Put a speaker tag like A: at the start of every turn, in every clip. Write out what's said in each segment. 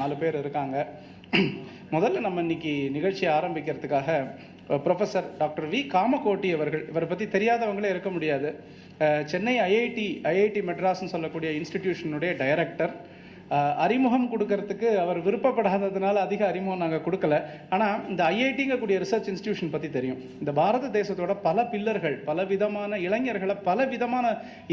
A: 4 பேர் இருக்காங்க. முதல்ல நம்ம இன்னைக்கு நிகழ்ச்சியை ஆரம்பிக்கிறதுக்காக ப்ரொஃபஸர் டாக்டர் வி காமகோட்டி அவர்கள், இவரை பற்றி தெரியாதவங்களே இருக்க முடியாது. சென்னை ஐஐடி மெட்ராஸ்ன்னு சொல்லக்கூடிய இன்ஸ்டிடியூஷனுடைய டைரக்டர். அறிமுகம் கொடுக்கறதுக்கு அவர் விருப்பப்படாததுனால அதிக அறிமுகம் நாங்கள் கொடுக்கல. ஆனால் இந்த ஐஐடிங்கக்கூடிய ரிசர்ச் இன்ஸ்டிடியூஷன் பற்றி தெரியும். இந்த பாரத தேசத்தோட பல பில்லர்கள், பல விதமான இளைஞர்களை பல விதமான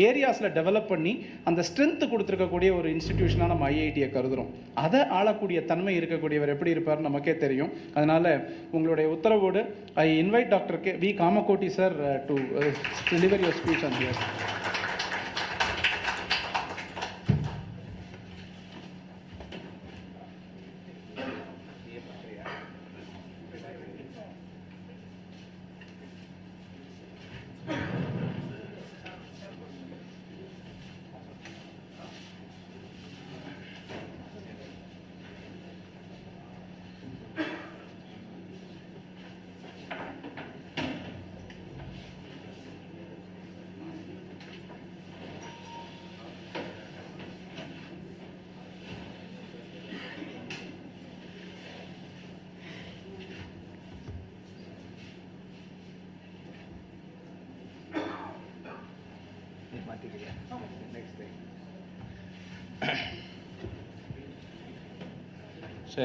A: ஏரியாஸில் டெவலப் பண்ணி அந்த ஸ்ட்ரென்த் கொடுத்துருக்கக்கூடிய ஒரு இன்ஸ்டிடியூஷனாக நம்ம ஐஐடியை கருதுகிறோம். அதை ஆளக்கூடிய தன்மை இருக்கக்கூடியவர் எப்படி இருப்பார் நமக்கே தெரியும். அதனால் உங்களுடைய உத்தரவோடு I invite doctor V Kamakoti sir to deliver your speech on here.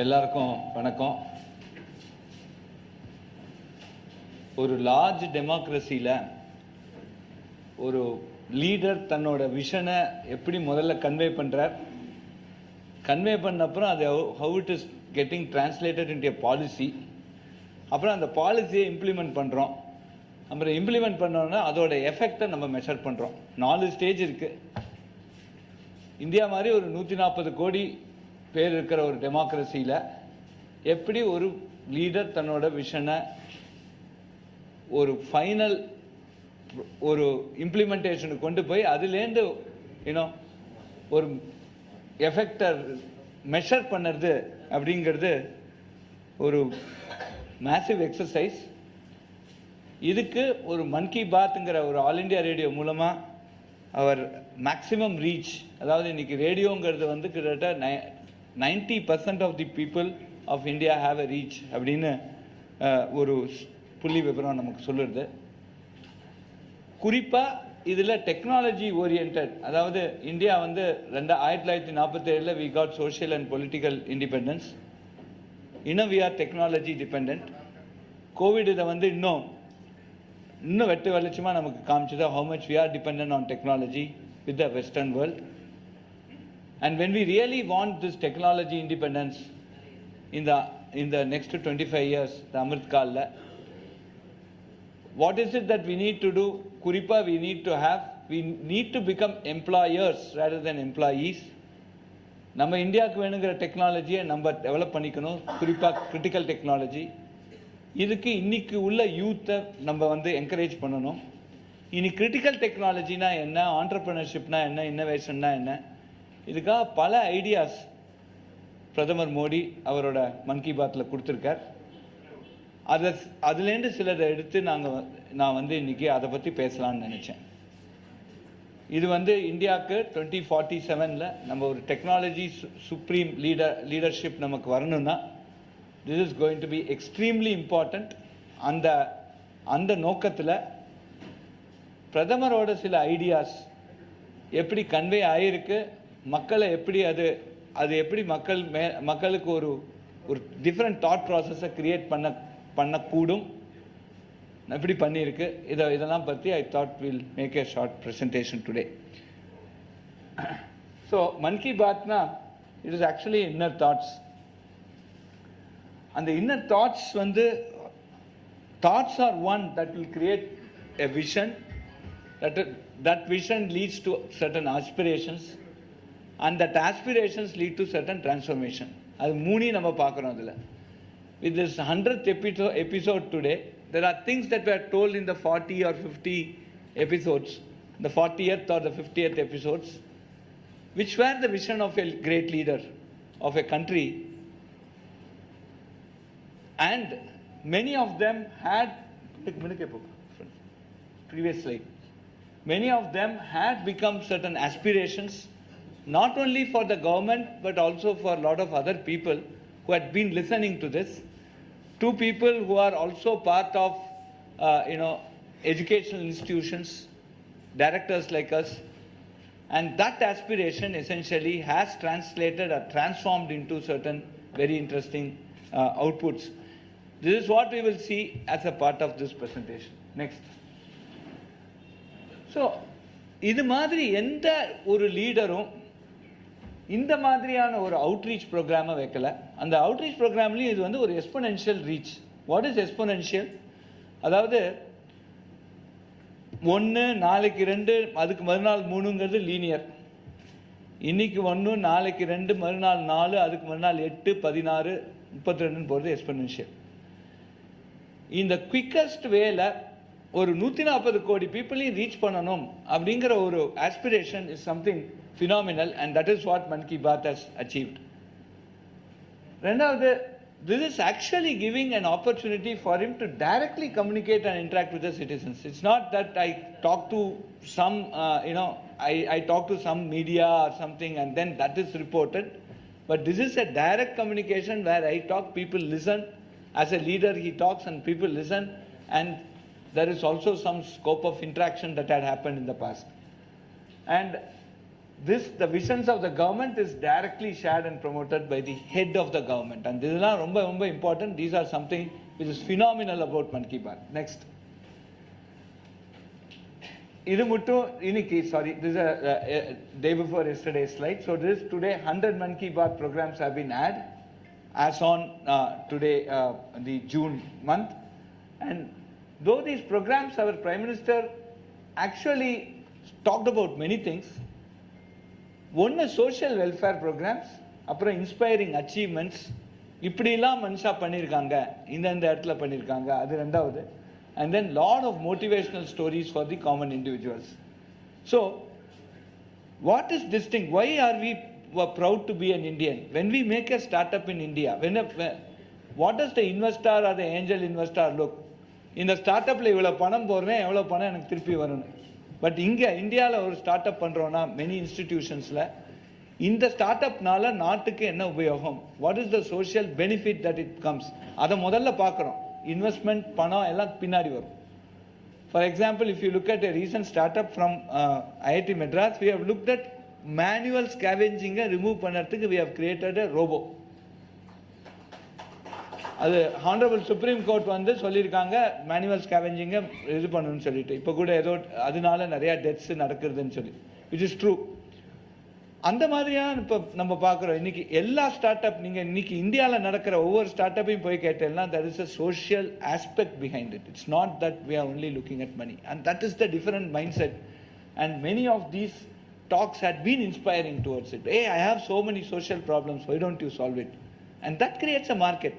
B: எல்லாருக்கும் வணக்கம். ஒரு லார்ஜ் டெமோக்ரஸியில் ஒரு லீடர் தன்னோட விஷனை எப்படி முதல்ல கன்வே பண்ணுறார், கன்வே பண்ண அப்புறம் அது how it is getting translated into a policy, அப்புறம் அந்த பாலிசியை இம்ப்ளிமெண்ட் பண்ணுறோம். அப்புறம் இம்ப்ளிமெண்ட் பண்ணோன்னா அதோட எஃபெக்டை நம்ம மெஷர் பண்ணுறோம். 4 ஸ்டேஜ் இருக்குது. இந்தியா மாதிரி ஒரு 140 கோடி பேர் இருக்கிற ஒரு டெமோக்ரஸியில் எப்படி ஒரு லீடர் தன்னோட விஷனை ஒரு ஃபைனல் ஒரு இம்ப்ளிமெண்டேஷனுக்கு கொண்டு போய் அதுலேருந்து ஒரு எஃபெக்டை மெஷர் பண்ணுறது அப்படிங்கிறது ஒரு மேசிவ் எக்ஸசைஸ். இதுக்கு ஒரு மன் கி பாத்ங்கிற ஒரு ஆல் இண்டியா ரேடியோ மூலமாக அவர் மேக்ஸிமம் ரீச், அதாவது இன்னைக்கு ரேடியோங்கிறது வந்து கிட்டத்தட்ட 90% of the people of India have a reach அப்படின்னு ஒரு புள்ளி விவரம் நமக்கு சொல்லுறது. குறிப்பாக இதில் டெக்னாலஜி ஓரியன்ட், அதாவது இந்தியா வந்து 1947 we got social and political independence. இன்னும் we are technology depend. Covid இதை வந்து இன்னும் வெட்டு வெளிச்சமாக நமக்கு காமிச்சது how much we are dependent on technology with the Western world. And when we really want this technology independence in the next 25 years, the Amrit Kalla, what is it that we need to do? Kuripa, we need to become employers rather than employees. நம்ம இந்தியாவுக்கு வேணுங்கிற டெக்னாலஜியை நம்ம develop பண்ணிக்கணும், குறிப்பாக critical technology. இதுக்கு இன்னைக்கு உள்ள யூத்தை நம்ம வந்து என்கரேஜ் பண்ணணும். இனி கிரிட்டிக்கல் டெக்னாலஜினா என்ன, ஆண்டர்பிரினர்ஷிப்னா என்ன, இன்னோவேஷன்னா என்ன, இதுக்காக பல ஐடியாஸ் பிரதமர் மோடி அவரோட மன் கி பாத்தில் கொடுத்துருக்கார். அதுலேருந்து சிலதை எடுத்து நான் வந்து இன்னைக்கு அதை பற்றி பேசலான்னு நினச்சேன். இது வந்து இந்தியாவுக்கு 2047 நம்ம ஒரு டெக்னாலஜி சுப்ரீம் லீடர்ஷிப் நமக்கு வரணும்னா this is going to be extremely important. அந்த நோக்கத்தில் பிரதமரோட சில ஐடியாஸ் எப்படி கன்வே ஆகிருக்கு, மக்களை எப்படி அது எப்படி மக்களுக்கு ஒரு டிஃப்ரெண்ட் தாட் ப்ராசஸை கிரியேட் பண்ணக்கூடும், எப்படி பண்ணியிருக்கு, இதெல்லாம் பற்றி I thought will make a short presentation today. So Mann Ki பாத்னா it is actually inner thoughts. அந்த இன்னர் தாட்ஸ் வந்து thoughts are one that will create a vision. That vision leads to certain aspirations, and that aspirations lead to certain transformation. அது மூணு நம்ம பார்க்குறோம். அதில் with this 100th episode today, there are things that were told in the 40 or 50 episodes, the 40th or the 50th episodes, which were the vision of a great leader of a country. And many of them had previous slide. Many of them had become certain aspirations not only for the government but also for a lot of other people who had been listening to this. Two people who are also part of educational institutions, directors like us, and that aspiration essentially has translated or transformed into certain very interesting outputs. This is what we will see as a part of this presentation. Next. So, இது மாதிரி எந்த ஒரு லீடரும் இந்த மாதிரியான ஒரு outreach ப்ரோக்ராமை வைக்கல. அந்த அவுட்ரீச் ப்ரோக்ராம்லேயும் இது வந்து ஒரு exponential reach. What is exponential? அதாவது 1 நாளைக்கு 2 அதுக்கு மறுநாள் 3ங்கிறது லீனியர். இன்னைக்கு 1 நாளைக்கு 2 மறுநாள் 4 அதுக்கு மறுநாள் 8 16 32 போகிறது எக்ஸ்போனென்ஷியல். இந்த குவிக்கஸ்ட் வேல ஒரு 140 கோடி பீப்புளையும் ரீச் பண்ணணும் அப்படிங்கிற ஒரு aspiration is something phenomenal, and that is what MannKiBaat has achieved. Renavadu, this is actually giving an opportunity for him to directly communicate and interact with the citizens. It's not that I talk to some, I talk to some media or something and then that is reported. But this is a direct communication where I talk, people listen. As a leader, he talks and people listen. And there is also some scope of interaction that had happened in the past. And the visions of the government is directly shared and promoted by the head of the government. And this is ரொம்ப important. These are something which is phenomenal about MannKiBaat. Next. This is a day before yesterday's slide. So this today 100 MannKiBaat programs have been added as on today, the June month. And though these programs, our Prime Minister actually talked about many things. One is social welfare programs, அப்புறம் inspiring achievements, இப்படிலாம் மனுஷா பண்ணியிருக்காங்க, இந்த இடத்துல பண்ணியிருக்காங்க, அது ரெண்டாவது. And then lot of motivational stories for the common individuals. So, what is this thing? Why are we proud to be an Indian? When we make a startup in India, what does the investor or the angel investor look? இந்த ஸ்டார்ட்அப்பில் இவ்வளோ பணம் போடுறேன், எவ்வளோ பணம் எனக்கு திருப்பி வரணும். But இங்கே இந்தியாவில் ஒரு ஸ்டார்ட் அப் பண்ணுறோன்னா மெனி இன்ஸ்டிடியூஷன்ஸில் இந்த ஸ்டார்ட் அப்னால நாட்டுக்கு என்ன உபயோகம், what is the social benefit that it comes, அதை முதல்ல பார்க்குறோம். இன்வெஸ்ட்மெண்ட் பணம் எல்லாம் பின்னாடி வரும். For example, if you look at a recent start up from IIT Madras, we have looked at manual ஸ்கேவேஞ்சிங்கை ரிமூவ் பண்ணுறதுக்கு we have created a robot. அது ஹானரபிள் சுப்ரீம் கோர்ட் வந்து சொல்லியிருக்காங்க மேனுவல் ஸ்கேவெஞ்சிங்கை இது பண்ணணும்னு சொல்லிட்டு. இப்போ கூட ஏதோ அதனால நிறையா டெத்ஸ் நடக்குதுன்னு சொல்லி, விச் இஸ் ட்ரூ. அந்த மாதிரியான இப்போ நம்ம பார்க்குறோம். இன்னைக்கு எல்லா ஸ்டார்ட் அப், நீங்கள் இன்னைக்கு இந்தியாவில் நடக்கிற ஒவ்வொரு ஸ்டார்ட் அப்பையும் போய் கேட்டேன்னா there is a social aspect behind it. It's not that we are only looking at money, and that is the different mindset. And many of these talks had been inspiring towards it. Hey, I have so many social problems, why don't you solve it? And that creates a market.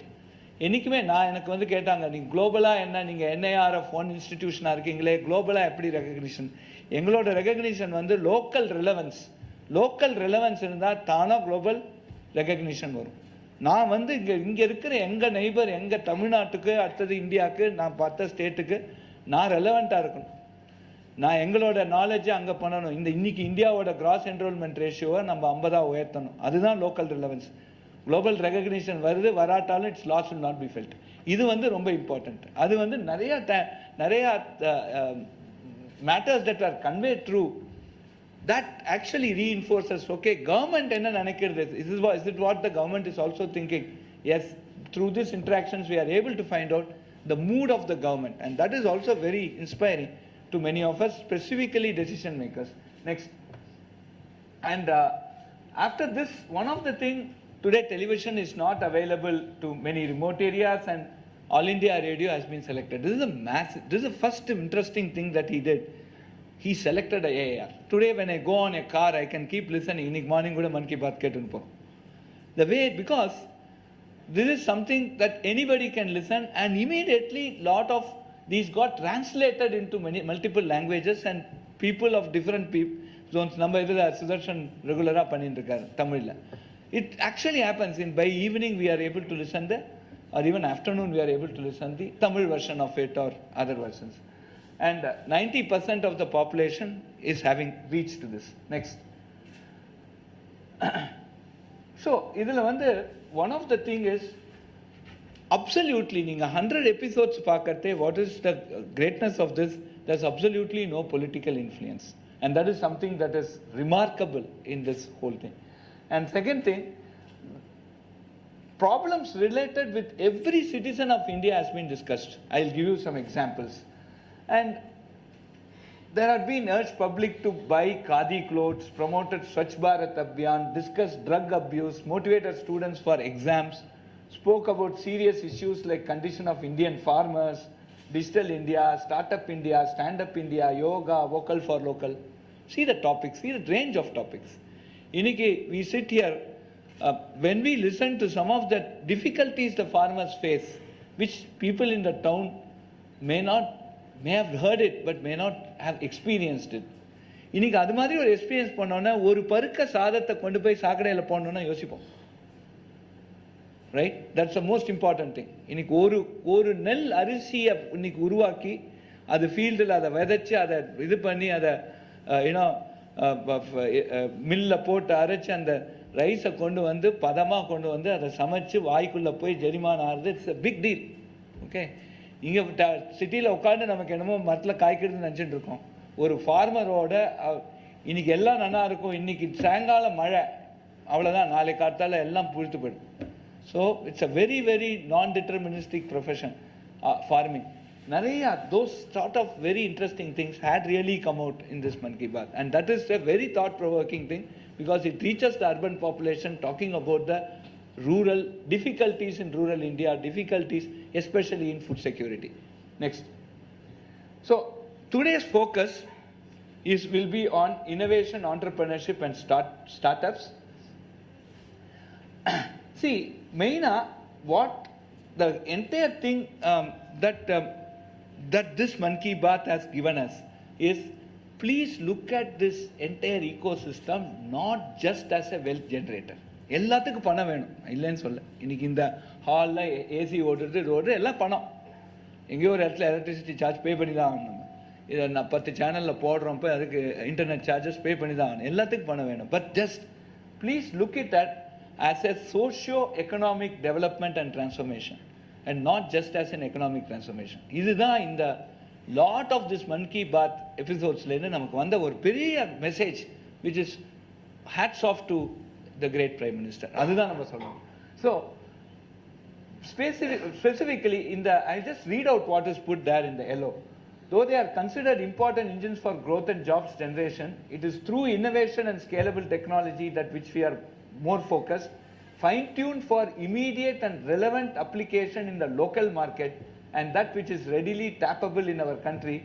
B: என்றைக்குமே எனக்கு வந்து கேட்டாங்க, நீங்கள் குளோபலாக என்ன, நீங்கள் NIRF 1 இன்ஸ்டிடியூஷனாக இருக்கீங்களே, குளோபலாக எப்படி recognition? எங்களோட ரெகக்னிஷன் வந்து லோக்கல் ரிலவன்ஸ் இருந்தால் தானாக குளோபல் ரெகக்னிஷன் வரும். நான் வந்து இங்கே இருக்கிற எங்கள் நெய்பர், எங்கள் தமிழ்நாட்டுக்கு அடுத்தது இந்தியாவுக்கு, நான் பார்த்த ஸ்டேட்டுக்கு நான் ரெலவெண்ட்டாக இருக்கணும். நான் எங்களோட நாலேஜை அங்கே பண்ணணும். இன்னைக்கு இந்தியாவோட கிராஸ் என்ரோல்மெண்ட் ரேஷியோவை நம்ம 50 உயர்த்தணும். அதுதான் லோக்கல் ரிலவன்ஸ். குளோபல் ரெகக்னிஷன் வருது வராட்டாலும் it's loss will not be felt. இது வந்து ரொம்ப இம்பார்ட்டன்ட். அது வந்து நிறையா matters that are convey through that actually reinforces, okay, government enna nenikiradhu, is it what the government is also thinking? Yes, through these interactions we are able to find out the mood of the government, and that is also very inspiring to many of us, specifically decision makers. Next. And after this, one of the thing, today television is not available to many remote areas, and All India Radio has been selected. This is the first interesting thing that he did. He selected a AAR. Today when I go on a car, I can keep listening. In the morning, good MannKiBaat ketun po. The way, because this is something that anybody can listen, and immediately lot of these got translated into multiple languages, and people of different zones. Number idhula Sudarshan regulara pannindirukkaru Tamil. It actually happens by evening we are able to listen the, or even afternoon we are able to listen the Tamil version of it or other versions. And 90% of the population is having reached to this. Next. So இதில் வந்து one of the thing is absolutely நீங்கள் 100 episodes பார்க்கறதே what is the greatness of this, there's absolutely no political influence, and that is something that is remarkable in this whole thing. And second thing, problems related with every citizen of India has been discussed. I'll give you some examples. And there had been urged public to buy khadi clothes, promoted Swachh Bharat Abhiyan, discussed drug abuse, motivated students for exams, spoke about serious issues like condition of Indian farmers, digital India, startup India, stand-up India, yoga, vocal for local. See the topics, see the range of topics. Iniki, we sit here, when we listen to some of the difficulties the farmers face, which people in the town may have heard it but may not have experienced it. இன்னைக்கு அது மாதிரி ஒரு experience பண்ணோன்னா ஒரு பருக்க சாதத்தை கொண்டு போய் சாக்கடையில் போடணுன்னா யோசிப்போம். Right, that's the most important thing. இன்னைக்கு ஒரு நெல் அரிசியை இன்னைக்கு உருவாக்கி அது ஃபீல்டில் அதை விதைச்சி அதை இது பண்ணி அதை மில்ல போட்டு அரைச்சி அந்த ரைஸை கொண்டு வந்து பதமாக கொண்டு வந்து அதை சமைச்சு வாய்க்குள்ளே போய் ஜெரிமானம் ஆகுது. It's a big deal. Okay, இங்கே சிட்டியில் உட்காந்து நமக்கு என்னமோ மரத்தில் காய்க்கிறதுன்னு நினச்சிட்டு இருக்கோம். ஒரு ஃபார்மரோட இன்னைக்கு எல்லாம் நல்லா இருக்கும், இன்னைக்கு சாயங்காலம் மழை, அவ்வளோதான், நாளை காத்தால எல்லாம் புழுத்து போயிடும். So it's a very very நான் டிட்டர்மினிஸ்டிக் ப்ரொஃபஷன் ஃபார்மிங். நிறைய those sort of very interesting things had really come out in this MannKiBaat, and that is a very thought provoking thing because it reaches the urban population, talking about the rural difficulties in rural India, difficulties especially in food security. Next. So today's focus will be on innovation, entrepreneurship and startups. See, maina what the entire thing that this MannKiBaat has given us is, please look at this entire ecosystem not just as a wealth generator. எல்லாத்துக்கும் பணம் வேணும், இல்லைன்னு சொல்ல. இன்னைக்கு இந்த ஹாலில் AC ஓடுறது road எல்லாம் பணம். எங்கேயோ ஒரு இடத்துல எலக்ட்ரிசிட்டி சார்ஜ் பே பண்ணி தான் ஆகணும். நம்ம இதை நான் 10 சேனலில் போடுறோம், அதுக்கு இன்டர்நெட் சார்ஜஸ் பே பண்ணி தான் ஆகணும். எல்லாத்துக்கும் பணம் வேணும். But just please look it at as a socio-economic development and transformation, and not just as an economic transformation. இதுதான் இந்த lot of this MannKiBaat episodesலேருந்து நமக்கு வந்த ஒரு பெரிய message, which is hats off to the great Prime Minister. அதுதான் நம்ம சொல்லணும். So specifically I just read out what is put there in the yellow. Though they are considered important engines for growth and jobs generation, it is through innovation and scalable technology that which we are more focused, fine-tuned for immediate and relevant application in the local market, and that which is readily tappable in our country.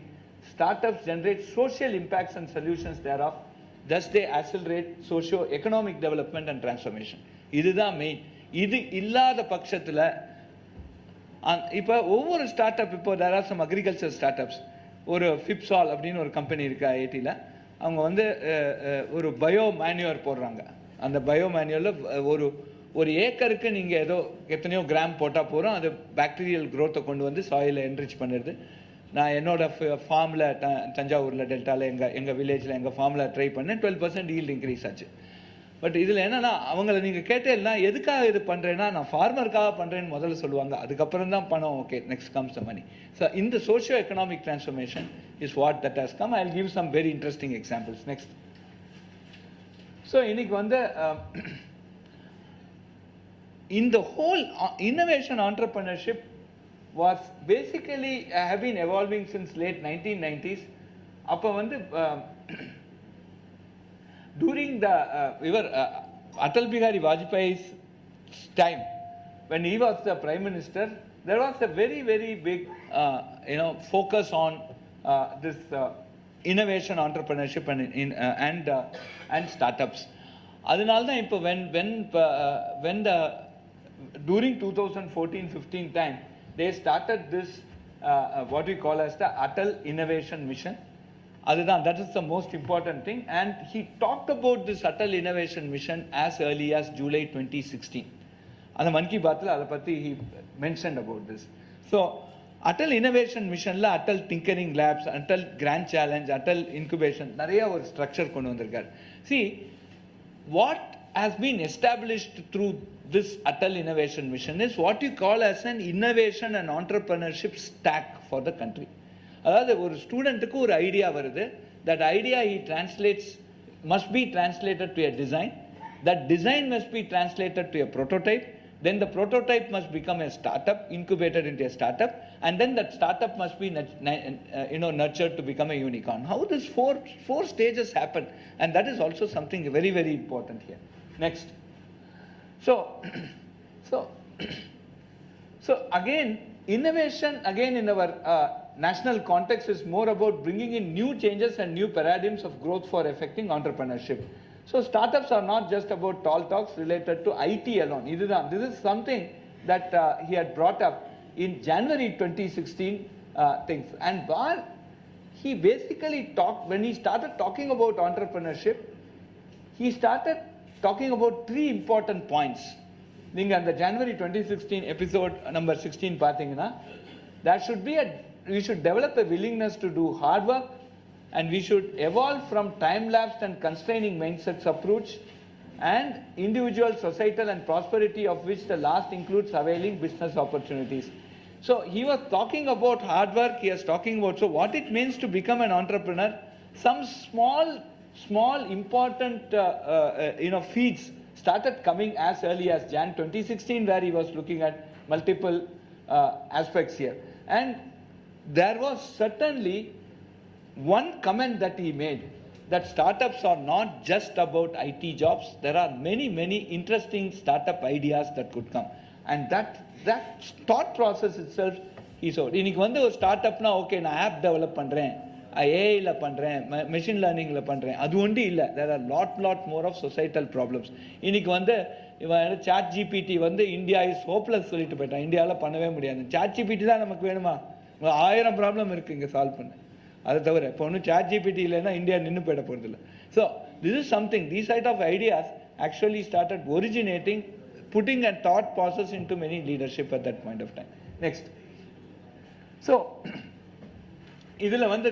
B: Startups generate social impacts and solutions thereof, thus they accelerate socio-economic development and transformation. இதுதான் main. இது இல்லாத பட்சத்தில் இப்போ ஒவ்வொரு start up, இப்போ there are some agriculture startups. ஒரு ஃபிப்சால் அப்படின்னு ஒரு கம்பெனி இருக்குது ஐஐடியில். அவங்க வந்து ஒரு பயோ மேன்யூர் போடுறாங்க. அந்த பயோ மேன்யூரில் ஒரு ஏக்கருக்கு நீங்கள் ஏதோ எத்தனையோ கிராம் போட்டால் போகிறோம், அது பாக்டீரியல் க்ரோத்தை கொண்டு வந்து சாயிலை என்ரிச் பண்ணுறது. நான் என்னோடய ஃபார்மில் தஞ்சாவூரில் டெல்டாவில் எங்கள் வில்லேஜில் எங்கள் ஃபார்மில் ட்ரை பண்ணேன். 12% ஈல்டு இன்க்ரீஸ் ஆச்சு. பட் இதில் என்னென்னா, அவங்கள நீங்கள் கேட்டேன்னா எதுக்காக இது பண்ணுறேன்னா, நான் ஃபார்மருக்காக பண்ணுறேன்னு முதல்ல சொல்லுவாங்க. அதுக்கப்புறம் தான் பணம். Okay, next comes the money. So இந்த socio economic transformation is what that has come. I will give some very interesting examples. Next. So இன்னைக்கு வந்து in the whole innovation entrepreneurship was basically have been evolving since late 1990s. அப்போ வந்து during the Atal Bihari Vajpayee's time, when he was the Prime Minister, there was a very very big focus on this innovation entrepreneurship and startups. அதனால தான் இப்போ when the during 2014-15 time they started this what we call as the Atal Innovation Mission. That is the most important thing, and he talked about this Atal Innovation Mission as early as July 2016. அந்த MannKiBaatல அதை பற்றி he mentioned about this. So Atal Innovation Missionல Atal Tinkering Labs, Atal Grand Challenge, Atal Incubation நிறைய ஒரு structure கொண்டு வந்திருக்கார். See, what has been established through this Atal Innovation Mission is what you call as an innovation and entrepreneurship stack for the country. அதாவது ஒரு ஸ்டூடெண்ட்டுக்கு ஒரு idea வருது, that idea he translates must be translated to a design, that design must be translated to a prototype, then the prototype must become a startup, incubated into a startup, and then that startup must be nurtured to become a unicorn. How this four stages happen, and that is also something very, very important here. Next. So again, innovation again in our national context is more about bringing in new changes and new paradigms of growth for affecting entrepreneurship. So startups are not just about tall talks related to IT alone. This is something that he had brought up in January 2016 things. And he basically talked, when he started talking about entrepreneurship, he started talking about 3 important points. நீங்க அந்த January 2016 episode number 16 பாத்தீங்கன்னா, we should develop a willingness to do hard work, and we should evolve from time-lapsed and constraining mindsets approach and individual, societal and prosperity, of which the last includes availing business opportunities. So he was talking about hard work, he was talking about what it means to become an entrepreneur, some small important feats started coming as early as Jan 2016, where he was looking at multiple aspects here. And there was certainly one comment that he made, that startups are not just about IT jobs. There are many interesting startup ideas that could come, and that thought process itself he saw. இன்னைக்கு வந்து ஒரு ஸ்டார்ட்அப்னா, okay நான் app develop பண்றேன், ஏஐல பண்றேன், machine லேர்னிங்ல பண்றேன், அது ஒண்டி இல்ல. there are lot more of societal problems. இன்னைக்கு வந்து சாட் ஜிபிடி வந்து இந்தியா இஸ் ஹோப்லெஸ் சொல்லிட்டு போயிட்டான், இந்தியாவில பண்ணவே முடியாது. சாட் ஜிபிடி தான் நமக்கு வேணுமா? 1000 ப்ராப்ளம் இருக்கு இங்க சால்வ் பண்ண. அதை தவிர இப்போ ஒன்றும் சாட் ஜிபிடி இல்லைன்னா இந்தியா நின்று போயிட போகிறது இல்லை. So this is something, these type of ideas actually started originating, putting a thought process into many leadership at that point of time. Next. So இதில் வந்து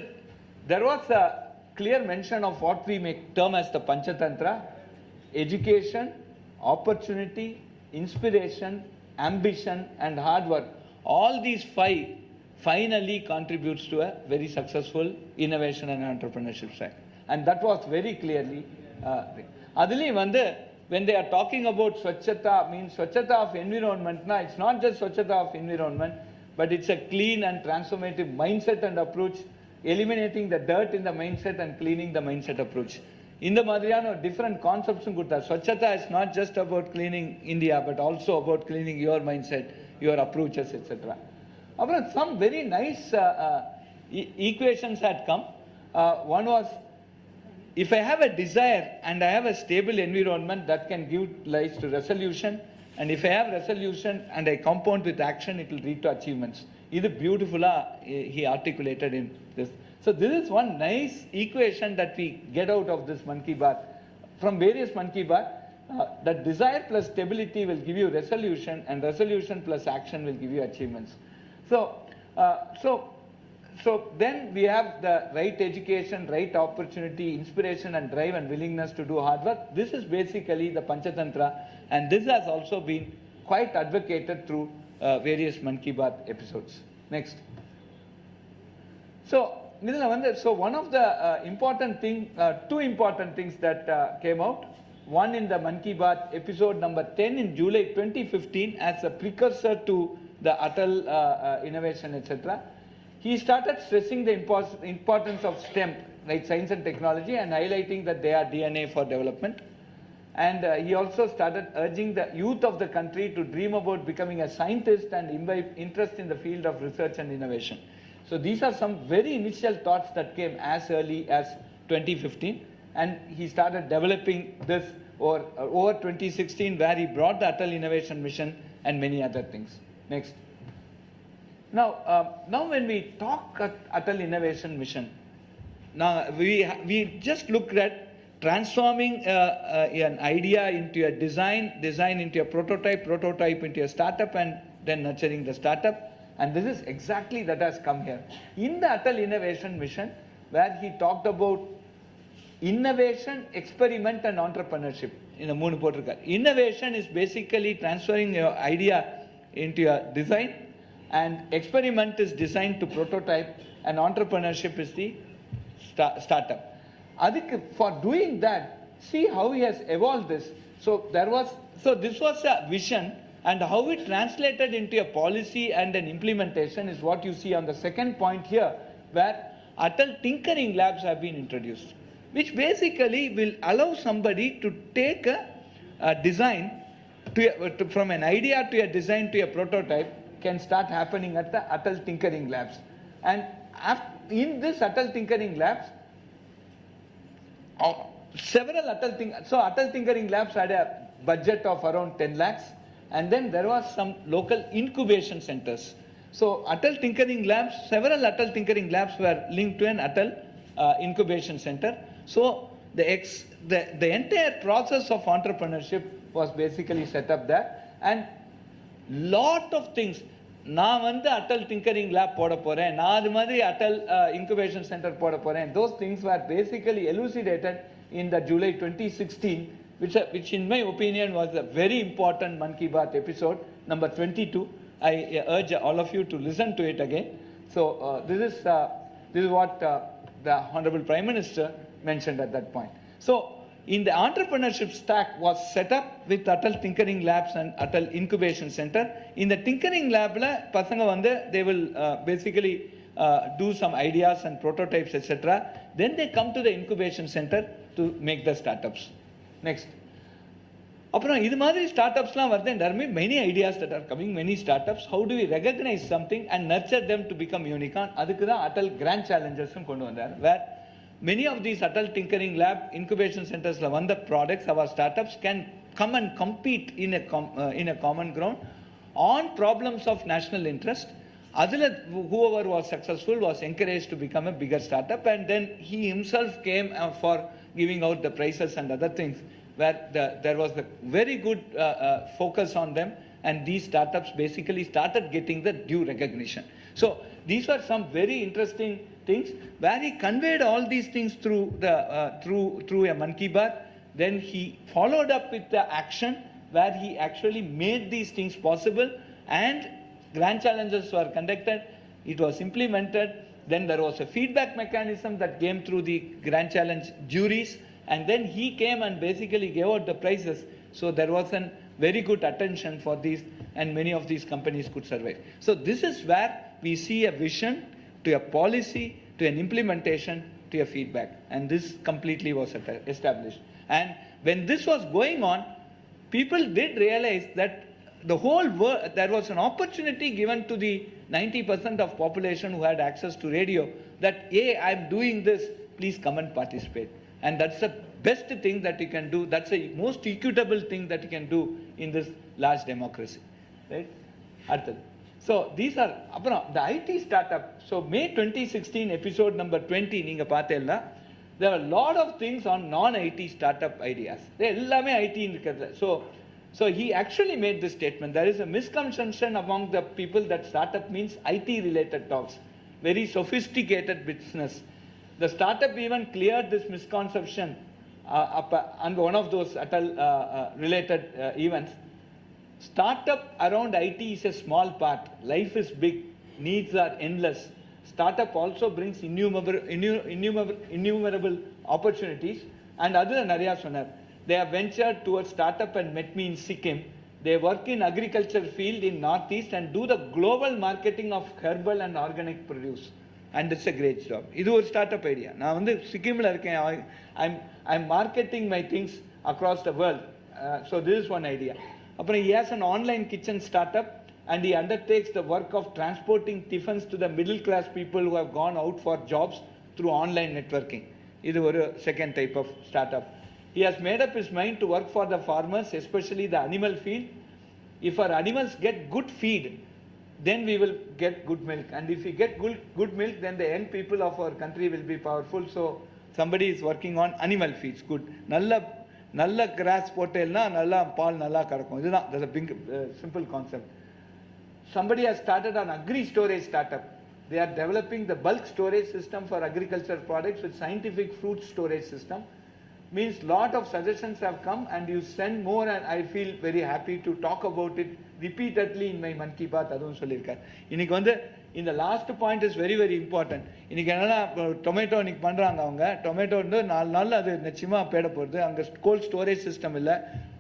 B: there was a clear mention of what we may term as the Panchatantra: education, opportunity, inspiration, ambition and hard work. All these 5 finally contributes to a very successful innovation and entrepreneurship track. And that was very clearly அதுலேயும் வந்து when they are talking about Swachhata, means Swachhata of environment, it's not just Swachhata of environment, but it's a clean and transformative mindset and approach, eliminating the dirt in the mindset and cleaning the mindset approach. இந்த மாதிரியான different concepts கொடுத்தார். Swachhata is not just about cleaning India, but also about cleaning your mindset, your approaches, etc. அப்புறம் some very nice equations had come. One was, if I have a desire and I have a stable environment, that can give rise to resolution, and if I have resolution and I compound with action, it will lead to achievements. This beautifully he articulated in this. So this is one nice equation that we get out of this MannKiBaat, from various MannKiBaat. That desire plus stability will give you resolution, and resolution plus action will give you achievements. So then we have the right education, right opportunity, inspiration and drive and willingness to do hard work. This is basically the Panchatantra, and this has also been quite advocated through various MannKiBaat episodes. Next. So one of the two important things that came out. One in the MannKiBaat episode number 10 in July 2015 as a precursor to the Atal innovation, etc. He started stressing the importance of STEM, right, science and technology, and highlighting that they are DNA for development. And he also started urging the youth of the country to dream about becoming a scientist and imbibe interest in the field of research and innovation. So these are some very initial thoughts that came as early as 2015, and he started developing this over 2016, where he brought the Atal Innovation Mission and many other things. Next. Now when we talk at Atal Innovation Mission, now we just looked at transforming an idea into a design into a prototype into a startup, and then nurturing the startup. And this is exactly that has come here. In the Atal Innovation Mission, where he talked about innovation, experiment and entrepreneurship. இந்த 3 போட்டிருக்கார். Innovation is basically transferring your idea into your design, and experiment is designed to prototype, and entrepreneurship is the startup. Adukku for doing that, see how he has evolved this. So this was a vision, and how it translated into a policy and an implementation is what you see on the second point here, where Atal Tinkering Labs have been introduced, which basically will allow somebody to take a design from an idea to a design to a prototype can start happening at the Atal Tinkering Labs. And in this Atal Tinkering Labs, several Atal Tinkering Labs had a budget of around 10 lakhs, and then there was some local incubation centers. So Atal Tinkering Labs, several Atal Tinkering Labs were linked to an Atal incubation center. So the entire process of entrepreneurship was basically set up there, and lot of things. நான் வந்து Atal tinkering lab போட போறேன், நான் அது மாதிரி Atal incubation centre போட போறேன். Those things were basically elucidated in the July 2016, which in my opinion was a very important MannKiBaat episode, number 22. I urge all of you to listen to it again. So this is what the Honorable Prime Minister mentioned at that point. So in the entrepreneurship stack was set up with Atal Tinkering Labs and Atal Incubation Center. In the Tinkering Lab la pasanga vande they will basically do some ideas and prototypes, etc. Then they come to the incubation center to make the startups. Next. அப்புறம் இது மாதிரி ஸ்டார்ட்அப்ஸ்லாம் வருது, and there are many ideas that are coming, many startups. How do we recognize something and nurture them to become unicorn? அதுக்கு தான் Atal Grand Challenges கொண்டு வந்தார், where many of these Atal Tinkering Lab incubation centers la vanda products, our startups can come and compete in a common ground on problems of national interest. Adula whoever was successful was encouraged to become a bigger startup, and then he himself came for giving out the prizes and other things, where there was a very good focus on them, and these startups basically started getting the due recognition. So these were some very interesting things where he conveyed all these things through a MannKiBaat. Then he followed up with the action where he actually made these things possible, and grand challenges were conducted. It was implemented. Then there was a feedback mechanism that came through the grand challenge juries, and then he came and basically gave out the prizes. So there was a very good attention for these, and many of these companies could survive. So this is where we see a vision to a policy, to an implementation, to a feedback, and this completely was established. And when this was going on, people did realize that the whole world, there was an opportunity given to the 90% of population who had access to radio, that hey, I'm doing this, please come and participate. And that's the best thing that you can do, that's the most equitable thing that you can do in this large democracy, right? Arthad. So these are the IT startup. So May 2016 episode number 20 நீங்க பார்த்தேல்ல, there are a lot of things on non-IT startup ideas. எல்லாமே IT இருக்கிறது. So he actually made this statement. There is a misconception among the people that startup means IT related talks, very sophisticated business. The startup even cleared this misconception on one of those related events. Startup around IT is a small part. Life is big. Needs are endless. Startup also brings innumerable opportunities. And other than Narya Sonar, they have ventured towards startup and met me in Sikkim. They work in agriculture field in Northeast and do the global marketing of herbal and organic produce. And it's a great job. This is a startup idea. Now, I'm marketing my things across the world. So this is one idea. He has an online kitchen startup, and he undertakes the work of transporting tiffins to the middle class people who have gone out for jobs through online networking. This is a second type of startup. He has made up his mind to work for the farmers, especially the animal field. If our animals get good feed, then we will get good milk. And if we get good milk, then the young people of our country will be powerful. So somebody is working on animal feeds. Good. நல்ல cross போட்டேன்னா நல்லா பால் நல்லா கறக்கும். இதுதான், that's a big simple concept. Somebody has started an agri storage startup. They are developing the bulk storage system for agriculture products with scientific fruit storage system. means lot of suggestions have come and you send more, and I feel very happy to talk about it repeatedly in my MannKiBaat. அதுவும் சொல்லியிருக்கார். இன்னைக்கு வந்து இந்த last point is very very important. இன்னைக்கு என்னன்னா tomato இன்னைக்கு பண்றாங்க. அவங்க டொமேட்டோ வந்து 4 நாள்ல அது நிச்சயமா பேட போகுது. அங்க கோல்ட் ஸ்டோரேஜ் சிஸ்டம் இல்லை.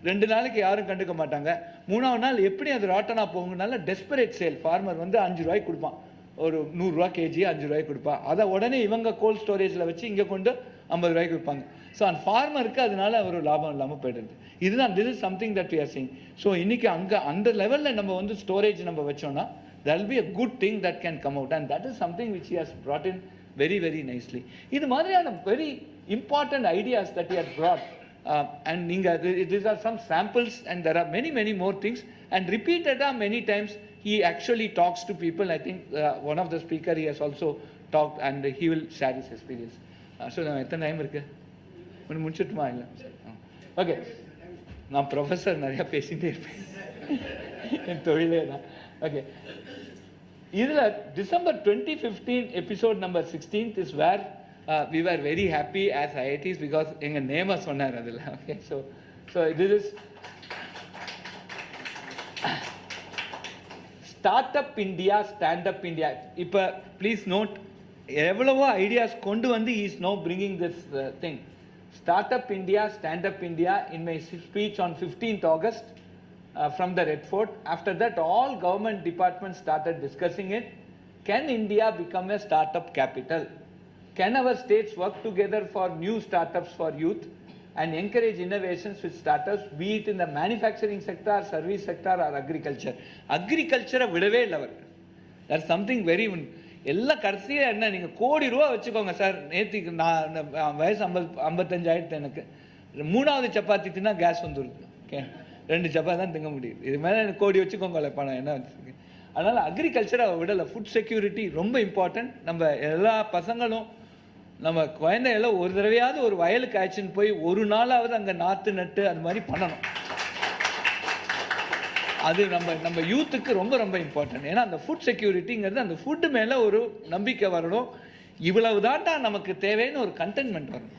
B: 2 நாளைக்கு யாரும் கண்டுக்க மாட்டாங்க. 3ஆவது நாள் எப்படி அது ராட்டனா போகுங்கனால டெஸ்பரேட் சேல். ஃபார்மர் வந்து 5 ரூபாய்க்கு கொடுப்பான், ஒரு 100 ரூபா கேஜி 5 ரூபாய்க்கு கொடுப்பான். அதை உடனே இவங்க கோல்ட் ஸ்டோரேஜில் வச்சு இங்கே கொண்டு 50 ரூபாய்க்கு கொடுப்பாங்க. ஸோ அந்த ஃபார்மருக்கு அதனால ஒரு லாபம் இல்லாமல் போயிடுது. இதுதான் this is something that we are seeing. So இன்னைக்கு அங்கே அந்த லெவலில் நம்ம வந்து ஸ்டோரேஜ் நம்ம வச்சோம்னா that will be a good thing that can come out, and that is something which he has brought in very very nicely. இது மாதிரியான very important ideas that he had brought, and these are some samples, and there are many many more things, and repeated many times he actually talks to people. I think one of the speaker he has also talked, and he will share his experience. So நான் எத்தனை time இருக்கு? ஒன்று முடிச்சுட்டுமா? இல்லை, okay. நான் professor, நிறையா பேசிகிட்டே இருப்பேன், என் தொழிலே தான். ஓகே, இதில் December 2015 episode number 16 is where we were very happy as IITs because எங்கள் நேமை சொன்னார் அதில். Okay, so this is Startup India, Stand Up India. இப்போ ப்ளீஸ் நோட், எவ்வளவோ ஐடியாஸ் கொண்டு வந்து he is now bringing this thing. Startup India, Stand Up India, in my speech on 15th August from the Red Fort. After that, all government departments started discussing it. Can India become a startup capital? Can our states work together for new startups for youth and encourage innovations with startups, be it in the manufacturing sector, service sector or agriculture? Agriculture விடவே இல்லை அவர். That's something very எல்லாம் கடைசியாக என்ன, நீங்கள் கோடி ரூபா வச்சுக்கோங்க sir. நேற்றுக்கு நான் வயசு 55 ஆயிடுத்து எனக்கு. 3வது சப்பாத்தி தின்னா கேஸ் வந்துடுது. ஓகே, 2 சப்பாத்தி தான் திங்க முடியுது. இது மேலே எனக்கு கோடி வச்சுக்கோங்க பணம் என்ன வச்சுருக்கு. அதனால் அக்ரிகல்ச்சரை விடலை. ஃபுட் செக்யூரிட்டி ரொம்ப இம்பார்ட்டன்ட். நம்ம எல்லா பசங்களும் நம்ம குழந்தைகளும் ஒரு தடவையாவது ஒரு வயலுக்கு ஆச்சுன்னு போய் ஒரு நாளாவது அங்கே நாற்று நட்டு அது மாதிரி பண்ணணும். அது நம்ம யூத்துக்கு ரொம்ப ரொம்ப இம்பார்ட்டன்ட். ஏன்னா அந்த ஃபுட் செக்யூரிட்டிங்கிறது அந்த ஃபுட்டு மேலே ஒரு நம்பிக்கை வரணும். இவ்வளவு தாண்டா நமக்கு தேவைன்னு ஒரு கண்டென்ட்மெண்ட் வரணும்.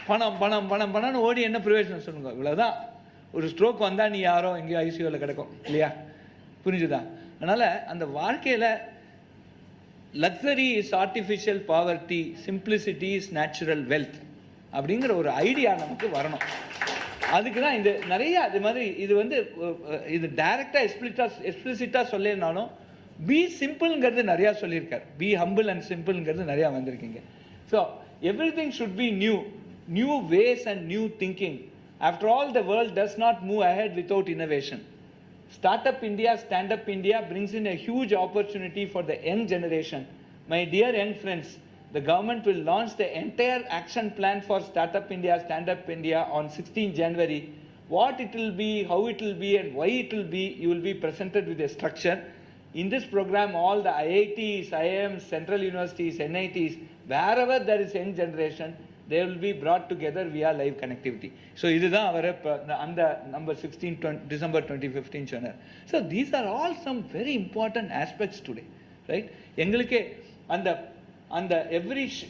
B: பணம் பணம் பணம் பணம்னு ஓடி என்ன பிரயோஜனம் சொல்லுங்க? இவ்வளோதான். ஒரு ஸ்ட்ரோக் வந்தால் நீ யாரோ எங்கேயோ ஐசியூவில் கிடக்கும் இல்லையா? புரிஞ்சுதா? அதனால் அந்த வாழ்க்கையில் luxury is artificial poverty, simplicity is natural wealth அப்படிங்கிற ஒரு ஐடியா நமக்கு வரணும். அதுக்கு தான் இது நிறைய அது மாதிரி இது வந்து இது டைரக்டாக எக்ஸ்பிளிசிட்டாக சொல்லினாலும் பி சிம்பிள்ங்கிறது நிறையா சொல்லியிருக்கார். பி ஹம்பிள் அண்ட் சிம்பிள்ங்கிறது நிறையா வந்திருக்கீங்க. So everything should be new ways and new thinking. After all the world does not move ahead without innovation. Startup India, Stand Up India brings in a huge opportunity for the young generation. My dear young friends, the government will launch the entire action plan for Startup India, Stand Up India on 16 January. What it will be, how it will be, and why it will be, you will be presented with a structure. In this program, all the IITs, IIMs, central universities, NITs, wherever there is young generation, they will be brought together via live connectivity. So இதுதான் அவர் அந்த number 16 December 2015 சொன்னார். So these are all some very important aspects today, right? எங்களுக்கே அந்த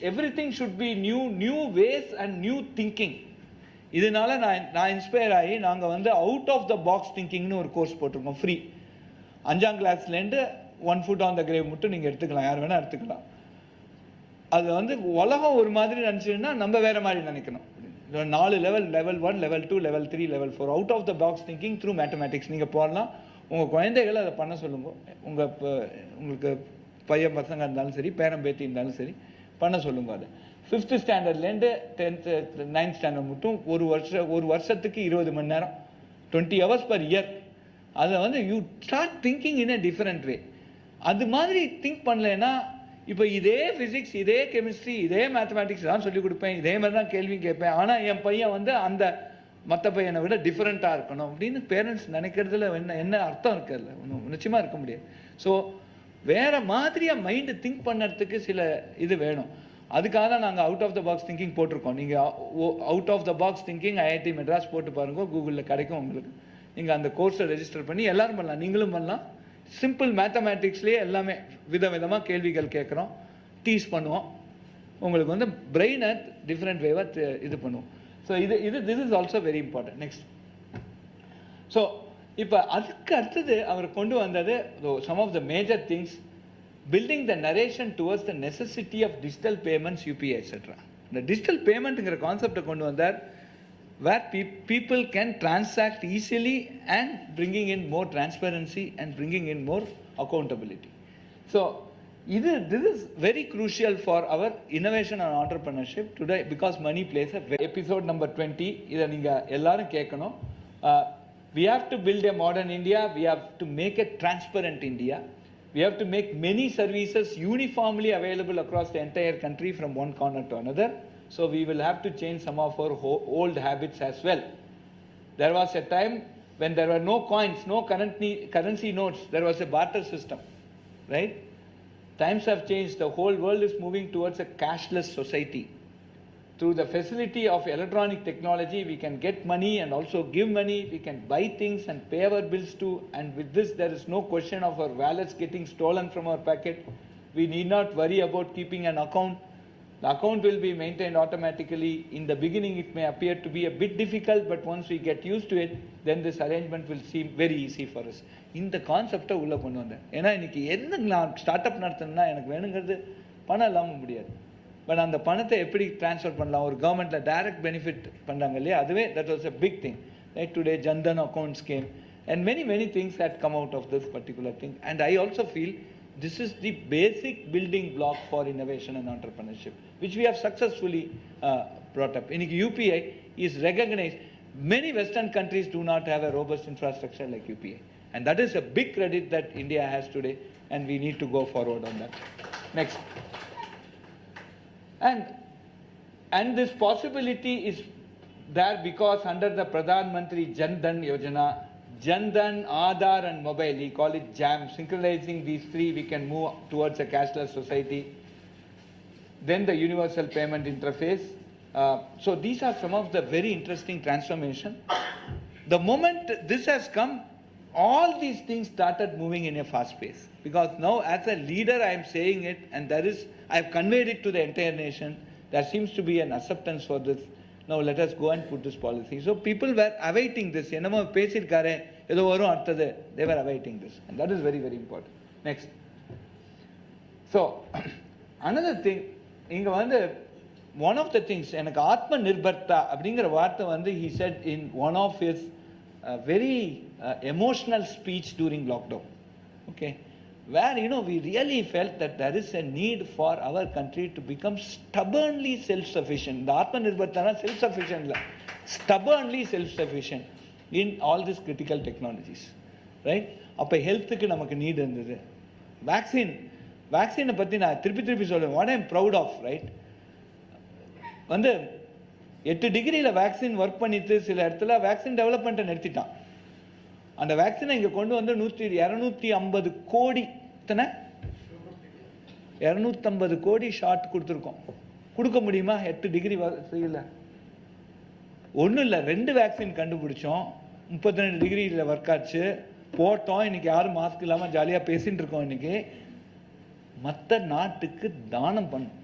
B: everything should be new ways and new thinking. இதனால நான் inspire ஆகி நாங்கள் வந்து அவுட் ஆஃப் த பாக்ஸ் திங்கிங்னு ஒரு கோர்ஸ் போட்டிருக்கோம் ஃப்ரீ. 5ஆம் கிளாஸ்லேருந்து 1 foot on the grave மட்டும் நீங்கள் எடுத்துக்கலாம், யார் வேணால் எடுத்துக்கலாம். அது வந்து உலகம் ஒரு மாதிரி நினச்சின்னா நம்ம வேறு மாதிரி நினைக்கணும். 4 level, level 1, level 2, level 3, level 4 out of the box thinking through mathematics நீங்கள் போடலாம். உங்கள் குழந்தைகளை அதை பண்ண சொல்லுங்க. உங்களுக்கு பையன் பசங்க இருந்தாலும் சரி, பேரம் பேத்தி இருந்தாலும் சரி, பண்ண சொல்லுங்க. அதை 5th ஸ்டாண்டர்ட்லேருந்து 10th 9th ஸ்டாண்டர்ட் மட்டும் ஒரு வருஷத்துக்கு 20 மணி நேரம், 20 hours per year. அதை வந்து you start thinking in a different way. அது மாதிரி திங்க் பண்ணலைன்னா இப்போ இதே ஃபிசிக்ஸ், இதே கெமிஸ்ட்ரி, இதே மேத்தமேட்டிக்ஸ் தான் சொல்லிக் கொடுப்பேன், இதே மாதிரி தான் கேள்வி கேட்பேன், ஆனால் என் பையன் வந்து அந்த மற்ற பையனை விட டிஃப்ரெண்ட்டாக இருக்கணும் அப்படின்னு பேரண்ட்ஸ் நினைக்கிறதுல என்ன அர்த்தம் இருக்குல்ல? ஒன்றும் நிச்சயமாக இருக்க முடியாது. ஸோ வேறு மாதிரியாக மைண்டு திங்க் பண்ணுறதுக்கு சில இது வேணும். அதுக்காக தான் நாங்கள் out of the box thinking போட்டிருக்கோம். நீங்கள் out of the box thinking IIT Madras போட்டு பாருங்க, கூகுளில் கிடைக்கும் உங்களுக்கு. நீங்கள் அந்த கோர்ஸை ரெஜிஸ்டர் பண்ணி எல்லாரும் பண்ணலாம், நீங்களும் பண்ணலாம். சிம்பிள் மேத்தமேட்டிக்ஸ்லேயே எல்லாமே விதவிதமாக கேள்விகள் கேட்குறோம், டீஸ் பண்ணுவோம். உங்களுக்கு வந்து பிரெயினை டிஃப்ரெண்ட் வேவாக இது பண்ணுவோம். So this is also very important. Next. So இப்போ அதுக்கு அடுத்தது அவர் கொண்டு வந்தது some of the major things, building the narration towards the necessity of digital payments, UPI, etc. The digital paymentங்கிற கான்செப்டை கொண்டு வந்தார், where people can transact easily and bringing in more transparency and bringing in more accountability. So this is very crucial for our innovation and entrepreneurship today, because money plays a episode number 20. இதை நீங்க எல்லாரும் கேட்கணும். We have to build a modern India. We have to make a transparent India. We have to make many services uniformly available across the entire country from one corner to another. So we will have to change some of our old habits as well. There was a time when there were no coins, no currency notes. There was a barter system, right? Times have changed. The whole world is moving towards a cashless society. Through the facility of electronic technology, we can get money and also give money. We can buy things and pay our bills too. And with this, there is no question of our wallets getting stolen from our pocket. We need not worry about keeping an account. The account will be maintained automatically. In the beginning, it may appear to be a bit difficult, but once we get used to it, then this arrangement will seem very easy for us. இந்த கான்செப்டை உள்ள கொண்டு வந்தேன். ஏன்னா இன்னைக்கு என்ன நான் start up நடத்தணும்னா எனக்கு வேணுங்கிறது பணம் இல்லாமல் முடியாது. பட் அந்த பணத்தை எப்படி ட்ரான்ஸ்ஃபர் பண்ணலாம், ஒரு கவர்மெண்ட்டில் டைரக்ட் பெனிஃபிட் பண்ணுறாங்க இல்லையா, அதுவே that was a big thing. Like today, Jandan accounts came, and many things that come out of this particular thing. And I also feel this is the basic building block for innovation and entrepreneurship, which we have successfully brought up. In UPI is recognized. Many Western countries do not have a robust infrastructure like UPI. And that is a big credit that India has today, and we need to go forward on that. Next. And this possibility is there because under the Pradhan Mantri Jan Dhan Yojana, Jan Dhan, Aadhaar and mobile, we call it JAM, synchronizing these three, we can move towards a cashless society. Then the universal payment interface. So these are some of the very interesting transformation. The moment this has come, all these things started moving in a fast pace. Because now as a leader I am saying it, and I have conveyed it to the entire nation. There seems to be an acceptance for this. Now let us go and put this policy. So people were awaiting this. என்னமோ பேசிருக்காரே ஏதோ வரும் அடுத்தது. They were awaiting this. And that is very important. Next. So another thing, இங்க வந்து one of the things, எனக்கு ஆத்ம நிர்பர்தா அப்படிங்கிற வார்த்தை வந்து he said in one of his very emotional speech during lockdown. Okay. Where we really felt that there is a need for our country to become stubbornly self-sufficient. The Atmanirbhartana self-sufficient, stubbornly self-sufficient in all these critical technologies, right? அப்போ ஹெல்த்துக்கு நமக்கு NEET இருந்தது. வேக்சினை பற்றி நான் திருப்பி சொல்லுவேன். What I'm proud of, right? வந்து 8 டிகிரியில் வேக்சின் ஒர்க் பண்ணிட்டு சில இடத்துல வேக்சின் டெவலப்மெண்ட்டை நிறுத்திட்டான். அந்த வேக்சினை இங்கே கொண்டு வந்து 250 கோடி 250 கோடி ஷாட் கொடுத்துருக்கோம். கொடுக்க முடியுமா 8 டிகிரி இல்லை? ஒன்றும் இல்லை, 2 வேக்சின் கண்டுபிடிச்சோம், 32 டிகிரியில் ஒர்க் ஆச்சு, போட்டோம். இன்னைக்கு யாரும் மாஸ்க் இல்லாமல் ஜாலியாக பேசிட்டு இருக்கோம். இன்னைக்கு மற்ற நாட்டுக்கு தானம் பண்ணும்.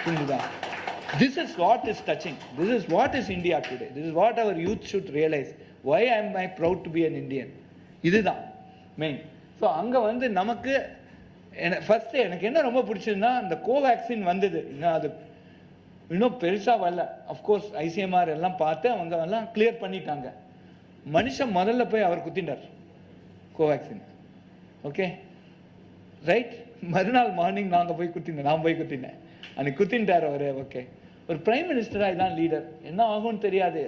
B: புரிஞ்சுதான்? This is what is touching. This is what is India today. This is what our youth should realize. Why am I proud to be an Indian? இதுதான் மெயின். ஸோ அங்கே வந்து நமக்கு ஃபர்ஸ்ட் எனக்கு என்ன ரொம்ப பிடிச்சதுன்னா, அந்த கோவேக்சின் வந்தது. அது இன்னும் பெருசாக வரல. அஃப்கோர்ஸ் ICMR எல்லாம் பார்த்து அவங்க எல்லாம் கிளியர் பண்ணிட்டாங்க. மனுஷன் முதல்ல போய் அவர் குத்தினார் கோவேக்சின். Okay right. மறுநாள் மார்னிங் நான் போய் குத்தினேன். அன்னைக்கு குத்தின்ட்டார் அவர். ஓகே, ஒரு பிரைம் மினிஸ்டரா இதான் லீடர். என்ன ஆகும்னு தெரியாது.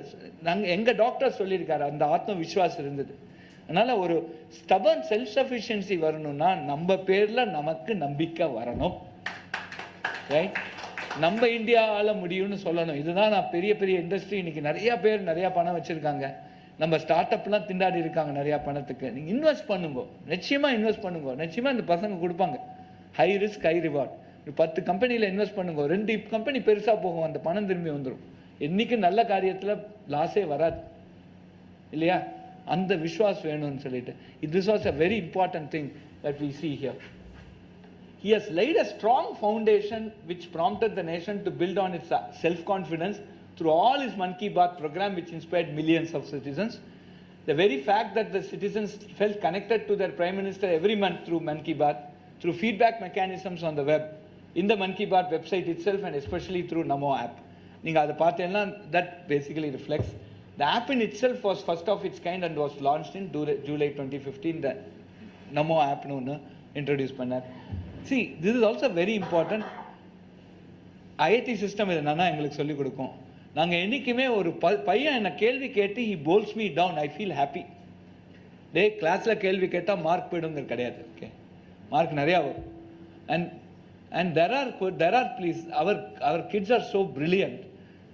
B: எங்க டாக்டர் சொல்லியிருக்காரு, அந்த ஆத்ம விஸ்வாசம் இருந்தது. அதனால ஒரு ஸ்டபர்ன் செல்ஃப் சஃபிஷியன்சி வரணும்னா நம்ம பேர்ல நமக்கு நம்பிக்கை வரணும், ரைட்? நம்ம இந்தியாவால முடியும்னு சொல்லணும். இதுதான் நான் பெரிய இண்டஸ்ட்ரி. இன்னைக்கு நிறைய பேர் நிறைய பணம் வச்சிருக்காங்க. நம்ம ஸ்டார்ட் அப்லாம் திண்டாடி இருக்காங்க நிறைய பணத்துக்கு. நீங்க இன்வெஸ்ட் பண்ணுங்க, நிச்சயமா இன்வெஸ்ட் பண்ணுங்க. நிச்சயமா இந்த பசங்க கொடுப்பாங்க. High risk high reward. 10 கம்பெனியில் இன்வெஸ்ட் பண்ணுங்க, 2 கம்பெனி பெருசாக போகும், அந்த பணம் திரும்பி வந்துடும். என்னைக்கு நல்ல காரியத்தில் லாஸே வராது இல்லையா? அந்த விஸ்வாஸ் வேணும்னு சொல்லிட்டு, this was a very important thing that we see here. He has laid a strong foundation which prompted the nation to build on its self-confidence through all his MannKiBaat program, which inspired millions of citizens. The very fact that the citizens felt connected to their Prime Minister every month through MannKiBaat, through feedback mechanisms on the web, in the MannKiBaat website itself, and especially through Namo app. That basically reflects. The app in itself was first of its kind and was launched in July 2015. The Namo app introduced. See, this is also very important. IIT system is எங்களுக்கு சொல்லிக் கொடுக்கும். நாங்க என்னைக்குமே ஒரு பையன் என்ன கேள்வி கேட்டு he bowls me down, I feel happy. கிளாஸ்ல கேள்வி கேட்டா மார்க் போயிடுங்க கிடையாது. ஓகே, மார்க் நிறைய வரும். And there are please, our kids are so brilliant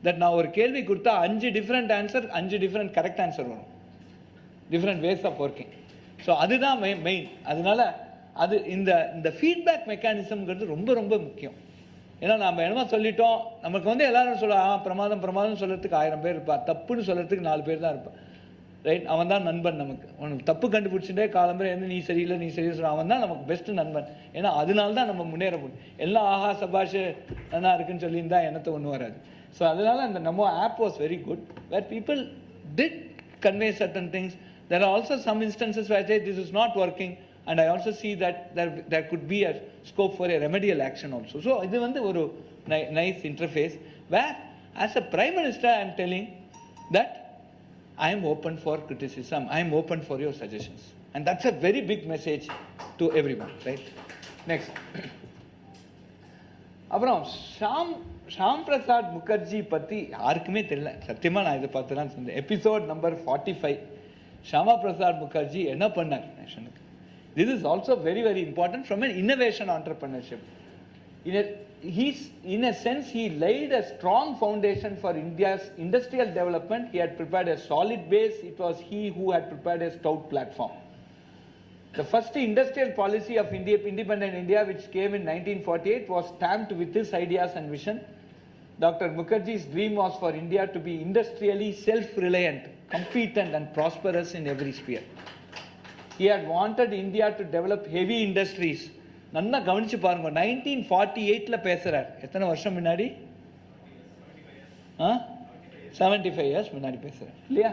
B: that நான் ஒரு கேள்வி கொடுத்தா 5 different answer, 5 different correct answer வரும். Different ways of working. So அதுதான் மெயின். அதனால அது இந்த ஃபீட்பேக் மெக்கானிசம்ங்கிறது ரொம்ப ரொம்ப முக்கியம். ஏன்னா நம்ம என்னமா சொல்லிட்டோம், நமக்கு எல்லாரும் சொல்ல பிரமாதம் சொல்றதுக்கு 1000 பேர் இருப்பா, தப்புன்னு சொல்றதுக்கு 4 பேர் தான் இருப்பா. ரைட்? அவன் தான் நண்பன் நமக்கு. உனக்கு தப்பு கண்டுபிடிச்சுட்டே காலம்பேர் நீ சரியில்லை சொல்ல அவன் தான் நமக்கு பெஸ்ட் நண்பன். ஏன்னா அதனால தான் நம்ம முன்னேற முடியும். எல்லாம் ஆஹா சபாஷ் நல்லா இருக்குன்னு சொல்லியிருந்தா என்னத்தை ஒன்றும் வராது. ஸோ அதனால அந்த நம்ம app was very good, where people did convey certain things. There are also some instances where I say this is not working, and I also see that there could be a scope for a remedial action also. So இது ஒரு nice interface where as a Prime Minister I am telling that I am open for criticism, I am open for your suggestions, and that's a very big message to everyone, right? Next. அப்புறம் ஷாம் பிரசாத் முகர்ஜி பத்தி யாருக்குமே தெரியல. சத்தியமா நான் இதை பார்த்து தான் சொன்னேன். Episode number 45. ஷாமா பிரசாத் முகர்ஜி என்ன பண்ணார் நேஷனுக்கு? This is also very, very important from an innovation entrepreneurship. In a sense, he laid a strong foundation for India's industrial development. He had prepared a solid base. It was he who had prepared a stout platform. The first industrial policy of independent India, which came in 1948, was stamped with his ideas and vision. Dr. Mukherjee's dream was for India to be industrially self-reliant, competent and prosperous in every sphere. He had wanted India to develop heavy industries. நல்லா கவனிச்சு பாருங்க, 1948ல பேசுறார். எத்தனை வருஷம் முன்னாடி? 75 years முன்னாடி பேசுறார் இல்லையா?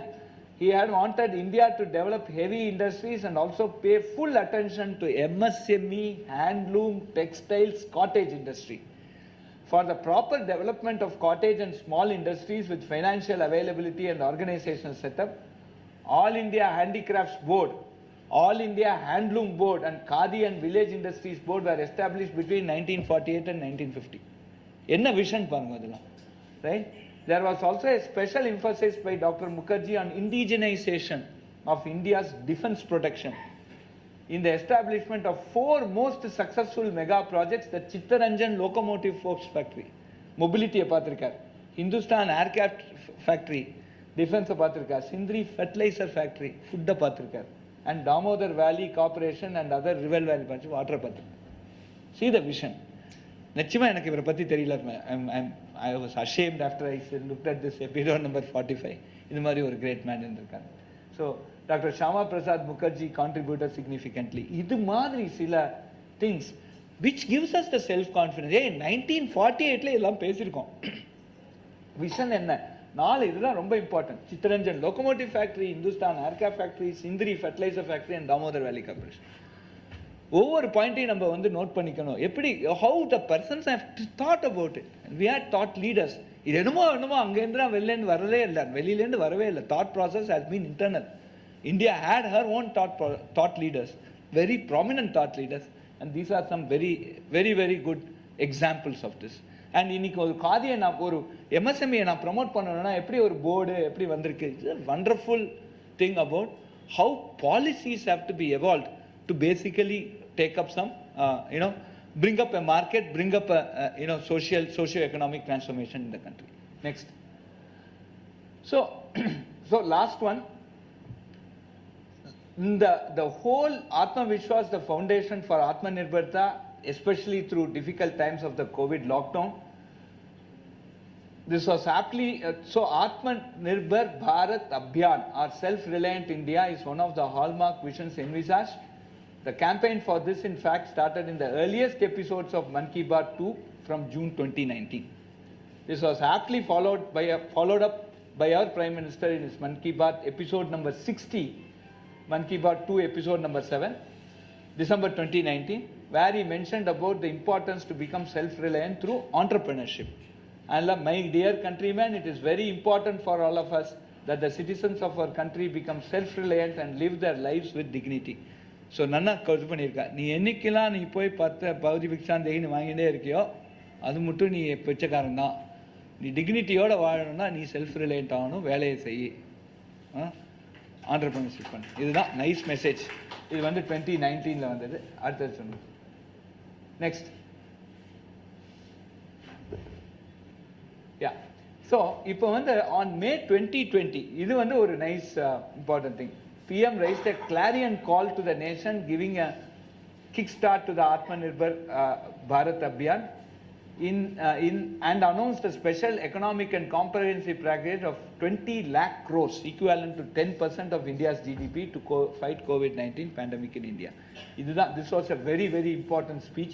B: He had wanted India to develop heavy industries and also pay full attention to MSME, handloom, textiles, cottage industry. For the proper development of cottage and small industries with financial availability and organizational setup, All India Handicrafts Board, All India Handloom Board and Khadi and Village Industries Board were established between 1948 and 1950. Enna vision paanga adala, right? There was also a special emphasis by Dr. Mukherjee on indigenization of India's defense protection. In the establishment of 4 most successful mega projects, the Chittaranjan Locomotive Force Factory, mobility pathirikar, Hindustan Aircraft Factory, defense pathirikar, Sindri Fertilizer Factory, food pathirikar, and Damodar Valley Corporation and other river valley water pathirikar. See the vision. நிச்சயமா எனக்கு இவரை பத்தி தெரியல. I was ashamed after I looked at this episode number 45. இது மாதிரி ஒரு great man இருந்திருக்காங்க. So Dr. Shama Prasad Mukherjee contributed significantly. இது மாதிரி சில things which gives us the self confidence. 1948ல எல்லாம் பேசியிருக்கோம். விஷன் என்ன? 4 இதுதான் ரொம்ப important. Chittaranjan locomotive factory, Hindustan aircraft factory, Sindri fertiliser factory and Damodar valley corporation. ஒவ்வொரு பாயிண்ட்டையும் நம்ம நோட் பண்ணிக்கணும். எப்படி how the persons have thought about it. We had thought leaders. இது என்னமோ அங்கேருந்து வெளிலேருந்து வரவே இல்லை, வெளியிலேருந்து வரவே இல்லை. Thought process has been internal. India had her own thought leaders, very prominent thought leaders, and these are some very, very, very good examples of this. And இன்னைக்கு ஒரு காதியை நான் ஒரு MSME நான் ப்ரமோட் பண்ணணும்னா எப்படி ஒரு போர்டு எப்படி வந்திருக்கு. It's a wonderful thing about how policies have to be evolved to basically take up some, bring up a market, bring up a, socio-economic transformation in the country. Next. So last one. The whole Atma Vishwas, the foundation for Atmanirbharta, especially through difficult times of the COVID lockdown. This was aptly, so Atmanirbhar Bharat Abhiyan, or self-reliant India, is one of the hallmark visions envisaged. The campaign for this, in fact, started in the earliest episodes of MannKiBaat 2 from June 2019. This was aptly followed up by our Prime Minister in his MannKiBaat episode number 60, MannKiBaat 2 episode number 7, December 2019, where he mentioned about the importance to become self-reliant through entrepreneurship. And my dear countrymen, it is very important for all of us that the citizens of our country become self-reliant and live their lives with dignity. So நல்லா இது பண்ணியிருக்கா, நீ என்னைக்கெல்லாம் நீ போய் பகுதி பிக்ஷாந்தேகின்னு வாங்கிட்டே இருக்கியோ அது மட்டும் நீ பிச்சைக்காரன் தான். நீ டிக்னிட்டியோடு வாழணும்னா நீ செல்ஃப் ரிலையன்ட் ஆகணும், வேலையை செய், ஆண்டர்பிரினர்ஷிப் பண்ணு. இதுதான் நைஸ் மெசேஜ். இது 2019 வந்தது. அடுத்தது சொன்னது நெக்ஸ்ட். யா ஸோ இப்போ ஆன் May 2020 இது ஒரு nice important thing. PM raised a clarion call to the nation, giving a kickstart to the Atmanirbhar Bharat Abhiyan and announced a special economic and comprehensive package of 20 lakh crores, equivalent to 10% of India's GDP, to fight COVID-19 pandemic in India. This was a very, very important speech.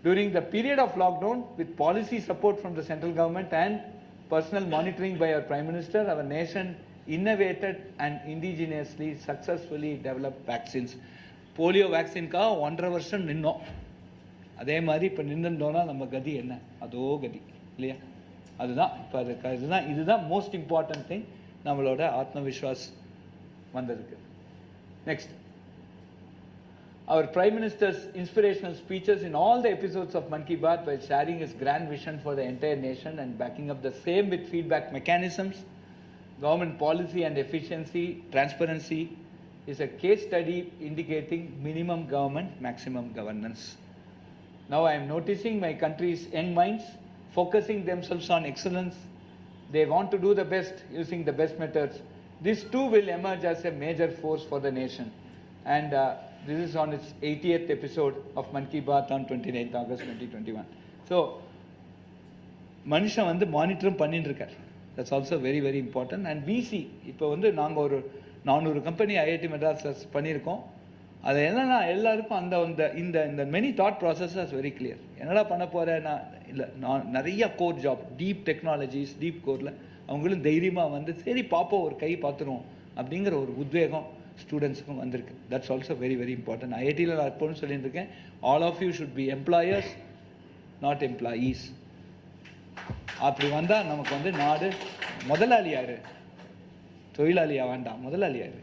B: During the period of lockdown, with policy support from the central government and personal monitoring by our Prime Minister, our nation innovated and indigenously successfully developed vaccines. Polio vaccine ka 1.5 வருஷம் நின்னோம். அதே மாதிரி இப்போ நின்றுட்டோம்னா நம்ம கதி என்ன? அதோ கதி இல்லையா? அதுதான் இப்போ இதுதான் மோஸ்ட் இம்பார்ட்டன்ட் திங் நம்மளோட ஆத்மவிஸ்வாஸ் வந்ததுக்கு. Next, our Prime Minister's inspirational speeches in all the episodes of MannKiBaat by sharing his grand vision for the entire nation and backing up the same with feedback mechanisms, government policy and efficiency, transparency, is a case study indicating minimum government, maximum governance. Now I am noticing my country's young minds focusing themselves on excellence. They want to do the best using the best methods. This too will emerge as a major force for the nation. And this is on its 80th episode of MannKiBaat on 29th August 2021. So, மனுஷன் மானிட்டரும் பண்ணிட்டு இருக்கார். That's also very, very important. And we see, இப்போ நாங்கள் ஒரு 400 company IIT மெட்ராஸில் பண்ணியிருக்கோம். அது என்னன்னா எல்லாருக்கும் இந்த many thought processes very clear. என்னடா பண்ண போகிறேன்னா இல்லை, நான் நிறைய core job, deep technologies, deep கோரில் அவங்களும் தைரியமாக சரி பார்ப்போம், ஒரு கை பார்த்துருவோம் அப்படிங்கிற ஒரு உத்வேகம் ஸ்டூடெண்ட்ஸுக்கும் வந்திருக்கு. That's also very, very important. ஐஐடியில் நான் எப்போன்னு சொல்லிட்டு இருக்கேன், all of you should be employers, not employees. அப்படி வந்தால் நமக்கு நாடு முதலாளி யாரு, தொழிலாளியா வேண்டாம், முதலாளி யாரு,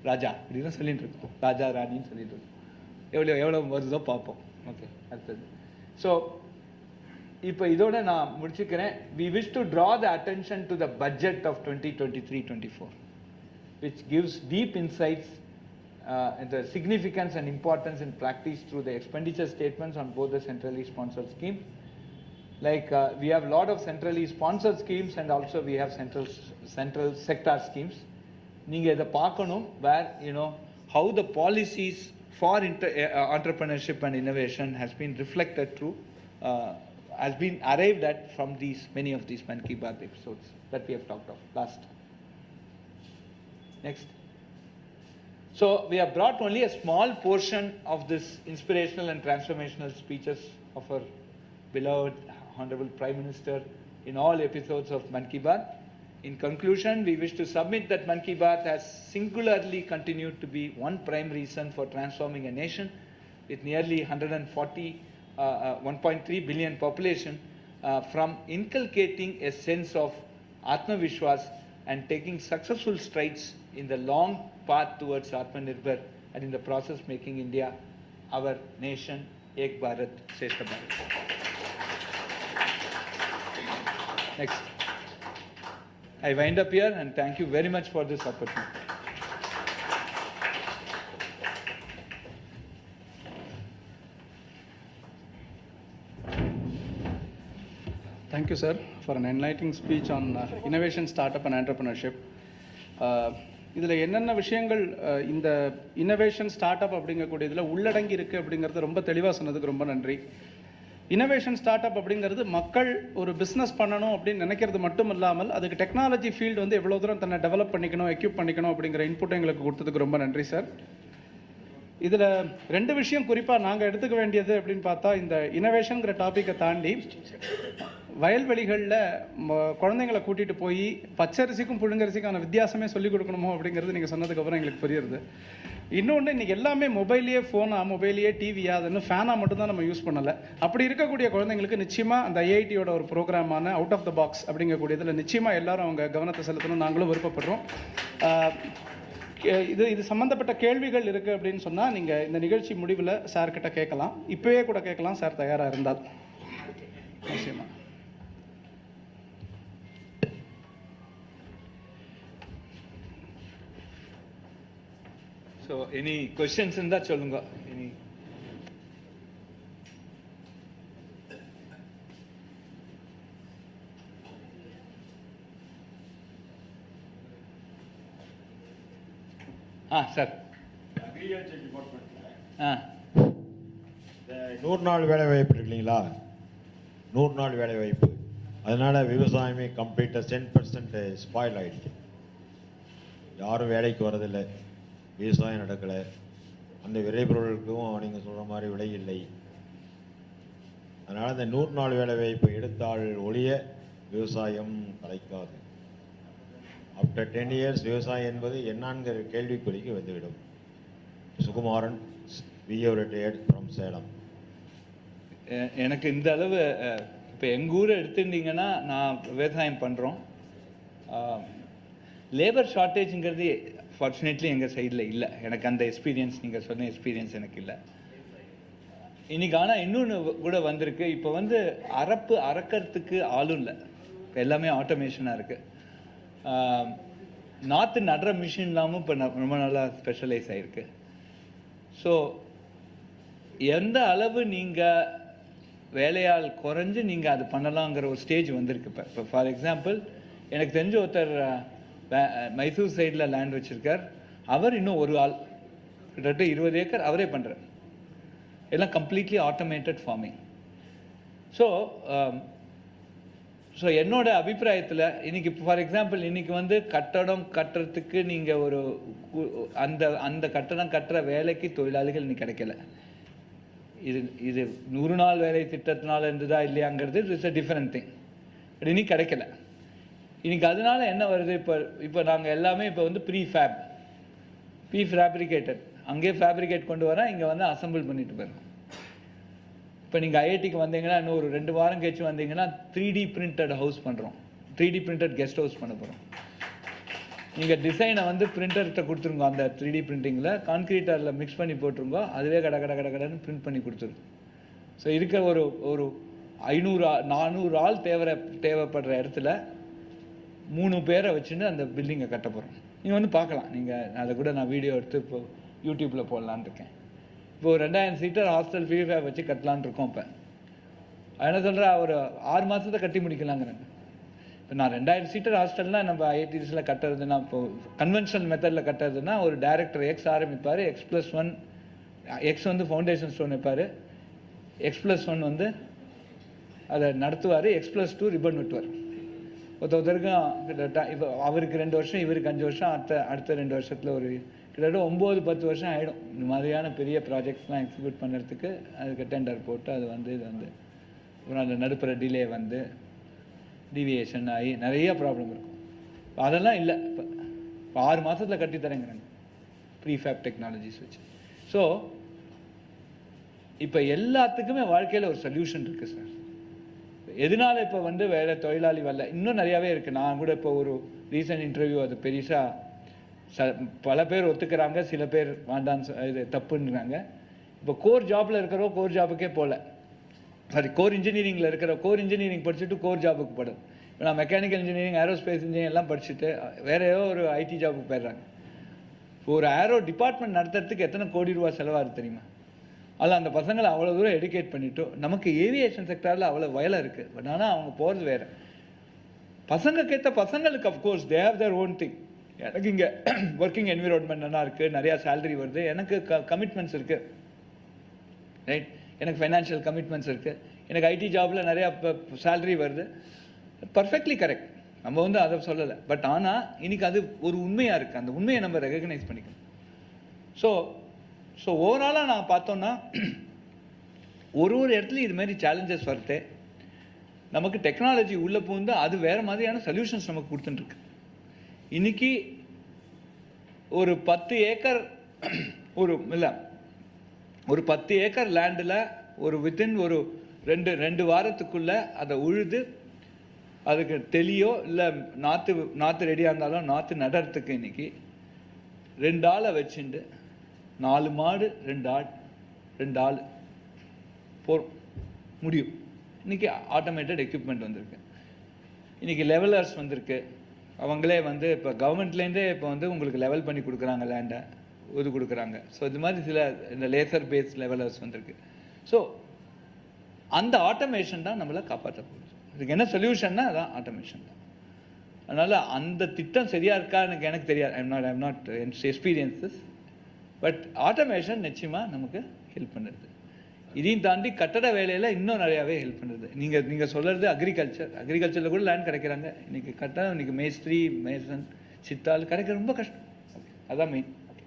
B: ராஜா, இப்படிதான் சொல்லிட்டு இருக்கோம், ராஜா ராணின்னு சொல்லிட்டு இருக்கோம். எவ்வளோ வருதோ பார்ப்போம். ஓகே, அடுத்தது. ஸோ இப்போ இதோட நான் முடிச்சுக்கிறேன். We wish to draw the attention to the budget of 2023-24, which gives deep insights into the significance and importance in practice through the expenditure statements on both the centrally sponsored schemes. Like we have a lot of centrally sponsored schemes and also we have central sector schemes. நீங்க இதை பார்க்கணும், where how the policies for entrepreneurship and innovation has been reflected through, has been arrived at from many of these MannKiBaat episodes that we have talked of last. Next. So we have brought only a small portion of this inspirational and transformational speeches of our beloved Honorable Prime Minister in all episodes of MannKiBaat. In conclusion, we wish to submit that MannKiBaat has singularly continued to be one prime reason for transforming a nation with nearly 1.3 billion population from inculcating a sense of Atmavishwas and taking successful strides in the long path towards Atmanirbhar, and in the process making India our nation Ek Bharat Shrestha Bharat. Next. I wind up here and thank you very much for this opportunity.
A: Thank you, sir, for an enlightening speech on innovation, startup and entrepreneurship. இதில் என்னென்ன விஷயங்கள் இந்த innovation start up அப்படிங்கக்கூடியதில் உள்ளடங்கி இருக்குது அப்படிங்கிறத ரொம்ப தெளிவாக சொன்னதுக்கு ரொம்ப நன்றி. இன்னோவேஷன் ஸ்டார்ட் அப் அப்படிங்கிறது மக்கள் ஒரு பிஸ்னஸ் பண்ணணும் அப்படின்னு நினைக்கிறது மட்டும் இல்லாமல் அதுக்கு டெக்னாலஜி ஃபீல்டு எவ்வளோ தூரம் தன்னை டெவலப் பண்ணிக்கணும், எக்யூப் பண்ணிக்கணும் அப்படிங்கிற இன்புட் எங்களுக்கு கொடுத்ததுக்கு ரொம்ப நன்றி சார். இதில் ரெண்டு விஷயம் குறிப்பாக நாங்கள் எடுத்துக்க வேண்டியது அப்படின்னு பார்த்தா, இந்த இனோவேஷனுங்கிற டாப்பிக்கை தாண்டி வயல்வெளிகளில் குழந்தைங்களை கூட்டிகிட்டு போய் பச்சரிசிக்கும் புழுங்கரிசிக்கான வித்தியாசமே சொல்லிக் கொடுக்கணுமோ அப்படிங்கிறது நீங்கள் சொன்னதுக்கப்புறம் எங்களுக்கு புரியுறது. இன்னொன்று, இன்றைக்கி எல்லாமே மொபைல்லையே மொபைல்லையே டிவியா, அது இன்னும் ஃபேனாக மட்டும்தான் நம்ம யூஸ் பண்ணலை. அப்படி இருக்கக்கூடிய குழந்தைங்களுக்கு நிச்சயமாக அந்த ஐஐடியோட ஒரு ப்ரோக்ராமான அவுட் ஆஃப் த பாக்ஸ் அப்படிங்கக்கூடியதில் நிச்சயமாக எல்லாரும் அவங்க கவனத்தை செலுத்தணும். நாங்களும் விருப்பப்படுறோம். இது சம்மந்தப்பட்ட கேள்விகள் இருக்குது அப்படின்னு சொன்னால் நீங்கள் இந்த நிகழ்ச்சி முடிவில் சார்கிட்ட கேட்கலாம். இப்போவே கூட கேட்கலாம் சார் தயாராக இருந்தால். நிச்சயமாக.
B: So, any questions இருந்தா சொல்லுங்க. Any? சார்.
C: அக்ரிகல்ச்சர் டிபார்ட்மெண்ட்ல
D: இந்த 100 நாள் வேலை வாய்ப்பு இருக்கு இல்லைங்களா, 100 நாள் வேலை வாய்ப்பு, அதனால விவசாயமே கம்ப்ளீட்டாக 10% ஸ்பாயில் ஆகிடுச்சு. யாரும் வேலைக்கு வரதில்லை, விவசாயம் நடக்கலை, அந்த விளைபொருளுக்கும் நீங்கள் சொல்கிற மாதிரி விலை இல்லை. அதனால் இந்த 100 நாள் வேலை வாய்ப்பை எடுத்தால் ஒழிய விவசாயம் கிடைக்காது. ஆஃப்டர் 10 years விவசாயம் என்பது என்னங்கிற கேள்விக்குறிக்கு வந்துவிடும். Sukumaran, VA retired from Salem.
B: எனக்கு இந்த அளவு இப்போ எங்கள் ஊரை எடுத்துட்டிங்கன்னா நான் விவசாயம் பண்ணுறோம். லேபர் ஷார்ட்டேஜுங்கிறது ஃபார்ச்சுனேட்லி எங்கள் சைடில் இல்லை. எனக்கு அந்த எக்ஸ்பீரியன்ஸ், நீங்கள் சொன்ன எக்ஸ்பீரியன்ஸ் எனக்கு இல்லை இன்னைக்கு. ஆனால் இன்னொன்று கூட வந்திருக்கு. இப்போ அறக்கிறதுக்கு ஆளும் இல்லை. இப்போ எல்லாமே ஆட்டோமேஷனாக இருக்குது. நாற்று நடுற மிஷின் இல்லாமல் இப்போ ரொம்ப நல்லா ஸ்பெஷலைஸ் ஆகிருக்கு. ஸோ எந்த அளவு நீங்கள் வேலையால் குறைஞ்சு நீங்கள் அது பண்ணலாங்கிற ஒரு ஸ்டேஜ் வந்திருக்கு. இப்போ ஃபார் எக்ஸாம்பிள், எனக்கு தெரிஞ்ச ஒருத்தர் மைசூர் சைடில் லேண்ட் வச்சுருக்கார். அவர் இன்னும் ஒரு ஆள் கிட்டத்தட்ட 20 ஏக்கர் அவரே பண்ணுறார். எல்லாம் கம்ப்ளீட்லி ஆட்டோமேட்டட் ஃபார்மிங். ஸோ என்னோட அபிப்பிராயத்தில் இன்னைக்கு ஃபார் எக்ஸாம்பிள், இன்னைக்கு கட்டடம் கட்டுறதுக்கு நீங்கள் ஒரு அந்த கட்டடம் கட்டுற வேலைக்கு தொழிலாளிகள் இன்னைக்கு கிடைக்கல. இது 100 நாள் வேலை திட்டத்தினால இருந்ததா இல்லையாங்கிறது it's a different thing. But இன்னைக்கு கிடைக்கல. இன்னைக்கு அதனால என்ன வருது, இப்போ நாங்கள் எல்லாமே இப்போ ப்ரீ ஃபேப்ரிகேட்டட், அங்கேயே ஃபேப்ரிகேட் கொண்டு வரேன், இங்கே அசம்பிள் பண்ணிட்டு போயிடும். இப்போ நீங்கள் ஐஐடிக்கு வந்தீங்கன்னா இன்னும் ஒரு 2 வாரம் கழிச்சு வந்தீங்கன்னா 3D பிரிண்டட் ஹவுஸ் பண்ணுறோம். 3D பிரிண்டட் கெஸ்ட் ஹவுஸ் பண்ண போகிறோம். நீங்கள் டிசைனை பிரிண்டர்கிட்ட கொடுத்துருங்க. அந்த 3D பிரிண்டிங்கில் கான்க்ரீட்டரில் மிக்ஸ் பண்ணி போட்டுருங்க. அதுவே கடன்னு பிரிண்ட் பண்ணி கொடுத்துருங்க. ஸோ இருக்க ஒரு 500-400 ஆள் தேவைப்படுற இடத்துல 3 பேரை வச்சுன்னு அந்த பில்டிங்கை கட்ட போகிறோம். நீங்கள் பார்க்கலாம். நீங்கள் அதை கூட நான் வீடியோ எடுத்து இப்போ யூடியூப்பில் போடலான்னு இருக்கேன். இப்போ 2000 சீட்டர் ஹாஸ்டல் ஃபீஃபேப் வச்சு கட்டலான்னு இருக்கோம். இப்போ என்ன சொல்கிறேன், ஒரு 6 மாதத்தை கட்டி முடிக்கலாங்கிறாங்க. இப்போ நான் 2000 சீட்டர் ஹாஸ்டல்னால் நம்ம ஐஐடிஸில் கட்டுறதுன்னா, இப்போ கன்வென்ஷனல் மெத்தடில் கட்டுறதுன்னா ஒரு டைரக்டர் X ஆரம்பிப்பார், X+1 X ஃபவுண்டேஷன் ஸ்டோன் வைப்பார், X+1 அதை நடத்துவார், X+2 ரிப்பன் வெட்டுவார். ஒருத்தருக்கும் இப்போ அவருக்கு 2 வருஷம், இவருக்கு 5 வருஷம், அடுத்த 2 வருஷத்தில் ஒரு கிட்டத்தட்ட 9-10 வருஷம் ஆகிடும். இந்த மாதிரியான பெரிய ப்ராஜெக்ட்ஸ்லாம் எக்ஸிக்யூட் பண்ணுறதுக்கு. அதுக்கு டெண்டர் போட்டு அது அப்புறம் அந்த நடுப்புற டிலே டீவியேஷன் ஆகி நிறைய ப்ராப்ளம் இருக்கும். அதெல்லாம் இல்லை. இப்போ 6 மாதத்தில் கட்டித்தரேங்கிறாங்க ப்ரீஃபேப் டெக்னாலஜிஸ் வச்சு. ஸோ இப்போ எல்லாத்துக்குமே வாழ்க்கையில் ஒரு சொல்யூஷன் இருக்குது சார். எதனால இப்போ வேலை தொழிலாளி வரல, இன்னும் நிறையாவே இருக்குது. நான் கூட இப்போ ஒரு ரீசன்ட் இன்டர்வியூ, அது பெருசாக பல பேர் ஒத்துக்கிறாங்க, சில பேர் வேண்டான்னு இது தப்புன்றாங்க. இப்போ கோர் ஜாப்பில் இருக்கிறோம், கோர் ஜாபுக்கே போகல. கோர் இன்ஜினியரிங்கில் கோர் இன்ஜினியரிங் படிச்சுட்டு கோர் ஜாபுக்கு போடுது. இப்போ நான் மெக்கானிக்கல் இன்ஜினியரிங், ஏரோஸ்பேஸ் இன்ஜினியரிங் எல்லாம் படிச்சுட்டு வேற ஏதோ ஒரு ஐடி ஜாபுக்கு போயிடுறாங்க. இப்போ ஒரு ஏரோ டிபார்ட்மெண்ட் நடத்துறதுக்கு எத்தனை கோடி ரூபா செலவாகுது தெரியுமா? அதில் அந்த பசங்களை அவ்வளோ தூரம் எடுக்கேட் பண்ணிட்டோம். நமக்கு ஏவியேஷன் செக்டரில் அவ்வளோ வயலாக இருக்குது. பட் ஆனால் அவங்க போகிறது வேறு. பசங்களுக்கு of course they have their own thing. எனக்கு இங்கே ஒர்க்கிங் என்விரான்மெண்ட் நல்லா இருக்குது, நிறையா சேலரி வருது, எனக்கு கமிட்மெண்ட்ஸ் இருக்குது, ரைட்? எனக்கு ஃபைனான்ஷியல் கமிட்மெண்ட்ஸ் இருக்குது, எனக்கு ஐடி ஜாபில் நிறையா சேலரி வருது. பர்ஃபெக்ட்லி கரெக்ட், நம்ம அதை சொல்லலை. பட் ஆனால் இன்னைக்கு அது ஒரு உண்மையாக இருக்குது. அந்த உண்மையை நம்ம ரெகக்னைஸ் பண்ணிக்கணும். ஸோ ஸோ ஓவராலாக நான் பார்த்தோன்னா ஒரு இடத்துலையும் இது மாதிரி சேலஞ்சஸ் வருது. நமக்கு டெக்னாலஜி உள்ளே புகுந்து அது வேறு மாதிரியான சொல்யூஷன்ஸ் நமக்கு கொடுத்துட்டுருக்கு. இன்னைக்கு ஒரு 10 ஏக்கர் ஒரு 10 ஏக்கர் லேண்டில் ஒரு வித்தின் ஒரு ரெண்டு வாரத்துக்குள்ளே அதை உழுது அதுக்கு தெளியோ இல்லை நாற்று ரெடியாக இருந்தாலும் நாற்று நடுறதுக்கு இன்னைக்கு 2 ஆளை வச்சுட்டு 4 மாடு 2 ஆள் போகிறோம் முடியும். இன்னைக்கு ஆட்டோமேட்டட் எக்யூப்மெண்ட் வந்திருக்கு. இன்னைக்கு லெவலர்ஸ் வந்திருக்கு. அவங்களே வந்து இப்போ கவர்மெண்ட்லேருந்தே இப்போ வந்து உங்களுக்கு லெவல் பண்ணி கொடுக்குறாங்க, லேண்டை இது கொடுக்குறாங்க. ஸோ இது மாதிரி சில இந்த லேசர் பேஸ் லெவலர்ஸ் வந்திருக்கு. ஸோ அந்த ஆட்டோமேஷன் தான் நம்மளை காப்பாற்ற போகுது. இதுக்கு என்ன சொல்யூஷன்னா அதான் ஆட்டோமேஷன் தான். அதனால் அந்த திட்டம் சரியாக இருக்கா எனக்கு தெரியாது. I'm not experiences. But automation நிச்சயமாக நமக்கு ஹெல்ப் பண்ணுறது. இதையும் தாண்டி கட்டட வேலையில் இன்னும் நிறையாவே ஹெல்ப் பண்ணுறது. நீங்கள் சொல்கிறது அக்ரிகல்ச்சரில் கூட லேண்ட் கிடைக்கிறாங்க. இன்றைக்கி கட்டடம் இன்னைக்கு மேஸ்திரி மேசன் சித்தாள் கிடைக்க ரொம்ப கஷ்டம். ஓகே, அதான் மெயின். ஓகே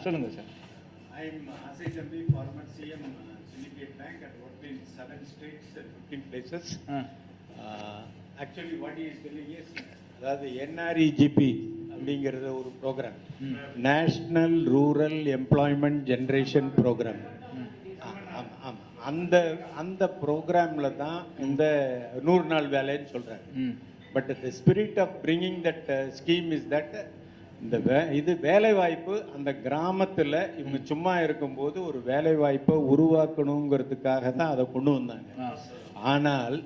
B: சொல்லுங்கள் sir.
C: I'm Ashok Nagar former CM Syndicate Bank and worked in 7 states and 15 places. Actually what he is telling is அதாவது NREGP அப்படிங்கிறது ஒரு programme, national rural employment generation programme. அந்த ப்ரோக்ராமில் தான் இந்த 100 நாள் வேலைன்னு சொல்கிறாங்க. But the spirit of bringing that scheme is that இது வேலை வாய்ப்பு அந்த கிராமத்தில் இவங்க சும்மா இருக்கும்போது ஒரு வேலை வாய்ப்பை உருவாக்கணுங்கிறதுக்காக தான் அதை கொண்டு வந்தாங்க. ஆனால்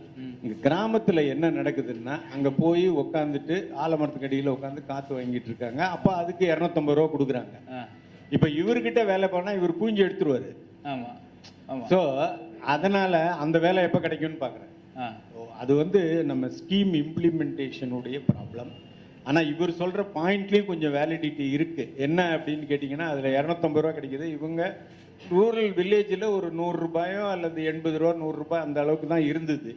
C: இங்க கிராமத்தில் என்ன நடக்குதுன்னா அங்கே போய் உட்காந்துட்டு ஆலமரத்துக்கு அடியில் உட்காந்து காற்று வாங்கிட்டு இருக்காங்க. அப்போ அதுக்கு 250 ரூபா கொடுக்குறாங்க. இப்போ இவர்கிட்ட வேலை பண்ணால் இவர் பூஞ்சி எடுத்துருவாரு. ஸோ அதனால அந்த வேலை எப்போ கிடைக்கும்னு பார்க்குறேன். அது வந்து நம்ம ஸ்கீம் இம்ப்ளிமெண்டேஷனுடைய ப்ராப்ளம். ஆனால் இவர் சொல்கிற பாயிண்ட்லேயும் கொஞ்சம் வேலிடிட்டி இருக்குது. என்ன அப்படின்னு கேட்டிங்கன்னா அதில் 250 ரூபா கிடைக்கிது. இவங்க ரூரல் வில்லேஜில் ஒரு 100 ரூபாயோ அல்லது 80 ரூபா 100 ரூபாய் அந்த அளவுக்கு தான் இருந்தது.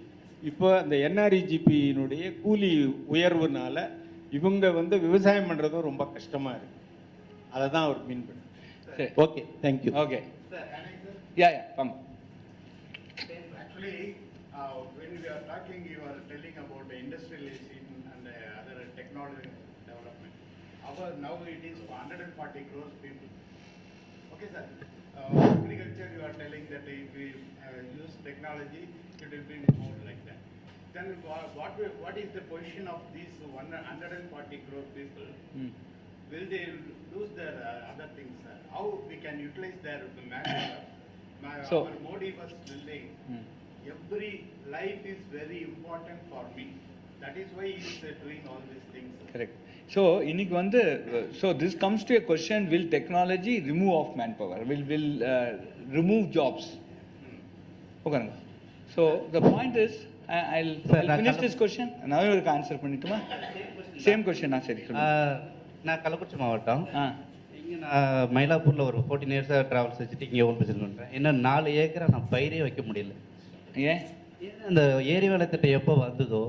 C: இப்போ அந்த NREGP-னுடைய கூலி உயர்வுனால இவங்க வந்து விவசாயம் பண்ணுறதும் ரொம்ப கஷ்டமாக இருக்குது. அதை தான் அவர் மீன் பண்ண. Okay, thank you.
B: ஓகே, யா வாங்க.
C: Actually, when we are talking, you are telling about the industrialization and other technology development. Now it is 140 crores people. Okay, sir. Agriculture, you are telling that if we use technology, it will be more like that. Then what is the position of these 140 crore people? Will they lose their other things, sir? How we can utilize their manpower?
B: So,
C: our Modi was telling, every life is very important for me. That is why he is doing all these things.
B: Correct. So இன்னைக்கு வந்து so this comes to a question, will technology remove off manpower, will remove jobs? Okay. So the point is I'll finish this question. Now you can answer பண்ணிட்டுமா? Same question சரி.
E: நான் கள்ளக்குறிச்சி மாவட்டம். இங்கே நான் மயிலாப்பூரில் ஒரு 14 இயர்ஸாக ட்ராவல்ஸ் வச்சுட்டு இங்கே ஓன் பிசினஸ் பண்ணுறேன். இன்னும் 4 ஏக்கரை நான் பயிரே வைக்க முடியல.
B: ஏன்?
E: அந்த ஏரி வேலை திட்டம் எப்போ வந்ததோ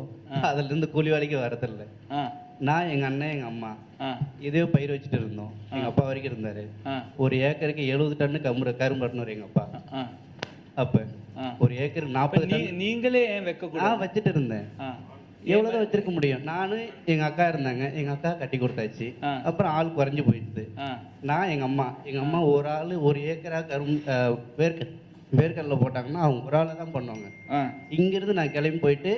E: அதுலேருந்து கூலி வேலைக்கு வரதில்ல. நான் எங்கள் அண்ணன் எங்கள் அம்மா இதே பயிர் வச்சுட்டு இருந்தோம். எங்கள் அப்பா வரைக்கும் இருந்தார். ஒரு ஏக்கருக்கு 70 டன்னு கரும்பு வரணும் எங்கள் அப்பா. அப்போ ஒரு ஏக்கருக்கு 40 டன்.
B: நீங்களே ஏன் வைக்க
E: வச்சுட்டு இருந்தேன். எவ்வளோதான் வச்சிருக்க முடியும். நானும் எங்கள் அக்கா இருந்தாங்க. எங்கள் அக்கா கட்டி கொடுத்தாச்சு. அப்புறம் ஆள் குறைஞ்சி போயிடுது. நான் எங்கள் அம்மா ஒரு ஆள் 1 ஏக்கரா வேர்க்கடலை போட்டாங்கன்னா அவங்க ஒரு ஆளை தான் பண்ணுவாங்க. இங்கிருந்து நான் கிளம்பி போயிட்டு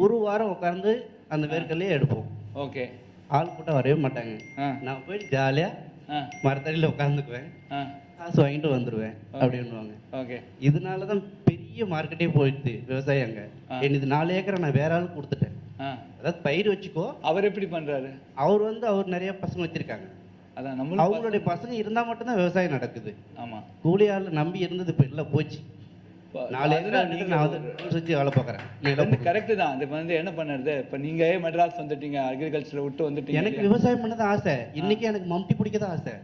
E: ஒரு வாரம் உட்காந்து அந்த வேர்க்கடலையே எடுப்போம்.
B: ஓகே,
E: ஆள் கூட்டம் வரவே மாட்டாங்க. நான் போயிட்டு ஜாலியாக மரத்தடியில் உட்காந்துக்குவேன், காசு வாங்கிட்டு வந்துடுவேன் அப்படின்னுவாங்க. ஓகே, இதனால தான் பெரிய மார்க்கெட்டே போயிடுது விவசாயம். அங்கே எனக்கு 4 ஏக்கரை நான் வேற ஆள் கொடுத்துட்டேன். அதாவது பயிர் வச்சுக்கோ.
B: அவர் எப்படி பண்றாரு?
E: அவர் நிறைய பசங்க வச்சிருக்காங்க. அதான் அவங்களுடைய பசங்க இருந்தா மட்டும்தான் விவசாயம் நடக்குது. ஆமா, கூலி ஆள் நம்பி இருந்தது இப்ப எல்லாம் போச்சு. 4 ஏக்கர் நான் சுற்றி வேலை பார்க்குறேன்.
B: கரெக்டு தான். அது வந்து என்ன பண்ணுறது, இப்போ நீங்கள் மெட்ராஸ் வந்துட்டீங்க, அக்ரிகல்ச்சரை விட்டு வந்துட்டீங்க.
E: எனக்கு விவசாயம் பண்ணதான் ஆசை. இன்னைக்கு எனக்கு மம்டி பிடிக்க தான் ஆசை.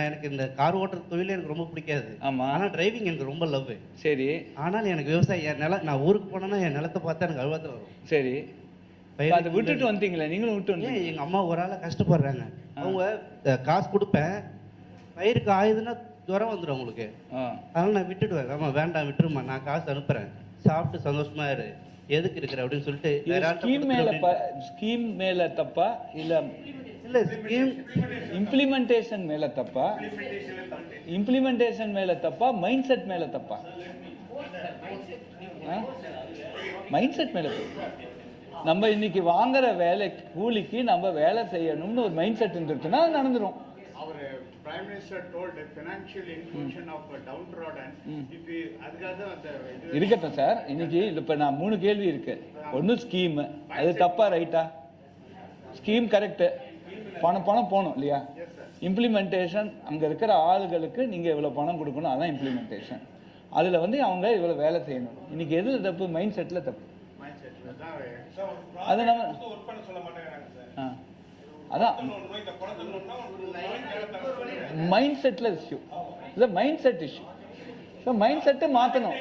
E: எனக்கு இந்த கார் ஓட்டுற தொழிலே எனக்கு ரொம்ப பிடிக்காது. ஆமா, ஆனால் டிரைவிங் எனக்கு ரொம்ப லவ். சரி, ஆனால் எனக்கு விவசாயம் என் நிலம், நான் ஊருக்கு போனேன்னா என் நிலத்தை பார்த்தா எனக்கு அழுவாத்தில் வரும்.
B: சரி, அதை விட்டுட்டு வந்தீங்களே, நீங்களும் விட்டு வந்தீங்க.
E: எங்கள் அம்மா ஒரு ஆளை கஷ்டப்படுறாங்க. அவங்க காசு கொடுப்பேன், பயிருக்கு ஆயுதுன்னா ஜுரம் வந்துடும் உங்களுக்கு. அதனால நான் விட்டுடுவேன். ஆமாம் வேண்டாம் விட்டுருமா, நான் காசு அனுப்புகிறேன், சாப்பிட்டு சந்தோஷமா இரு, எதுக்கு இருக்கிற அப்படின்னு சொல்லிட்டு.
B: ஸ்கீம் மேல தப்பா இல்ல
E: ஸ்கீம்
B: இம்ப்ளிமெண்டேஷன் மேல தப்பா? இம்ப்ளிமெண்டேஷன் மேல தப்பா, மைண்ட் செட் மேல தப்பா? மைண்ட் செட் மேல தப்பா. நம்ம இன்னைக்கு வாங்குற வேலை கூலிக்கு நம்ம வேலை செய்யணும்னு ஒரு மைண்ட் செட் இருந்துச்சுன்னா அது நடந்துடும்.
F: Prime Minister told a financial inclusion of a downtrodden. If we
B: இருக்கட்டும் சார். இன்னைக்கு இப்ப நான் 3 கேள்வி இருக்கு. ஒன்னு ஸ்கீம், அது தப்பா ரைட்டா? ஸ்கீம் கரெக்ட், பணம் போகணும் இல்லையா? இம்ப்ளிமெண்டேஷன் அங்க இருக்கிற ஆளுகளுக்கு நீங்க இவ்வளவு பணம் கொடுக்கணும், அதான் இம்ப்ளிமெண்டேஷன். அதுல அவங்க இவ்வளவு வேலை செய்யணும். இன்னைக்கு எதுல தப்பு? மைண்ட் செட்ல தப்பு. அது நம்ம அதான் மைண்ட் செட்ல இஷ்யூ இல்ல, mind set issue. So mind செட்டை மாற்றணும்.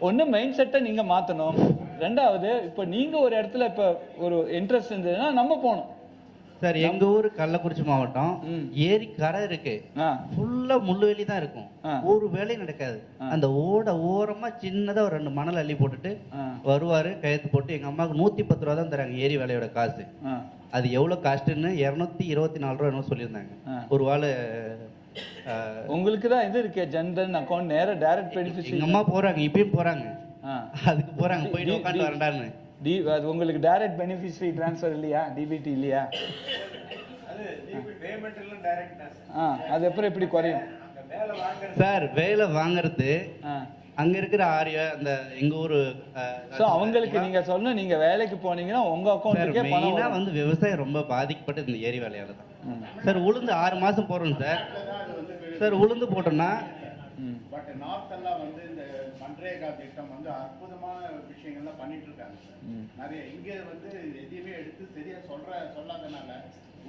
B: ஒன்று மைண்ட் செட்டை நீங்கள் மாற்றணும். ரெண்டாவது, இப்போ நீங்கள் ஒரு இடத்துல இப்போ ஒரு இன்ட்ரெஸ்ட் இருந்ததுன்னா நம்ம போகணும்.
E: சார் எங்க ஊர் கள்ளக்குறிச்சி மாவட்டம், ஏரி கரை இருக்கு, ஃபுல்லா முள்ளுவேலி தான் இருக்கும், ஒரு வேலையும் நடக்காது. அந்த ஓரமா சின்னதா ஒரு 2 மணல் அள்ளி போட்டுட்டு வருவாரு, கையெழுத்து போட்டு. எங்க அம்மாவுக்கு 110 ரூபா தான் தராங்க ஏரி வேலையோட காசு. அது எவ்வளவு காஸ்ட்னு 224 ரூபா என்னமோ சொல்லியிருந்தாங்க ஒரு வாழை.
B: உங்களுக்கு தான் இது இருக்கே, ஜன்தன் அக்கௌண்ட், நேர டைரக்ட் பெனிஃபிட்.
E: எங்க அம்மா போறாங்க, இப்பயும் போறாங்க, அதுக்கு போறாங்க, போயிட்டு உட்காந்து வரண்டான்னு.
B: உங்களுக்கு டைரக்ட் பெனிஃபிஷரி ட்ரான்ஸ்ஃபர் இல்லையா? டிபிடி இல்லையா? அது அப்புறம் எப்படி குறையும்
E: சார்? வேலை வாங்குறது அங்க இருக்கிற ஆரியா அந்த எங்க ஊரு.
B: சோ அவங்களுக்கு நீங்க சொன்ன, நீங்க வேலைக்கு போனீங்கன்னா உங்க அக்கௌண்ட்டுக்கே பணம்
E: வந்து விவசாயம் ரொம்ப பாதிக்கப்பட்டது இந்த ஏரி வேலையால தான் சார். உளுந்து 6 மாசம் போடுறோம் சார். சார் உளுந்து போட்டோம்னா
F: பட் நார்த் எல்லாம் இந்த மன்ரேகா திட்டம் அற்புதமான விஷயங்கள்லாம் பண்ணிட்டு இருக்காங்க நிறைய. இங்க எதையுமே எடுத்து சரியா சொல்லாதனால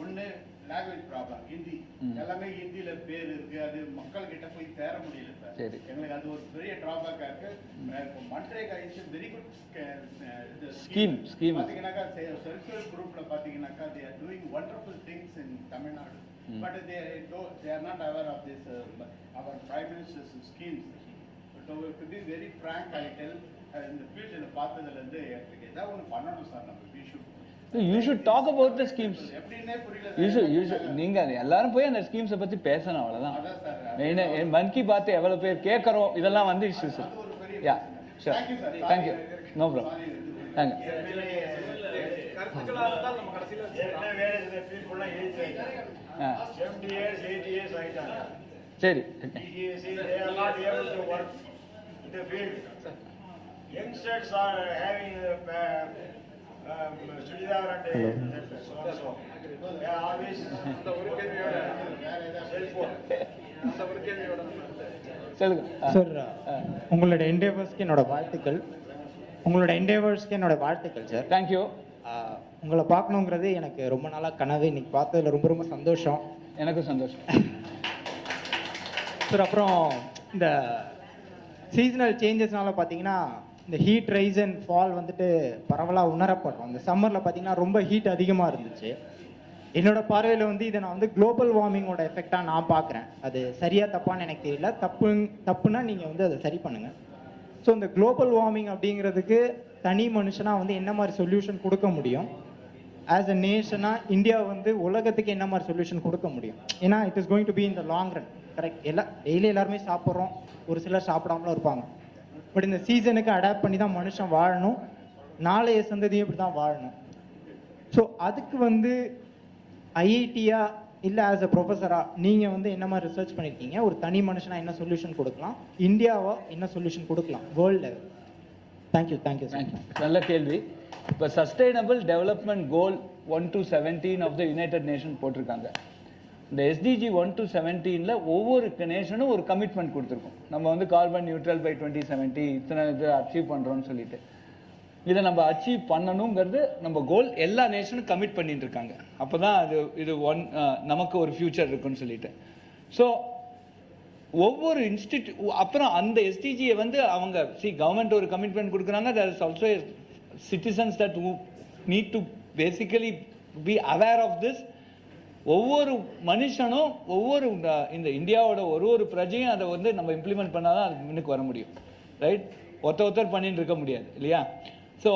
F: ஒண்ணு லாங்குவேஜ் ப்ராப்ளம், ஹிந்தி எல்லாமே ஹிந்தியில பேர் இருக்கு, அது மக்கள் கிட்ட போய் சேர முடியல சார். எங்களுக்கு அது ஒரு பெரிய டிராபேக்கா இருக்கு. MNREGA is very good scheme. பாத்தீங்கன்னாக்கா செல்ஃப் ஹெல்ப் குரூப்ல பாத்தீங்கன்னாக்கா they are doing wonderful things in Tamil Nadu, but they are not aware of this our Prime Minister's schemes. So to be very frank, I tell in the field in பார்த்ததுல இருந்து ஏதாவது ஒன்று பண்ணணும் sir. நம்ம
B: you should talk about the schemes. நீங்க எல்லாரும் போய் அந்த ஸ்கீம்ஸை பத்தி பேசணும், அவ்வளவுதான். மெயினா MannKiBaat எவ்வளவு பேர் கேட்கறோம், இதெல்லாம் issues. Yeah sure, thank you, no problem, thank you. சரி,
G: youngsters are having Sridhar and so on so. They are always
H: sir உங்களோட என்டேவர்ஸ்க்கு என்னோட வாழ்த்துக்கள். Sir
B: thank you.
H: உங்களை பார்க்கணுங்கிறது எனக்கு ரொம்ப நாளாக கனவு. இன்னைக்கு பார்த்ததுல ரொம்ப ரொம்ப சந்தோஷம்.
B: எனக்கும் சந்தோஷம்
H: சார். அப்புறம் இந்த சீசனல் சேஞ்சஸ்னால பார்த்தீங்கன்னா இந்த ஹீட் ரைஸ் அண்ட் ஃபால் பரவலாக உணரப்படுறோம். இந்த சம்மரில் பார்த்தீங்கன்னா ரொம்ப ஹீட் அதிகமாக இருந்துச்சு. என்னோட பார்வையில் இதை நான் குளோபல் வார்மிங்கோட எஃபெக்டாக நான் பார்க்குறேன். அது சரியா தப்பான்னு எனக்கு தெரியல. தப்புன்னா நீங்கள் அதை சரி பண்ணுங்கள். ஸோ இந்த குளோபல் வார்மிங் அப்படிங்கிறதுக்கு தனி மனுஷனாக என்ன மாதிரி சொல்யூஷன் கொடுக்க முடியும்? ஆஸ் அ நேஷனாக இந்தியா உலகத்துக்கு என்ன மாதிரி சொல்யூஷன் கொடுக்க முடியும்? ஏன்னா it is going to be in the long run. Correct. Daily எல்லாருமே சாப்பிட்றோம், ஒரு சிலர் சாப்பிடாமலும் இருப்பாங்க. பட் இந்த சீசனுக்கு அடாப்ட் பண்ணி தான் மனுஷன் வாழணும், நாளைய சந்ததியும் இப்படி தான் வாழணும். ஸோ அதுக்கு ஐஐடியா இல்லை ஆஸ் அ ப்ரொஃபஸரா நீங்கள் என்ன மாதிரி ரிசர்ச் பண்ணியிருக்கீங்க? ஒரு தனி மனுஷனா என்ன சொல்யூஷன் கொடுக்கலாம், இந்தியாவா என்ன சொல்யூஷன் கொடுக்கலாம் வேர்ல்ட் லெவல்? தேங்க்யூ.
B: நல்ல கேள்வி. இப்போ sustainable development goal 1 to 17 of the United Nation போட்டிருக்காங்க. இந்த SDG 1 to 17ல ஒவ்வொரு நேஷனும் ஒரு கமிட்மெண்ட் கொடுத்துருக்கோம். நம்ம கார்பன் நியூட்ரல் பை 2070 இத்தனை இது அச்சீவ் பண்ணுறோம்னு சொல்லிட்டு, இதை நம்ம அச்சீவ் பண்ணணுங்கிறது நம்ம கோல். எல்லா நேஷனும் கமிட் பண்ணிட்டு இருக்காங்க. அப்போ தான் இது நமக்கு ஒரு ஃபியூச்சர் இருக்குன்னு சொல்லிட்டு. ஸோ ஒவ்வொரு அப்புறம் அந்த SDGயை அவங்க கவர்மெண்ட் ஒரு கமிட்மெண்ட் கொடுக்குறாங்க. There is also citizens that need to basically be aware of this. ஒவ்வொரு மனுஷனும் ஒவ்வொரு இந்த இந்தியாவோட ஒரு பிரஜையும் அதை வந்து நம்ம இம்ப்ளிமெண்ட் பண்ணாதான் அது முன்னுக்கு வர முடியும். ரைட்? ஒருத்தர் பண்ணிட்டு இருக்க முடியாது இல்லையா? ஸோ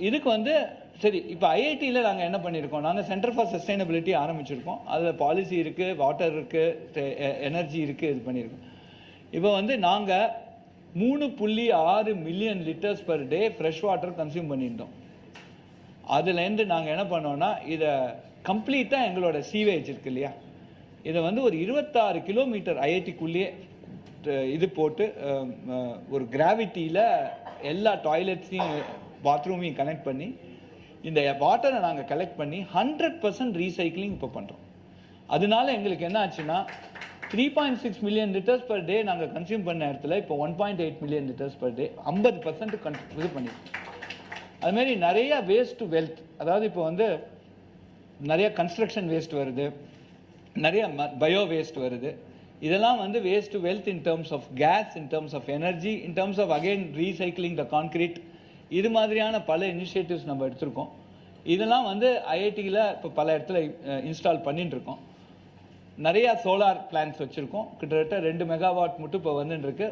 B: இதுக்கு வந்து சரி, இப்போ ஐஐடியில் நாங்கள் என்ன பண்ணியிருக்கோம், நாங்கள் சென்டர் ஃபார் சஸ்டைனபிலிட்டி ஆரம்பிச்சிருக்கோம். அதில் பாலிசி இருக்குது, வாட்டர் இருக்குது, எனர்ஜி இருக்குது, இது பண்ணியிருக்கோம். இப்போ வந்து நாங்கள் 3.6 million litres per day fresh water consume பண்ணியிருந்தோம். அதுலேருந்து நாங்கள் என்ன பண்ணோன்னா இதை கம்ப்ளீட்டாக எங்களோட சீவேஜ் இருக்கு இல்லையா, இதை வந்து ஒரு 26 கிலோமீட்டர் ஐஐடிக்குள்ளேயே இது போட்டு ஒரு கிராவிட்டியில் எல்லா டாய்லெட்ஸையும் பாத்ரூமையும் கனெக்ட் பண்ணி இந்த வாட்டரை நாங்கள் கலெக்ட் பண்ணி 100% ரீசைக்கிளிங் இப்போ பண்ணுறோம். அதனால எங்களுக்கு என்ன ஆச்சுன்னா 3.6 மில்லியன் லிட்டர்ஸ் பர் டே நாங்கள் கன்சியூம் பண்ண இடத்துல இப்போ 1.8 மில்லியன் லிட்டர்ஸ் பர் டே 50% இது பண்ணியிருக்கோம். அதுமாரி நிறைய வேஸ்ட் டு வெல்த், அதாவது இப்போ வந்து நிறைய கன்ஸ்ட்ரக்ஷன் வேஸ்ட் வருது, நிறைய பயோ வேஸ்ட் வருது. இதெல்லாம் வந்து waste to wealth in terms of gas, in terms of energy, in terms of again recycling the concrete. இது மாதிரியான பல இனிஷியேட்டிவ்ஸ் நம்ம எடுத்திருக்கோம். இதெல்லாம் வந்து ஐஐடியில் இப்போ பல இடத்துல இன்ஸ்டால் பண்ணிட்டு இருக்கோம். நிறையா சோலார் பிளான்ஸ் வச்சுருக்கோம். கிட்டத்தட்ட 2 மெகாவாட் மட்டும் இப்போ வந்துட்டு இருக்கு.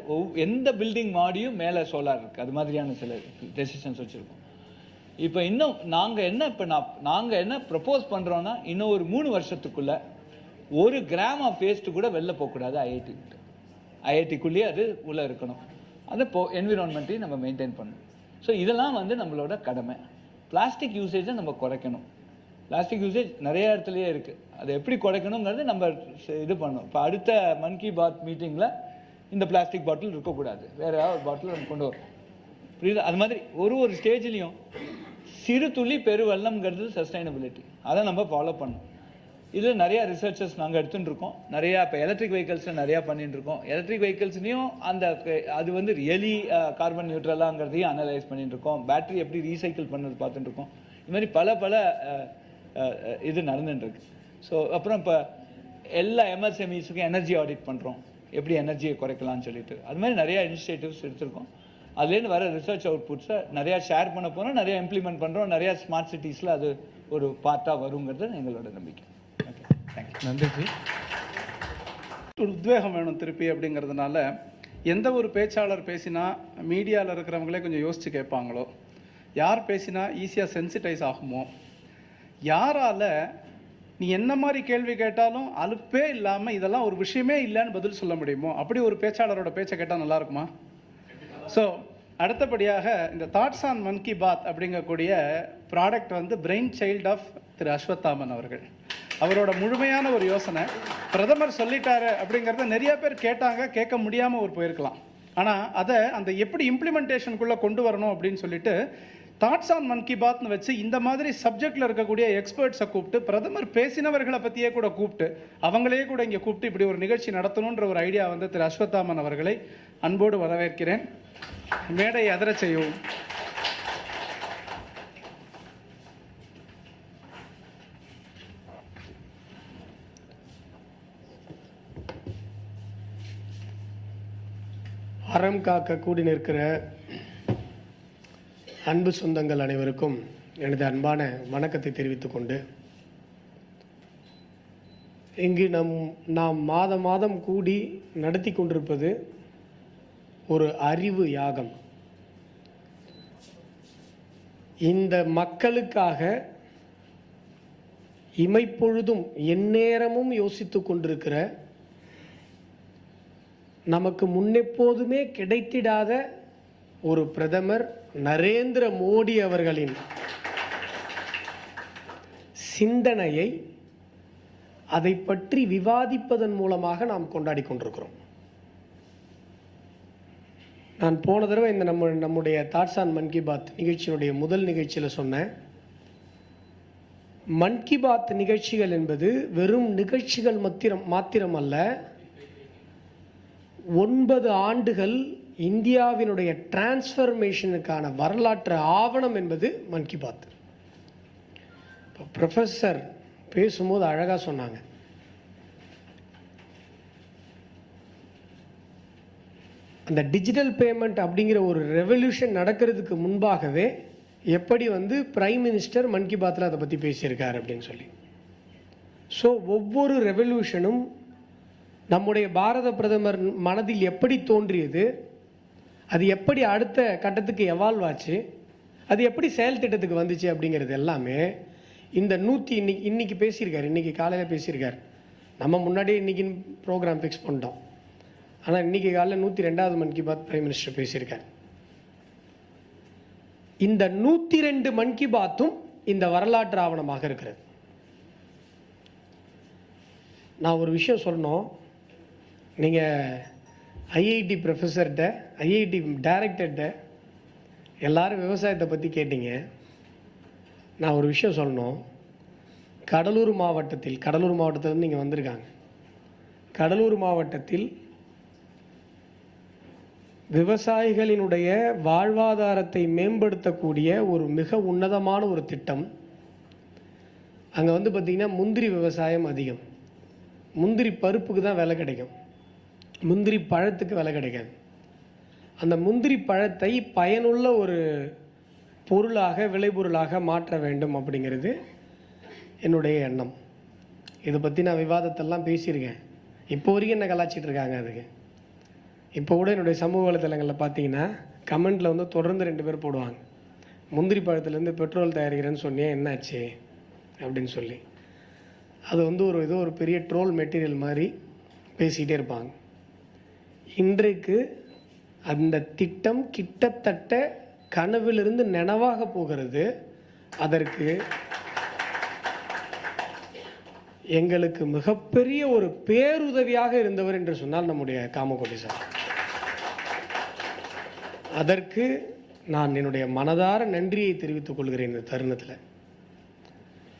B: எந்த பில்டிங் மாடியும் மேலே சோலார் இருக்குது. அது மாதிரியான சில டெசிஷன்ஸ் வச்சுருக்கோம். இப்போ இன்னும் நாங்கள் என்ன ப்ரப்போஸ் பண்ணுறோன்னா, இன்னும் ஒரு 3 வருஷத்துக்குள்ள 1 கிராம் ஆஃப் வேஸ்ட்டு கூட வெளில போகக்கூடாது. ஐஐடிக்குள்ளேயே அது உள்ளே இருக்கணும். அதை என்விரான்மெண்ட்டையும் நம்ம மெயின்டைன் பண்ணணும். ஸோ இதெல்லாம் வந்து நம்மளோட கடமை. பிளாஸ்டிக் யூசேஜை நம்ம குறைக்கணும். பிளாஸ்டிக் யூசேஜ் நிறைய இடத்துலையே இருக்குது. அதை எப்படி குறைக்கணுங்கிறது நம்ம இது பண்ணணும். இப்போ அடுத்த மன் கி பாத் மீட்டிங்கில் இந்த பிளாஸ்டிக் பாட்டில் இருக்கக்கூடாது, வேறு ஏதாவது ஒரு பாட்டில் நம்ம கொண்டு வரும். புரியுது? அது மாதிரி ஒரு ஸ்டேஜ்லேயும் சிறு துளி பெருவெள்ளம்ங்கிறது சஸ்டைனபிலிட்டி, அதை நம்ம ஃபாலோ பண்ணணும். இது நிறையா ரிசர்ச்சஸ் நாங்கள் எடுத்துகிட்டு இருக்கோம். நிறையா இப்போ எலக்ட்ரிக் வெஹிக்கல்ஸில் நிறையா பண்ணிட்டு இருக்கோம். எலக்ட்ரிக் வெஹிக்கல்ஸ்லையும் அது வந்து ரியலி கார்பன் நியூட்ரலாங்கிறதையும் அனலைஸ் பண்ணிட்டு இருக்கோம். பேட்டரி எப்படி ரீசைக்கிள் பண்ணுறது பார்த்துட்டு இருக்கோம். இது மாதிரி பல இது நடந்துட்டுருக்கு. ஸோ அப்புறம் இப்போ எல்லா எம்எஸ்எம்இஸுக்கும் எனர்ஜி ஆடிட் பண்ணுறோம், எப்படி எனர்ஜியை குறைக்கலாம்னு சொல்லிட்டு. அது மாதிரி நிறையா இனிஷியேட்டிவ்ஸ் எடுத்திருக்கோம். அதுலேருந்து வர ரிசர்ச் அவுட்புட்ஸை நிறையா ஷேர் பண்ண போகிறோம், நிறையா இம்ப்ளிமெண்ட் பண்ணுறோம். நிறையா ஸ்மார்ட் சிட்டிஸில் அது ஒரு பார்ட்டாக வருங்கிறது எங்களோட நம்பிக்கை. Okay, thank you.
A: நன்றி ஜி. ஒரு உத்வேகம் வேணும் திருப்பி அப்படிங்கிறதுனால எந்த ஒரு பேச்சாளர் பேசினா மீடியாவில் இருக்கிறவங்களே கொஞ்சம் யோசித்து கேட்பாங்களோ, யார் பேசினா ஈஸியாக சென்சிட்டைஸ் ஆகுமோ, யாரால் நீ என்ன மாதிரி கேள்வி கேட்டாலும் அலுப்பே இல்லாமல் இதெல்லாம் ஒரு விஷயமே இல்லைன்னு பதில் சொல்ல முடியுமோ, அப்படி ஒரு பேச்சாளரோட பேச்சை கேட்டால் நல்லா இருக்குமா? ஸோ அடுத்தபடியாக இந்த தாட்ஸ் ஆன் மன் கி பாத் அப்படிங்கக்கூடிய ப்ராடக்ட் வந்து பிரெயின் சைல்டு ஆஃப் திரு அஸ்வத்தாமன் அவர்கள். அவரோட முழுமையான ஒரு யோசனை பிரதமர் சொல்லிட்டாரு அப்படிங்கிறத நிறைய பேர் கேட்டாங்க, கேட்க முடியாமல் ஒரு போயிருக்கலாம். ஆனால் அதை அந்த எப்படி இம்ப்ளிமெண்டேஷனுக்குள்ளே கொண்டு வரணும் அப்படின்னு சொல்லிட்டு தாட்ஸ் ஆன் மன் கி பாத்னு வச்சு இந்த மாதிரி சப்ஜெக்டில் இருக்கக்கூடிய எக்ஸ்பர்ட்ஸை கூப்பிட்டு, பிரதமர் பேசினவர்களை பற்றியே கூட கூப்பிட்டு, அவங்களே கூட இங்கே கூப்பிட்டு இப்படி ஒரு நிகழ்ச்சி நடத்தணுன்ற ஒரு ஐடியா வந்து திரு அஸ்வத்தாமன் அவர்களை அன்போடு வரவேற்கிறேன். மேடை அதிர செய்யவும்.
I: அறம் காக்க கூடி நிற்கிற அன்பு சொந்தங்கள் அனைவருக்கும் எனது அன்பான வணக்கத்தை தெரிவித்துக் கொண்டு, இங்கு நாம் மாதம் கூடி நடத்தி கொண்டிருப்பது ஒரு அறிவு யாகம். இந்த மக்களுக்காக இமைப்பொழுதும் எந்நேரமும் யோசித்துக் கொண்டிருக்கிற, நமக்கு முன்னெப்போதுமே கிடைத்திடாத ஒரு பிரதமர் நரேந்திர மோடி அவர்களின் சிந்தனையை, அதை பற்றி விவாதிப்பதன் மூலமாக நாம் கொண்டாடி கொண்டிருக்கிறோம். நான் போன தடவை இந்த நம்முடைய தாட்ஸ் ஆன் மன் கி பாத் நிகழ்ச்சியினுடைய முதல் நிகழ்ச்சியில் சொன்னேன், மன் கி பாத் நிகழ்ச்சிகள் என்பது வெறும் நிகழ்ச்சிகள் மாத்திரம் அல்ல, 9 ஆண்டுகள் இந்தியாவினுடைய டிரான்ஸ்ஃபர்மேஷனுக்கான வரலாற்று ஆவணம் என்பது மன் கி பாத். இப்போ ப்ரொஃபஸர் பேசும்போது அழகாக சொன்னாங்க, அந்த டிஜிட்டல் பேமெண்ட் அப்படிங்கிற ஒரு ரெவல்யூஷன் நடக்கிறதுக்கு முன்பாகவே எப்படி வந்து பிரைம் மினிஸ்டர் மன் கி பாத்தில் அதை பற்றி பேசியிருக்கார் அப்படின்னு சொல்லி. ஸோ ஒவ்வொரு ரெவல்யூஷனும் நம்முடைய பாரத பிரதமர் மனதில் எப்படி தோன்றியது, அது எப்படி அடுத்த கட்டத்துக்கு எவால்வ் ஆச்சு, அது எப்படி செயல் திட்டத்துக்கு வந்துச்சு அப்படிங்கிறது எல்லாமே இந்த இன்னைக்கு பேசியிருக்காரு, இன்னைக்கு காலையில் பேசியிருக்கார். நம்ம முன்னாடியே இன்னைக்கு ப்ரோக்ராம் ஃபிக்ஸ் பண்ணிட்டோம். ஆனால் இன்னைக்கு காலையில் 102வது மன் கி பாத் பிரைம் மினிஸ்டர் பேசியிருக்கார். இந்த 102 மன் கி பாத்தும் இந்த வரலாற்று ஆவணமாக இருக்கிறது. நான் ஒரு விஷயம் சொல்லணும். நீங்கள் ஐஐடி ப்ரொஃபஸர்கிட்ட, ஐஐடி டைரக்டர்கிட்ட எல்லாரும் விவசாயத்தை பற்றி கேட்டீங்க. நான் ஒரு விஷயம் சொல்லணும். கடலூர் மாவட்டத்திலிருந்து நீங்கள் வந்திருக்காங்க. கடலூர் மாவட்டத்தில் விவசாயிகளினுடைய வாழ்வாதாரத்தை மேம்படுத்தக்கூடிய ஒரு மிக உன்னதமான ஒரு திட்டம். அங்கே வந்து பார்த்திங்கன்னா முந்திரி விவசாயம் அதிகம். முந்திரி பருப்புக்கு தான் விலை கிடைக்கும், முந்திரி பழத்துக்கு விலை கிடைக்காது. அந்த முந்திரி பழத்தை பயனுள்ள ஒரு பொருளாக, விளைபொருளாக மாற்ற வேண்டும் அப்படிங்கிறது என்னுடைய எண்ணம். இதை பற்றி நான் விவாதத்தெல்லாம் பேசியிருக்கேன். இப்போ வரைக்கும் என்ன கலாச்சிட்டு இருக்காங்க. அதுக்கு இப்போ கூட என்னுடைய சமூக வலைத்தளங்களில் பார்த்தீங்கன்னா கமெண்ட்டில் வந்து தொடர்ந்து 2 பேர் போடுவாங்க, முந்திரி பழத்துலேருந்து பெட்ரோல் தயாரிக்கிறேன்னு சொன்னியே என்னாச்சு அப்படின்னு சொல்லி. அது வந்து ஏதோ ஒரு பெரிய ட்ரோல் மெட்டீரியல் மாதிரி பேசிக்கிட்டே இருப்பாங்க. இன்றைக்கு அந்த திட்டம் கிட்டத்தட்ட கனவிலிருந்து நனவாக போகிறது. அதற்கு எங்களுக்கு மிகப்பெரிய ஒரு பேருதவியாக இருந்தவர் என்று சொன்னால் நம்முடைய காமகோட்டி சார். அதற்கு நான் என்னுடைய மனதார நன்றியை தெரிவித்துக் கொள்கிறேன். இந்த தருணத்தில்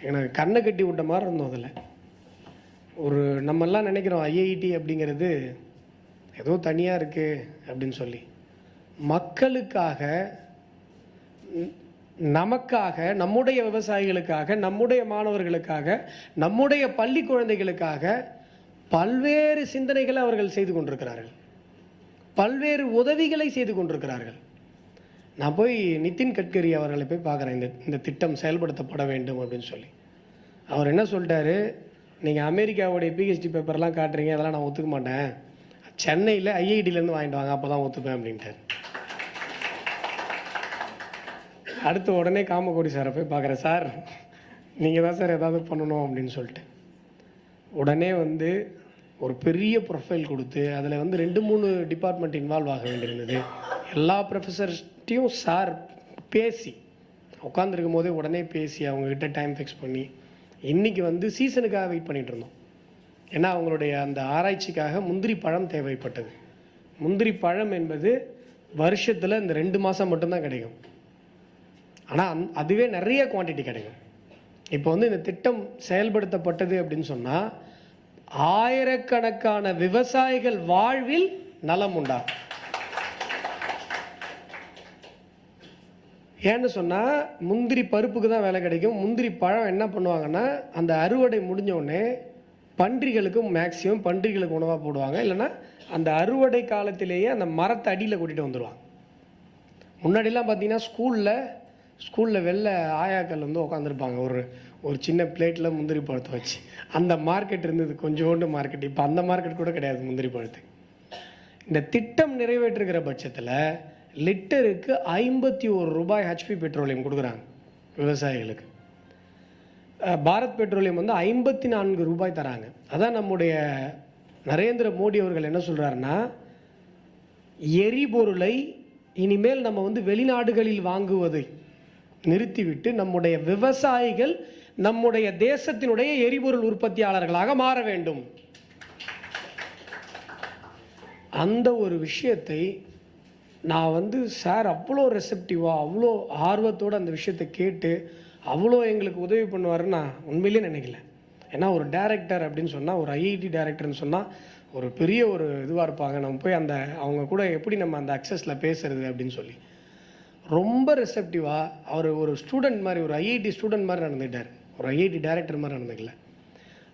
I: எனக்கு கண்ணை கட்டி விட்ட மாதிரி இருந்தோம். அதில் நம்மெல்லாம் நினைக்கிறோம் ஐஐடி அப்படிங்கிறது ஏதோ தனியாக இருக்குது அப்படின்னு சொல்லி. மக்களுக்காக, நமக்காக, நம்முடைய விவசாயிகளுக்காக, நம்முடைய மாணவர்களுக்காக, நம்முடைய பள்ளி குழந்தைகளுக்காக பல்வேறு சிந்தனைகளை அவர்கள் செய்து கொண்டிருக்கிறார்கள், பல்வேறு உதவிகளை செய்து கொண்டிருக்கிறார்கள். நான் போய் நிதின் கட்கரி அவர்களை போய் பார்க்குறேன், இந்த திட்டம் செயல்படுத்தப்பட வேண்டும் அப்படின்னு சொல்லி. அவர் என்ன சொல்லிட்டாரு, நீங்கள் அமெரிக்காவுடைய பிஹெச்டி பேப்பர்லாம் காட்டுறீங்க, அதெல்லாம் நான் ஒத்துக்க மாட்டேன், சென்னையில் ஐஐடியிலேருந்து வாங்கிட்டு வாங்க, அப்போ தான் ஒத்துப்பேன் அப்படின்ட்டார். அடுத்து உடனே காமகோடி சாரை போய் பார்க்குறேன், சார் நீங்கள் தான் சார் ஏதாவது பண்ணணும் அப்படின்னு சொல்லிட்டு உடனே வந்து ஒரு பெரிய ப்ரொஃபைல் கொடுத்து அதில் வந்து 2-3 டிபார்ட்மெண்ட் இன்வால்வ் ஆக வேண்டியிருந்தது. எல்லா ப்ரொஃபஸர்ஸ்ட்டையும் சார் பேசி உட்காந்துருக்கும் போதே உடனே பேசி அவங்கக்கிட்ட டைம் ஃபிக்ஸ் பண்ணி இன்றைக்கி வந்து சீசனுக்காக வெயிட் பண்ணிகிட்டு இருந்தோம். ஏன்னா அவங்களுடைய அந்த ஆராய்ச்சிக்காக முந்திரி பழம் தேவைப்பட்டது. முந்திரி பழம் என்பது வருஷத்தில் இந்த 2 மாதம் மட்டும்தான் கிடைக்கும். ஆனால் அதுவே நிறைய குவான்டிட்டி கிடைக்கும். இப்போ வந்து இந்த திட்டம் செயல்படுத்தப்பட்டது அப்படின்னு சொன்னால் ஆயிரக்கணக்கான விவசாயிகள் வாழ்வில் நலம் உண்டாகும். ஏன்னு சொன்னால் முந்திரி பருப்புக்கு தான் விலை கிடைக்கும். முந்திரி பழம் என்ன பண்ணுவாங்கன்னா அந்த அறுவடை முடிஞ்ச உடனே பன்றிகளுக்கும் மேக்சிமம் பன்றிகளுக்கு உணவாக போடுவாங்க, இல்லைன்னா அந்த அறுவடை காலத்திலேயே அந்த மரத்தை அடியில் கூட்டிகிட்டு வந்துடுவாங்க. முன்னாடிலாம் பார்த்தீங்கன்னா ஸ்கூலில் வெளில ஆயாக்கள் வந்து உட்காந்துருப்பாங்க, ஒரு சின்ன பிளேட்டில் முந்திரி பழத்தை வச்சு. அந்த மார்க்கெட் இருந்தது, கொஞ்சோண்டு மார்க்கெட். இப்போ அந்த மார்க்கெட் கூட கிடையாது முந்திரி பழத்துக்கு. இந்த திட்டம் நிறைவேற்றுகிற பட்சத்தில் லிட்டருக்கு 51 ரூபாய் ஹெச்பி பெட்ரோலியம் கொடுக்குறாங்க விவசாயிகளுக்கு. பாரத் பெட்ரோலியம் வந்து 54 ரூபாய் தராங்க. அதான் நம்முடைய நரேந்திர மோடி அவர்கள் என்ன சொல்கிறாருன்னா, எரிபொருளை இனிமேல் நம்ம வந்து வெளிநாடுகளில் வாங்குவதை நிறுத்திவிட்டு நம்முடைய விவசாயிகள் நம்முடைய தேசத்தினுடைய எரிபொருள் உற்பத்தியாளர்களாக மாற வேண்டும். அந்த ஒரு விஷயத்தை நான் வந்து சார் அவ்வளோ ரெசெப்டிவாக, அவ்வளோ ஆர்வத்தோடு அந்த விஷயத்தை கேட்டு அவ்வளோ எங்களுக்கு உதவி பண்ணுவாருன்னு நான் உண்மையிலே நினைக்கல. ஏன்னா ஒரு டைரக்டர் அப்படின்னு சொன்னால், ஒரு ஐஐடி டைரக்டர்னு சொன்னால் ஒரு பெரிய ஒரு இதுவாக இருப்பாங்க. நம்ம போய் அவங்க கூட எப்படி நம்ம அந்த அக்சஸில் பேசுறது அப்படின்னு சொல்லி ரொம்ப ரெசெப்டிவாக அவர் ஒரு ஸ்டூடெண்ட் மாதிரி, ஒரு ஐஐடி ஸ்டூடெண்ட் மாதிரி நடந்துக்கிட்டார், ஒரு ஐஐடி டைரக்டர் மாதிரி நடந்துக்கல.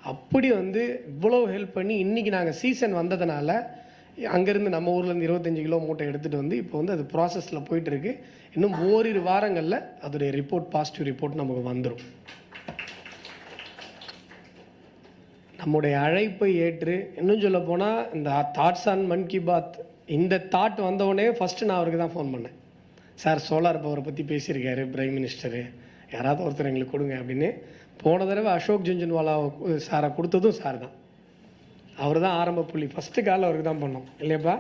I: அப்படி வந்து இவ்வளோ ஹெல்ப் பண்ணி இன்றைக்கி நாங்கள் சீசன் வந்ததுனால அங்கேருந்து நம்ம ஊர்லேருந்து 25 கிலோ மூட்டை எடுத்துகிட்டு வந்து இப்போ வந்து அது ப்ராசஸில் போயிட்டுருக்கு. இன்னும் ஓரிரு வாரங்களில் அதோடைய ரிப்போர்ட், பாசிட்டிவ் ரிப்போர்ட் நமக்கு வந்துடும். நம்முடைய அழைப்பை ஏற்று, இன்னும் சொல்ல போனால் இந்த தாட்ஸ் ஆன் மன் கி பாத், இந்த தாட் வந்தவுடனே ஃபஸ்ட்டு நான் அவருக்கு தான் ஃபோன் பண்ணேன். சார் சோலார் பவரை பற்றி பேசியிருக்காரு பிரைம் மினிஸ்டரு, யாராவது ஒருத்தர் எங்களுக்கு கொடுங்க அப்படின்னு. போன தடவை அசோக் ஜுன்ஜுன்வாலா சாரை கொடுத்ததும் சார் தான். அவர் தான் ஆரம்ப புள்ளி. ஃபஸ்ட்டு கால் அவருக்கு தான் பண்ணோம் இல்லையாப்பா,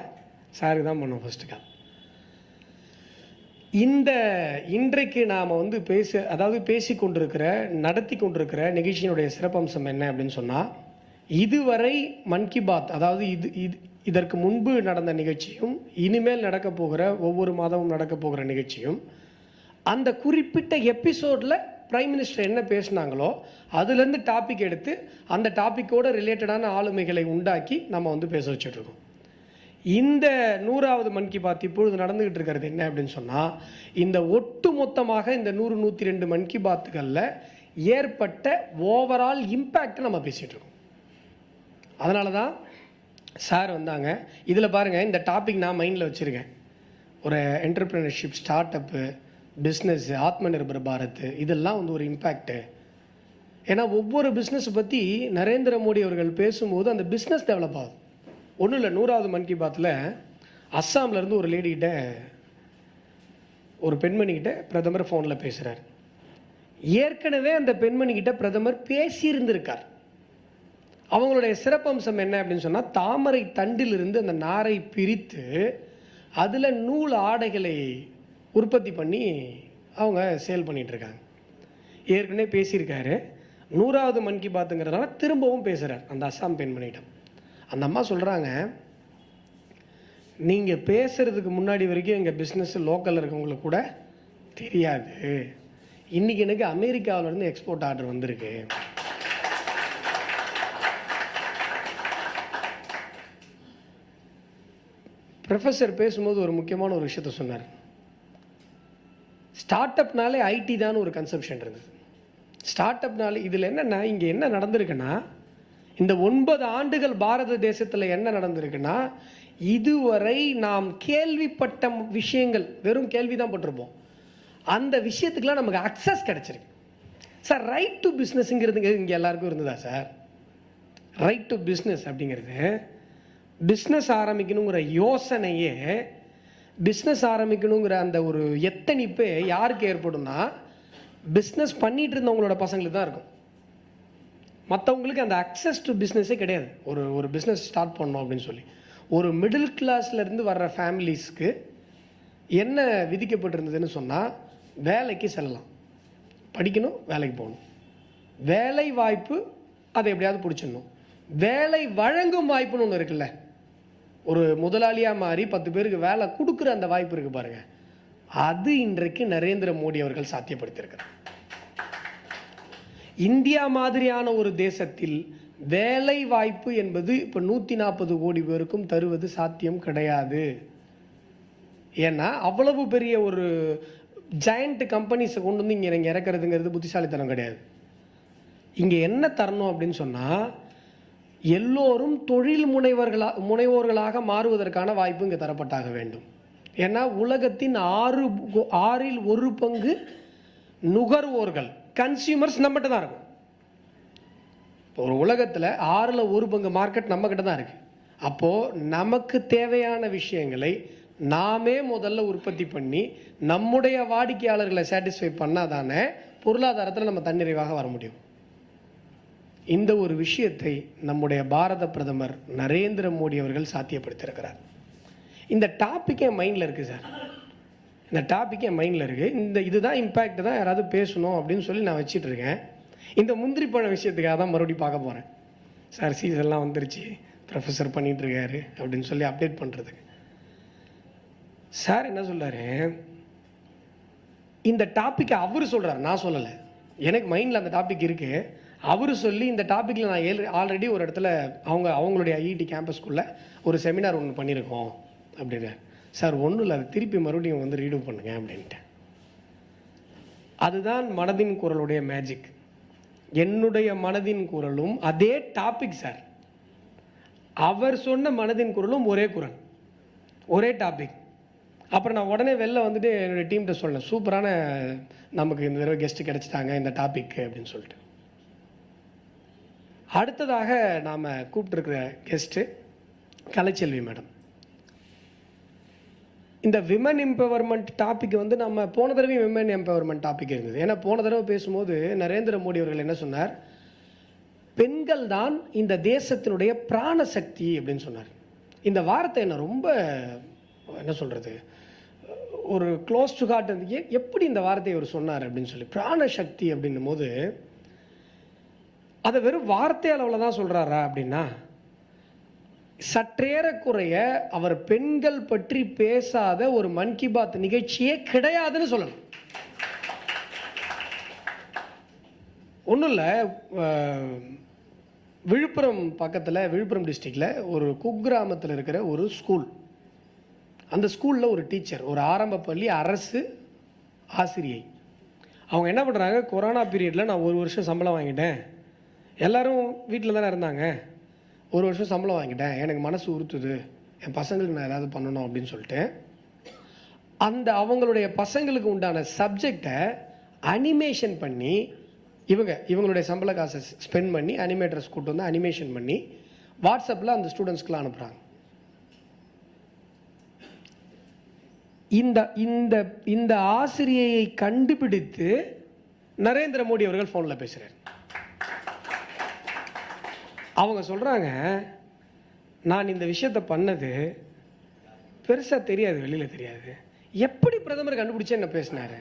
I: சாருக்கு தான் பண்ணோம் ஃபஸ்ட்டு கால். இன்றைக்கு நாம் வந்து பேசி கொண்டிருக்கிற, நடத்தி கொண்டிருக்கிற நிகழ்ச்சியினுடைய சிறப்பம்சம் என்ன அப்படின்னு சொன்னால், இதுவரை மன் கி பாத், அதாவது இதற்கு முன்பு நடந்த நிகழ்ச்சியும் இனிமேல் நடக்க போகிற, ஒவ்வொரு மாதமும் நடக்க போகிற நிகழ்ச்சியும், அந்த குறிப்பிட்ட எபிசோடில் பிரைம் மினிஸ்டர் என்ன பேசினாங்களோ அதுலேருந்து டாபிக் எடுத்து அந்த டாப்பிக்கோட ரிலேட்டடான ஆளுமைகளை உண்டாக்கி நம்ம வந்து பேச வச்சுட்ருக்கோம். இந்த 100வது மன் கி பாத் இப்பொழுது நடந்துகிட்டு இருக்கிறது என்ன அப்படின்னு சொன்னால், இந்த ஒட்டு மொத்தமாக இந்த 100-102 மன் கி பாத்துகளில் ஏற்பட்ட ஓவரால் இம்பேக்டை நம்ம பேசிகிட்டு இருக்கோம். அதனால தான் சார் வந்தாங்க. இதில் பாருங்கள், இந்த டாபிக் நான் மைண்டில் வச்சுருக்கேன். ஒரு என்டர்பிரினர்ஷிப், ஸ்டார்ட் அப்பு, பிஸ்னஸ், ஆத்ம நிர்பர் பாரத், இதெல்லாம் வந்து ஒரு இம்பேக்டு. ஏன்னா ஒவ்வொரு பிஸ்னஸ் பற்றி நரேந்திர மோடி அவர்கள் பேசும்போது அந்த பிஸ்னஸ் டெவலப் ஆகுது. ஒன்றும் இல்லை, 100வது மன் கி பாத்தில் அஸ்ஸாம்லேருந்து ஒரு லேடிக்கிட்ட, ஒரு பெண்மணிக்கிட்ட பிரதமர் ஃபோனில் பேசுகிறார். ஏற்கனவே அந்த பெண்மணிக்கிட்ட பிரதமர் பேசியிருந்திருக்கார். அவங்களுடைய சிறப்பம்சம் என்ன அப்படின்னு சொன்னால், தாமரை தண்டிலிருந்து அந்த நாரை பிரித்து அதில் நூல் ஆடைகளை உற்பத்தி பண்ணி அவங்க சேல் பண்ணிகிட்ருக்காங்க. ஏற்கனவே பேசியிருக்காரு. 100வது மன் கி பாத்துங்கிறதுனால திரும்பவும் பேசுகிறார் அந்த அஸ்ஸாம் பெண்மணியிடம். அந்த அம்மா சொல்கிறாங்க, நீங்கள் பேசுகிறதுக்கு முன்னாடி வரைக்கும் எங்கள் பிஸ்னஸ் லோக்கலில் இருக்கவங்களுக்கு கூட தெரியாது. இன்றைக்கி எனக்கு அமெரிக்காவிலேருந்து எக்ஸ்போர்ட் ஆர்டர் வந்திருக்கு. ப்ரொஃபஸர் பேசும்போது ஒரு முக்கியமான ஒரு விஷயத்த சொன்னார். ஸ்டார்ட் அப்னாலே ஐடி தான் ஒரு கன்செப்ஷன் இருந்தது. ஸ்டார்ட் அப்னாலே இதில் என்னென்னா, இங்கே என்ன நடந்திருக்குன்னா, இந்த 9 ஆண்டுகள் பாரத தேசத்தில் என்ன நடந்திருக்குன்னா, இதுவரை நாம் கேள்விப்பட்ட விஷயங்கள், வெறும் கேள்வி தான் பட்டிருப்போம், அந்த விஷயத்துக்குலாம் நமக்கு அக்சஸ் கிடச்சிருக்கு. சார், ரைட் டு பிஸ்னஸ்ங்கிறது இங்கே எல்லாருக்கும் இருந்ததா சார்? ரைட் டு பிஸ்னஸ் அப்படிங்கிறது, பிஸ்னஸ் ஆரம்பிக்கணுங்கிற யோசனையே, பிஸ்னஸ் ஆரம்பிக்கணுங்கிற அந்த ஒரு எத்தனிப்பே யாருக்கு ஏற்படும்னா, பிஸ்னஸ் பண்ணிட்டு இருந்தவங்களோட பசங்களுக்கு தான் இருக்கும். மற்றவங்களுக்கு அந்த அக்சஸ் டு பிஸ்னஸே கிடையாது. ஒரு பிஸ்னஸ் ஸ்டார்ட் பண்ணோம் அப்படின்னு சொல்லி ஒரு மிடில் கிளாஸ்லேருந்து வர்ற ஃபேமிலிஸ்க்கு என்ன விதிக்கப்பட்டிருந்ததுன்னு சொன்னால், வேலைக்கு செல்லலாம், படிக்கணும், வேலைக்கு போகணும், வேலை வாய்ப்பு அதை எப்படியாவது பிடிச்சிடணும், வேலை வழங்கும் வாய்ப்புன்னு ஒன்று இருக்குல்ல, ஒரு முதலாளியாக மாறி 10 பேருக்கு வேலை கொடுக்குற அந்த வாய்ப்பு இருக்குது பாருங்கள், அது இன்றைக்கு நரேந்திர மோடி அவர்கள் சாத்தியப்படுத்தியிருக்கிறார். இந்தியா மாதிரியான ஒரு தேசத்தில் வேலை வாய்ப்பு என்பது இப்போ 140 கோடி பேருக்கும் தருவது சாத்தியம் கிடையாது. ஏன்னா அவ்வளவு பெரிய ஒரு ஜெயண்ட் கம்பெனிஸை கொண்டு வந்து இங்கே நீங்கள் இறக்குறதுங்கிறது புத்திசாலித்தனம் கிடையாது. இங்கே என்ன தரணும் அப்படின்னு சொன்னால், எல்லோரும் தொழில் முனைவோர்களாக மாறுவதற்கான வாய்ப்பு இங்கே தரப்பட்டாக வேண்டும். ஏன்னா உலகத்தின் 6ல் 1 பங்கு நுகர்வோர்கள், கன்சியூமர்ஸ் நம்மகிட்ட தான் இருக்கும். ஒரு உலகத்தில் 6ல் 1 பங்கு மார்க்கெட் நம்மகிட்ட தான் இருக்குது. அப்போது நமக்கு தேவையான விஷயங்களை நாமே முதல்ல உற்பத்தி பண்ணி நம்முடைய வாடிக்கையாளர்களை சாட்டிஸ்ஃபை பண்ணால் தானே பொருளாதாரத்தில் நம்ம தன்னிறைவாக வர முடியும். இந்த ஒரு விஷயத்தை நம்முடைய பாரத பிரதமர் நரேந்திர மோடி அவர்கள் சாத்தியப்படுத்தியிருக்கிறார். இந்த டாபிக் என் மைண்டில் இருக்குது சார், இந்த டாபிக் என் மைண்டில் இருக்குது. இதுதான் இம்பேக்ட் தான் யாராவது பேசணும் அப்படின்னு சொல்லி நான் வச்சிட்ருக்கேன். இந்த முந்திரி பழ விஷயத்துக்காக தான் மறுபடியும் பார்க்க போகிறேன். சார், சீசன்லாம் வந்துருச்சு, ப்ரொஃபஸர் பண்ணிகிட்ருக்காரு அப்படின்னு சொல்லி அப்டேட் பண்ணுறதுக்கு. சார் என்ன சொல்கிறாரு, இந்த டாப்பிக்கை அவர் சொல்கிறார், நான் சொல்லலை, எனக்கு மைண்டில் அந்த டாபிக் இருக்குது. அவர் சொல்லி இந்த டாப்பிக்கில் நான் ஆல்ரெடி ஒரு இடத்துல அவங்களுடைய ஐஐடி கேம்பஸ்குள்ளே ஒரு செமினார் ஒன்று பண்ணியிருக்கோம் அப்படின்னார். சார், ஒன்றும் இல்லை, அது திருப்பி மறுபடியும் வந்து ரீடு பண்ணுங்க அப்படின்ட்டேன். அதுதான் மனதின் குரலுடைய மேஜிக். என்னுடைய மனதின் குரலும் அதே டாபிக் சார். அவர் சொன்ன மனதின் குரலும் ஒரே குரல், ஒரே டாபிக். அப்புறம் நான் உடனே வெளில வந்துட்டு என்னுடைய டீம்கிட்ட சொன்னேன், சூப்பரான நமக்கு இந்த தடவை கெஸ்ட்டு கிடச்சிட்டாங்க இந்த டாபிக் அப்படின்னு சொல்லிட்டு. அடுத்ததாக நாம் கூப்பிட்டுருக்கிற கெஸ்ட்டு கலைச்செல்வி மேடம். இந்த விமன் எம்பவர்மெண்ட் டாபிக் வந்து நம்ம போன தடவையும் விமன் எம்பவர்மெண்ட் டாபிக் இருந்தது. ஏன்னா போன தடவை பேசும்போது நரேந்திர மோடி அவர்கள் என்ன சொன்னார், பெண்கள் தான் இந்த தேசத்தினுடைய பிராணசக்தி அப்படின்னு சொன்னார். இந்த வார்த்தை என்ன ரொம்ப என்ன சொல்கிறது, ஒரு க்ளோஸ் டு ஹார்ட். எப்படி இந்த வார்த்தையை அவர் சொன்னார் அப்படின்னு சொல்லி, பிராணசக்தி அப்படின்னும் போது அதை வெறும் வார்த்தை அளவில் தான் சொல்கிறாரா அப்படின்னா, சற்றேறக்குறைய அவர் பெண்கள் பற்றி பேசாத ஒரு மன் கி பாத் நிகழ்ச்சியே கிடையாதுன்னு சொல்லணும். ஒன்றும் இல்லை, விழுப்புரம் பக்கத்தில், விழுப்புரம் டிஸ்ட்ரிக்டில் ஒரு குக்கிராமத்தில் இருக்கிற ஒரு ஸ்கூல். அந்த ஸ்கூலில் ஒரு டீச்சர், ஒரு ஆரம்ப பள்ளி அரசு ஆசிரியை. அவங்க என்ன பண்ணுறாங்க, கொரோனா பீரியடில் நான் 1 வருஷம் சம்பளம் வாங்கிட்டேன், எல்லோரும் வீட்டில் தானே இருந்தாங்க, 1 வருஷம் சம்பளம் வாங்கிட்டேன், எனக்கு மனசு உறுத்துது, என் பசங்களுக்கு நான் ஏதாவது பண்ணணும் அப்படின்னு சொல்லிட்டு அந்த அவங்களுடைய பசங்களுக்கு உண்டான சப்ஜெக்டை அனிமேஷன் பண்ணி இவங்களுடைய சம்பள காசை ஸ்பெண்ட் பண்ணி அனிமேட்டர்ஸ் கூட்டு வந்து அனிமேஷன் பண்ணி வாட்ஸ்அப்பில் அந்த ஸ்டூடெண்ட்ஸ்க்குலாம் அனுப்புகிறாங்க. இந்த இந்த இந்த ஆசிரியையை கண்டுபிடித்து நரேந்திர மோடி அவர்கள் ஃபோனில் பேசுகிறார். அவங்க சொல்கிறாங்க, நான் இந்த விஷயத்தை பண்ணது பெருசாக தெரியாது, வெளியில் தெரியாது, எப்படி பிரதமர் கண்டுபிடிச்சா என்ன பேசினாரு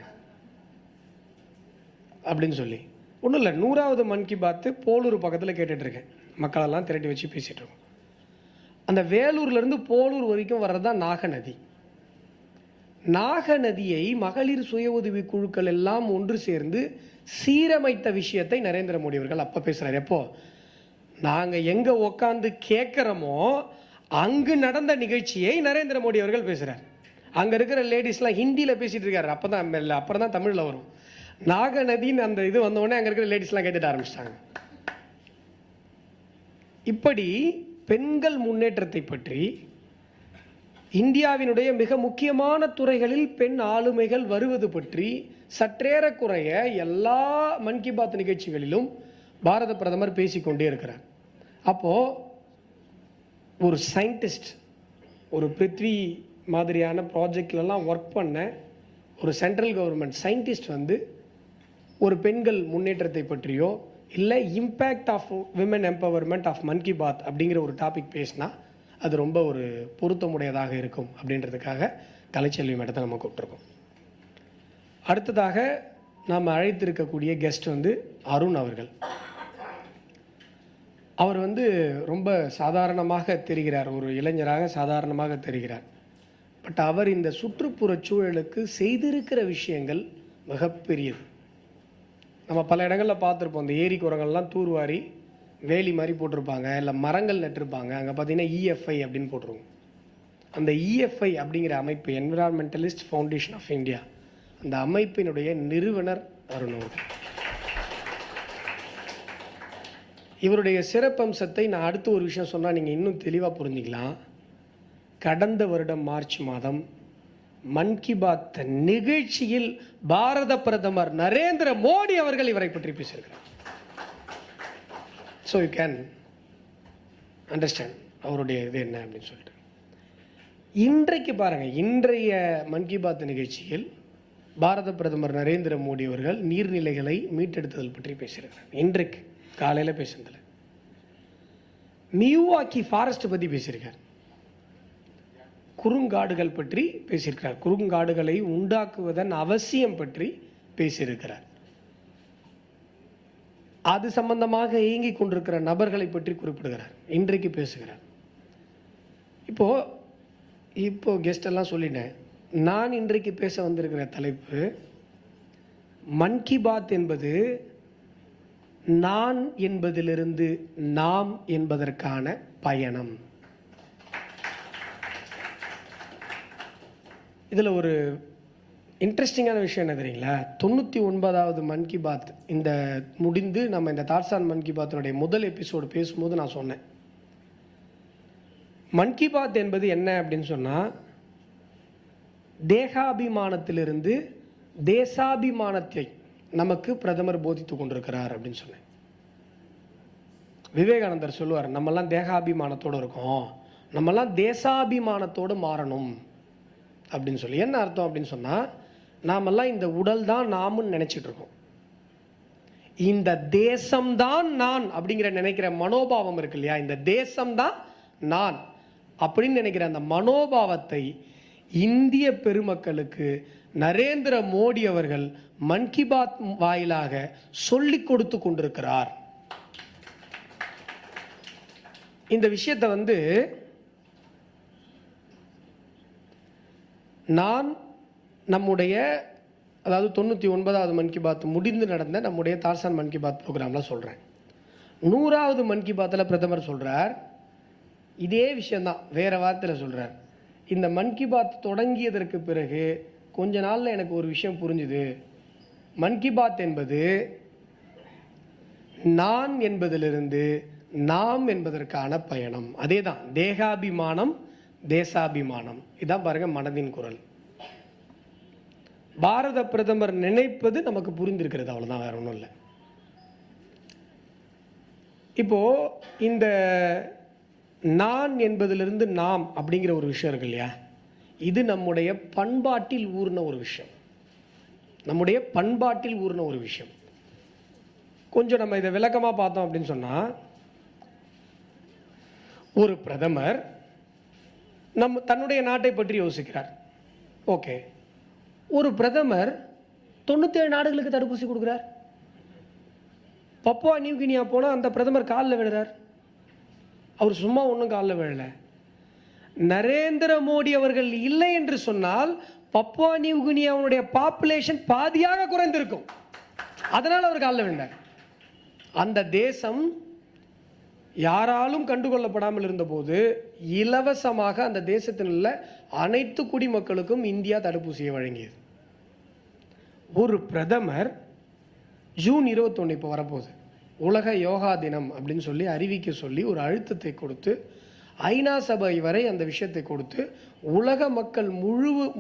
I: அப்படின்னு சொல்லி. ஒன்றும் இல்லை, 100வது மன் கி பாத் போலூர் பக்கத்தில் கேட்டுட்ருக்கேன், மக்களெல்லாம் திரட்டி வச்சு பேசிகிட்டு இருக்கோம். அந்த வேலூர்லேருந்து போலூர் வரைக்கும் வர்றது தான் நாகநதி. நாகநதியை மகளிர் சுய உதவி குழுக்கள் எல்லாம் ஒன்று சேர்ந்து சீரமைத்த விஷயத்தை நரேந்திர மோடி அவர்கள் அப்போ பேசுகிறார். எப்போ நாங்கள் எங்கே உக்காந்து கேட்குறோமோ அங்கு நடந்த நிகழ்ச்சியை நரேந்திர மோடி அவர்கள் பேசுகிறார். அங்கே இருக்கிற லேடிஸ்லாம் ஹிந்தியில் பேசிகிட்டு இருக்காரு, அப்புறம் தான் தமிழில் வரும். நாகநதின்னு அந்த இது வந்தோடனே அங்கே இருக்கிற லேடிஸ்லாம் கேட்டுட்டு ஆரம்பிச்சிட்டாங்க. இப்படி பெண்கள் முன்னேற்றத்தை பற்றி, இந்தியாவினுடைய மிக முக்கியமான துறைகளில் பெண் ஆளுமைகள் வருவது பற்றி சற்றேறக்குறைய எல்லா மன் கி பாத் நிகழ்ச்சிகளிலும் பாரத பிரதமர் பேசிக்கொண்டே இருக்கிறார். அப்போது ஒரு சயின்டிஸ்ட், ஒரு பிருத்வி மாதிரியான ப்ராஜெக்ட்லலாம் ஒர்க் பண்ண ஒரு சென்ட்ரல் கவர்மெண்ட் சயின்டிஸ்ட் வந்து ஒரு பெண்கள் முன்னேற்றத்தை பற்றியோ இல்லை impact of women empowerment of Mann Ki Baat அப்படிங்கிற ஒரு டாபிக் பேசினா அது ரொம்ப ஒரு பொருத்தமுடையதாக இருக்கும் அப்படின்றதுக்காக கலைச்செல்வி மேடத்தை நம்ம கூப்பிட்ருக்கோம். அடுத்ததாக நாம் அழைத்திருக்கக்கூடிய கெஸ்ட் வந்து அருண் அவர்கள். அவர் வந்து ரொம்ப சாதாரணமாக தெரிகிறார், ஒரு இளைஞராக சாதாரணமாக தெரிகிறார். பட் அவர் இந்த சுற்றுப்புற சூழலுக்கு செய்திருக்கிற விஷயங்கள் மிகப்பெரியது. நம்ம பல இடங்களில் பார்த்துருப்போம், இந்த ஏரி குரங்கள்லாம் தூர்வாரி வேலி மாதிரி போட்டிருப்பாங்க, இல்லை மரங்கள் நட்டிருப்பாங்க. அங்கே பார்த்தீங்கன்னா இஎஃப்ஐ அப்படின்னு போட்டிருவோம். அந்த இஎஃப்ஐ அப்படிங்கிற அமைப்பு, என்விரான்மெண்டலிஸ்ட் ஃபவுண்டேஷன் ஆஃப் இந்தியா, அந்த அமைப்பினுடைய நிறுவனர் அருண் அவர்கள். இவருடைய சிறப்பம்சத்தை நான் அடுத்த ஒரு விஷயம் சொன்னால் நீங்கள் இன்னும் தெளிவாக புரிஞ்சிக்கலாம். கடந்த வருடம் மார்ச் மாதம் மன் கி பாத் நிகழ்ச்சியில் பாரத பிரதமர் நரேந்திர மோடி அவர்கள் இவரை பற்றி பேசியிருக்கிறார். ஸோ யூ கேன் அண்டர்ஸ்டாண்ட் அவருடைய இது என்ன அப்படின்னு சொல்லிட்டு. இன்றைக்கு பாருங்கள், இன்றைய மன் கி பாத் நிகழ்ச்சியில் பாரத பிரதமர் நரேந்திர மோடி அவர்கள் நீர்நிலைகளை மீட்டெடுத்தல் பற்றி பேசியிருக்கிறார். இன்றைக்கு காலையில் பேசுனதில் மியாவாக்கி ஃபாரஸ்ட் பற்றி பேசியிருக்கார், குறுங்காடுகள் பற்றி பேசியிருக்கிறார், குறுங்காடுகளை உண்டாக்குவதன் அவசியம் பற்றி பேசியிருக்கிறார். அது சம்பந்தமாக இயங்கிக் கொண்டிருக்கிற நபர்களை பற்றி குறிப்பிடுகிறார், இன்றைக்கு பேசுகிறார். இப்போ கெஸ்ட் எல்லாம் சொல்லிட்டேன். நான் இன்றைக்கு பேச வந்திருக்கிற தலைப்பு மன் கி பாத் என்பது நான் என்பதிலிருந்து நாம் என்பதற்கான பயணம். இதில் ஒரு இன்ட்ரெஸ்டிங்கான விஷயம் என்ன தெரியுங்களா? 99வது மன் கி பாத் இந்த முடிந்து நம்ம இந்த தாட்ஸ் ஆன் மன் கி பாத்தினுடைய முதல் எபிசோடு பேசும்போது நான் சொன்னேன், மன் கி பாத் என்பது என்ன அப்படின்னு சொன்னால், தேகாபிமானத்திலிருந்து தேசாபிமானத்தை நமக்கு பிரதமர் போதித்து கொண்டிருக்கிறார் அப்படின்னு சொன்னேன். விவேகானந்தர் சொல்லுவார், நம்மெல்லாம் தேகாபிமானத்தோடு இருக்கோம், நம்மெல்லாம் தேசாபிமானத்தோடு மாறணும் அப்படின்னு சொல்லி. என்ன அர்த்தம் அப்படின்னு சொன்னால், நாமெல்லாம் இந்த உடல் தான் நாமுன்னு நினச்சிட்டு இருக்கோம். இந்த தேசம்தான் நான் அப்படிங்கிற நினைக்கிற மனோபாவம் இருக்கு இல்லையா, இந்த தேசம்தான் நான் அப்படின்னு நினைக்கிற அந்த மனோபாவத்தை இந்திய பெருமக்களுக்கு நரேந்திர மோடி அவர்கள் மன் கி பாத் வாயிலாக சொல்லிக் கொடுத்து கொண்டிருக்கிறார். இந்த விஷயத்தை நான் நம்முடைய அதாவது 99வது மன் கி பாத் முடிந்து நடந்த நம்முடைய தார்சான் மன் கி பாத் ப்ரோக்ராமில் சொல்கிறேன். 100வது மன் கி பாத்தில் பிரதமர் சொல்கிறார், இதே விஷயந்தான் வேறு வார்த்தையில் சொல்கிறார். இந்த மன் கி பாத் தொடங்கியதற்கு பிறகு கொஞ்ச நாளில் எனக்கு ஒரு விஷயம் புரிஞ்சுது. மன் கி பாத் என்பது நான் என்பதிலிருந்து நாம் என்பதற்கான பயணம். அதே தான் தேகாபிமானம் தேசாபிமானம். இதான் பாருங்க மனதின் குரல். பாரத பிரதமர் நினைப்பது நமக்கு புரிந்திருக்கிறது, அவ்வளவுதான், வேற ஒன்றும் இல்லை. இப்போ இந்த நான் என்பதிலிருந்து நாம் அப்படிங்கிற ஒரு விஷயம் இருக்கு இல்லையா, இது நம்முடைய பண்பாட்டில் ஊர்ன ஒரு விஷயம். நம்முடைய பண்பாட்டில் ஊர்ன ஒரு விஷயம். கொஞ்சம் நம்ம இதை விளக்கமாக பார்த்தோம் அப்படின்னு சொன்னால், ஒரு பிரதமர் தன்னுடைய நாட்டை பற்றி யோசிக்கிறார். ஓகே, ஒரு பிரதமர் 97 நாடுகளுக்கு தடுப்பூசி கொடுக்குறார். பப்புவா நியூ கினியா போனால் அந்த பிரதமர் காலில் விழுறார். அவர் சும்மா ஒன்றும் காலில் விழலை. நரேந்திர மோடி அவர்கள் இல்லை என்று சொன்னால் பப்புவா நியூ கினியாவுடைய பாப்புலேஷன் பாதியாக குறைந்திருக்கும். அதனால் அவர் காலில் விழுந்தார். அந்த தேசம் யாராலும் கண்டுகொள்ளப்படாமல் இருந்தபோது இலவசமாக அந்த தேசத்தில் உள்ள அனைத்து குடிமக்களுக்கும் இந்தியா தடுப்பூசியை வழங்கியது. ஒரு பிரதமர் ஜூன் 21 இப்போ வரப்போகுது, உலக யோகா தினம் அப்படின்னு சொல்லி அறிவிக்க சொல்லி ஒரு அழுத்தத்தை கொடுத்து ஐநா சபை வரை அந்த விஷயத்தை கொடுத்து உலக மக்கள்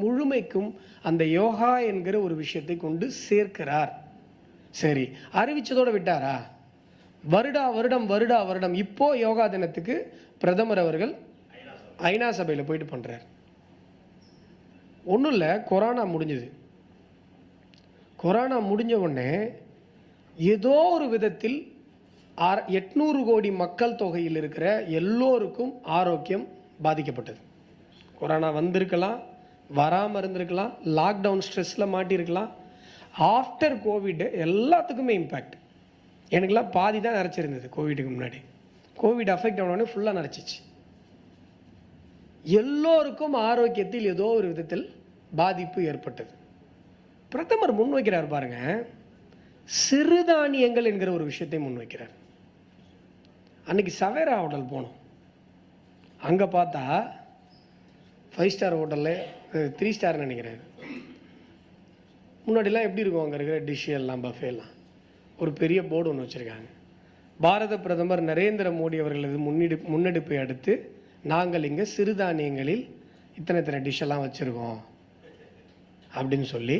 I: முழுமைக்கும் அந்த யோகா என்கிற ஒரு விஷயத்தை கொண்டு சேர்க்கிறார். சரி, அறிவிச்சதோடு விட்டாரா? வருடா வருடம் இப்போ யோகா தினத்துக்கு பிரதமர் அவர்கள் ஐநா சபையில் போயிட்டு பண்றார். ஒன்றும் இல்லை, கொரோனா முடிஞ்சது. கொரோனா முடிஞ்ச உடனே ஏதோ ஒரு விதத்தில் 800 கோடி மக்கள் தொகையில் இருக்கிற எல்லோருக்கும் ஆரோக்கியம் பாதிக்கப்பட்டது. கொரோனா வந்திருக்கலாம், வராமல் இருந்திருக்கலாம், லாக்டவுன் ஸ்ட்ரெஸ்ஸில் மாட்டியிருக்கலாம். ஆஃப்டர் கோவிட் எல்லாத்துக்குமே இம்பேக்ட். எனக்குலாம் பாதி தான் நரைச்சிருந்தது கோவிடுக்கு முன்னாடி. கோவிட் அஃபெக்ட் ஆனோடனே ஃபுல்லாக நரைச்சிச்சு. எல்லோருக்கும் ஆரோக்கியத்தில் ஏதோ ஒரு விதத்தில் பாதிப்பு ஏற்பட்டது. பிரதமர் முன்வைக்கிறார் பாருங்க, சிறுதானியங்கள் என்கிற ஒரு விஷயத்தை முன்வைக்கிறார். அன்னைக்கு சவேரா ஹோட்டல் போனோம். அங்கே பார்த்தா 5 ஸ்டார் ஹோட்டலில் 3 ஸ்டார் நினைக்கிறேன். முன்னாடிலாம் எப்படி இருக்கும் அங்கே இருக்கிற டிஷ் எல்லாம், பஃபேலாம், ஒரு பெரிய போர்டு ஒன்று வச்சுருக்காங்க. பாரத பிரதமர் நரேந்திர மோடி அவர்களது முன்னெடுப்பை அடுத்து நாங்கள் இங்கே சிறுதானியங்களில் இத்தனை டிஷ்ஷெல்லாம் வச்சுருக்கோம் அப்படின்னு சொல்லி,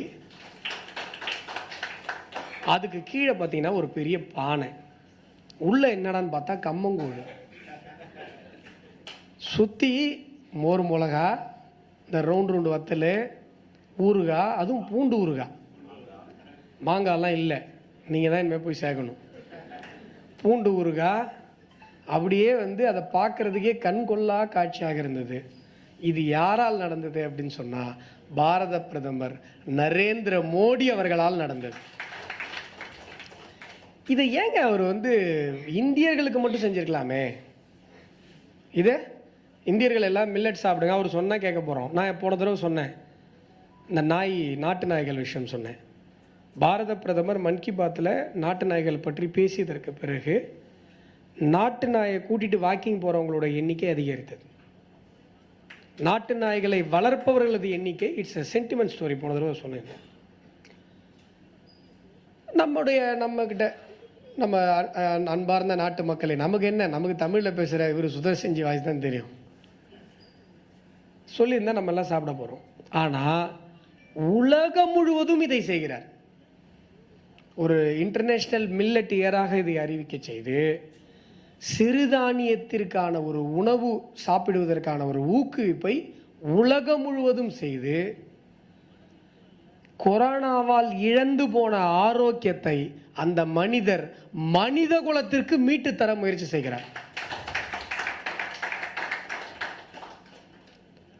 I: அதுக்கு கீழே பார்த்தீங்கன்னா ஒரு பெரிய பானை, உள்ள என்னடான்னு பார்த்தா கம்மங்கூழ், சுற்றி மோர் மிளகா, இந்த ரவுண்டு வத்தல், ஊறுகாய், அதுவும் பூண்டு ஊறுகாய், மாங்காய்லாம் இல்லை, நீங்கள் தான் இனிமேல் போய் சேர்க்கணும். பூண்டு ஊறுகாய் அப்படியே அதை பார்க்கறதுக்கே கண்கொள்ளா காட்சியாக இருந்தது. இது யாரால் நடந்தது அப்படின்னு சொன்னால் பாரத பிரதமர் நரேந்திர மோடி அவர்களால் நடந்தது. இதை ஏங்க அவர் இந்தியர்களுக்கு மட்டும் செஞ்சிருக்கலாமே? இது இந்தியர்கள் எல்லாம் மில்லட் சாப்பிடுங்க அவர் சொன்னால் கேட்க போகிறோம். நான் போன தடவை சொன்னேன், இந்த நாட்டு நாய்கள் விஷயம் சொன்னேன். பாரத பிரதமர் மன் கி பாத்தில் நாட்டு நாய்கள் பற்றி பேசியதற்கு பிறகு நாட்டு நாயை கூட்டிட்டு வாக்கிங் போகிறவங்களோட எண்ணிக்கை அதிகரித்தது. நாட்டு நாய்களை வளர்ப்பவர்களது எண்ணிக்கை, இட்ஸ் எ சென்டிமெண்ட் ஸ்டோரி, போன தடவை சொன்னேன். நம்மக்கிட்ட நம்ம அன்பார்ந்த நாட்டு மக்களே, நமக்கு என்ன, நமக்கு தமிழில் பேசுகிற இவர் சுதர்சன்ஜி வாய்ஸ் தான் தெரியும். சொல்லியிருந்தால் நம்ம எல்லாம் சாப்பிட போகிறோம். ஆனால் உலகம் முழுவதும் இதை செய்கிறார். ஒரு இன்டர்நேஷ்னல் மில்லட் இயராக இதை அறிவிக்க செய்து சிறுதானியத்திற்கான ஒரு உணவு சாப்பிடுவதற்கான ஒரு ஊக்குவிப்பை உலகம் முழுவதும் செய்து கொரோனாவால் இழந்து போன ஆரோக்கியத்தை அந்த மனிதர் மனித குலத்திற்கு மீட்டு தர முயற்சி செய்கிறார்.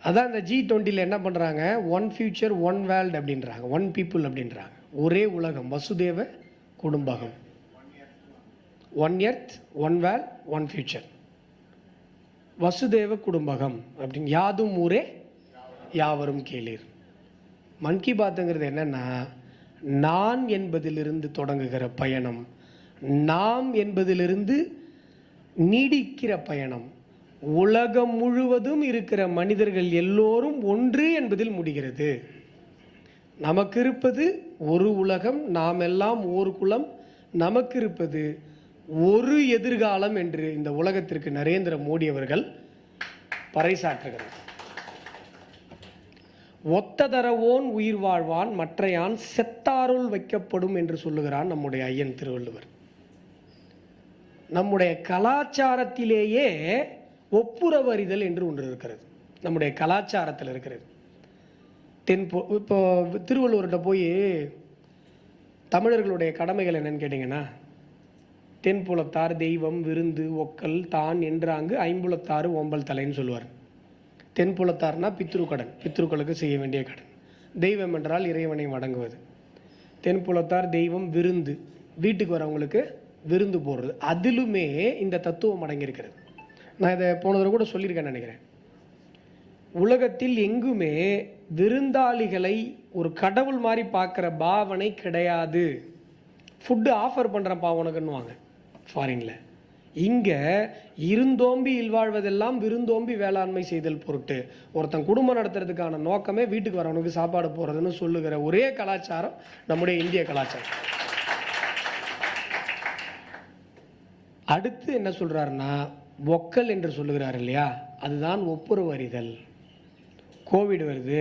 I: அதான் இந்த G20 என்ன பண்றாங்க, ஒன் ஃபியூச்சர் ஒன் வேர்ல்ட் அப்படின்றாங்க, ஒன் பீப்புள் அப்படின்றாங்க. ஒரே உலகம், Vasudhaiva Kutumbakam, one earth one world one future, Vasudhaiva Kutumbakam அப்படின்னு. யாதும் ஊரே யாவரும் கேளீர். மன் கி பாத்ங்கிறது என்னன்னா, நான் என்பதிலிருந்து தொடங்குகிற பயணம், நாம் என்பதிலிருந்து நீடிக்கிற பயணம், உலகம் முழுவதும் இருக்கிற மனிதர்கள் எல்லோரும் ஒன்று என்பதில் முடிகிறது. நமக்கு இருப்பது ஒரு உலகம், நாம் எல்லாம் ஒரு குலம், நமக்கு இருப்பது ஒரு எதிர்காலம் என்று இந்த உலகத்திற்கு நரேந்திர மோடி அவர்கள் பறைசாற்றுகிறார். ஒத்ததரவோன் உயிர் வாழ்வான், மற்றையான் செத்தாருள் வைக்கப்படும் என்று சொல்லுகிறான் நம்முடைய ஐயன் திருவள்ளுவர். நம்முடைய கலாச்சாரத்திலேயே ஒப்புரவறிதல் என்று ஒன்று இருக்கிறது, நம்முடைய கலாச்சாரத்தில் இருக்கிறது. இப்போ திருவள்ளுவர்கிட்ட போய் தமிழர்களுடைய கடமைகள் என்னன்னு கேட்டிங்கன்னா, தென்புலத்தார் தெய்வம் விருந்து ஒக்கல் தான் என்றாங்கு ஐம்புலத்தாறு ஓம்பல் தலைன்னு சொல்லுவார். தென்புலத்தார்னா பித்ருக்கடன், பித்ருக்களுக்கு செய்ய வேண்டிய கடன். தெய்வம் என்றால் இறைவனை வணங்குவது. தென்புலத்தார் தெய்வம் விருந்து, வீட்டுக்கு வரவங்களுக்கு விருந்து போடுறது. அதிலுமே இந்த தத்துவம் அடங்கியிருக்கிறது. நான் இதை போன தடவை கூட சொல்லியிருக்கேன்னு நினைக்கிறேன். உலகத்தில் எங்குமே விருந்தாளிகளை ஒரு கடவுள் மாதிரி பார்க்குற பாவனை கிடையாது. ஃபுட்டு ஆஃபர் பண்ணுறப்பா உனக்குன்னுவாங்க ஃபாரின்ல. இங்கே இருந்தோம்பி இல்வாழ்வதெல்லாம் விருந்தோம்பி வேளாண்மை செய்தல் பொருட்டு. ஒருத்தன் குடும்பம் நடத்துறதுக்கான நோக்கமே வீட்டுக்கு வரவனுக்கு சாப்பாடு போடுறதுன்னு சொல்லுகிற ஒரே கலாச்சாரம் நம்முடைய இந்திய கலாச்சாரம். அடுத்து என்ன சொல்றாருன்னா, ஒக்கல் என்று சொல்லுகிறார் இல்லையா, அதுதான் ஒப்புரவு அறிதல். கோவிட் வருது,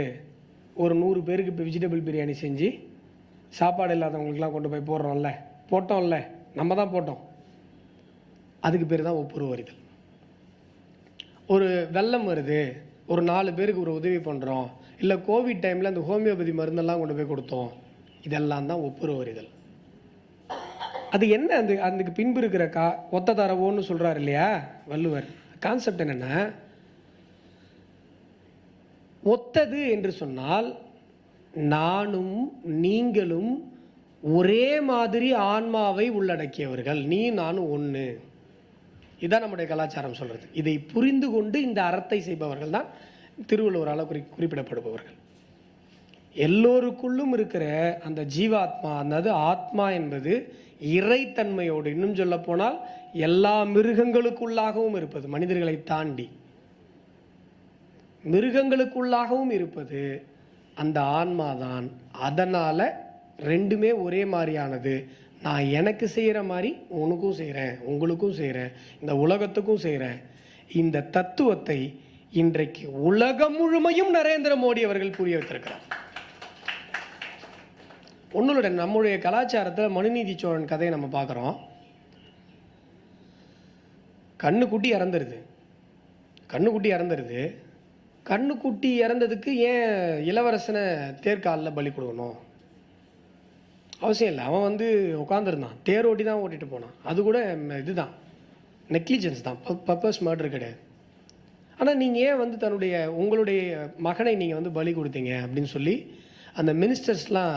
I: ஒரு 100 பேருக்கு இப்போ வெஜிடபிள் பிரியாணி செஞ்சு சாப்பாடு இல்லாதவங்களுக்குலாம் கொண்டு போய் போட்டோம்ல, நம்ம தான் போட்டோம். அதுக்கு பேர் தான் ஒப்புரவு அறிதல். ஒரு வெள்ளம் வருது, ஒரு 4 பேருக்கு ஒரு உதவி பண்ணுறோம், இல்லை கோவிட் டைமில் அந்த ஹோமியோபதி மருந்தெல்லாம் கொண்டு போய் கொடுத்தோம், இதெல்லாம் தான் ஒப்புரவு அறிதல். அது என்ன, அதுக்கு பின்பு இருக்கிற ஒத்த தரவோன்னு சொல்கிறார் இல்லையா வள்ளுவர். கான்செப்ட் என்னென்னா, ஒத்தது என்று சொன்னால் நானும் நீங்களும் ஒரே மாதிரி ஆன்மாவை உள்ளடக்கியவர்கள், நீ நானும் ஒன்று. இதான் நம்முடைய கலாச்சாரம் சொல்றது. இதை புரிந்து கொண்டு இந்த அறத்தை செய்பவர்கள் தான் திருவள்ளுவரால் குறிப்பிடப்படுபவர்கள். எல்லோருக்குள்ளும் இருக்கிற அந்த ஜீவாத்மா, அதாவது ஆத்மா என்பது இறைத்தன்மையோடு, இன்னும் சொல்ல போனால் எல்லா மிருகங்களுக்குள்ளாகவும் இருப்பது, மனிதர்களை தாண்டி மிருகங்களுக்குள்ளாகவும் இருப்பது அந்த ஆன்மாதான். அதனால ரெண்டுமே ஒரே மாதிரியானது. நான் எனக்கு செய்கிற மாதிரி உனக்கும் செய்கிறேன், உங்களுக்கும் செய்கிறேன், இந்த உலகத்துக்கும் செய்கிறேன். இந்த தத்துவத்தை இன்றைக்கு உலகம் முழுமையும் நரேந்திர மோடி அவர்கள் புரிய வைத்திருக்கிறார். ஒன்னுடைய நம்முடைய கலாச்சாரத்தில் மனுநீதி சோழன் கதையை நம்ம பார்க்குறோம். கண்ணுக்குட்டி இறந்துருது. கண்ணுக்குட்டி இறந்ததுக்கு ஏன் இளவரசனை தேர்காலில் பலி கொடுக்கணும்? அவசியம் இல்லை. அவன் உட்காந்துருந்தான், தேரோட்டி தான் ஓட்டிட்டு போனான். அது கூட இதுதான், நெக்லிஜென்ஸ் தான், பர்பஸ் மர்டர் கிடையாது. ஆனால் நீங்கள் ஏன் உங்களுடைய மகனை நீங்கள் பலி கொடுத்தீங்க அப்படின்னு சொல்லி அந்த மினிஸ்டர்ஸ்லாம்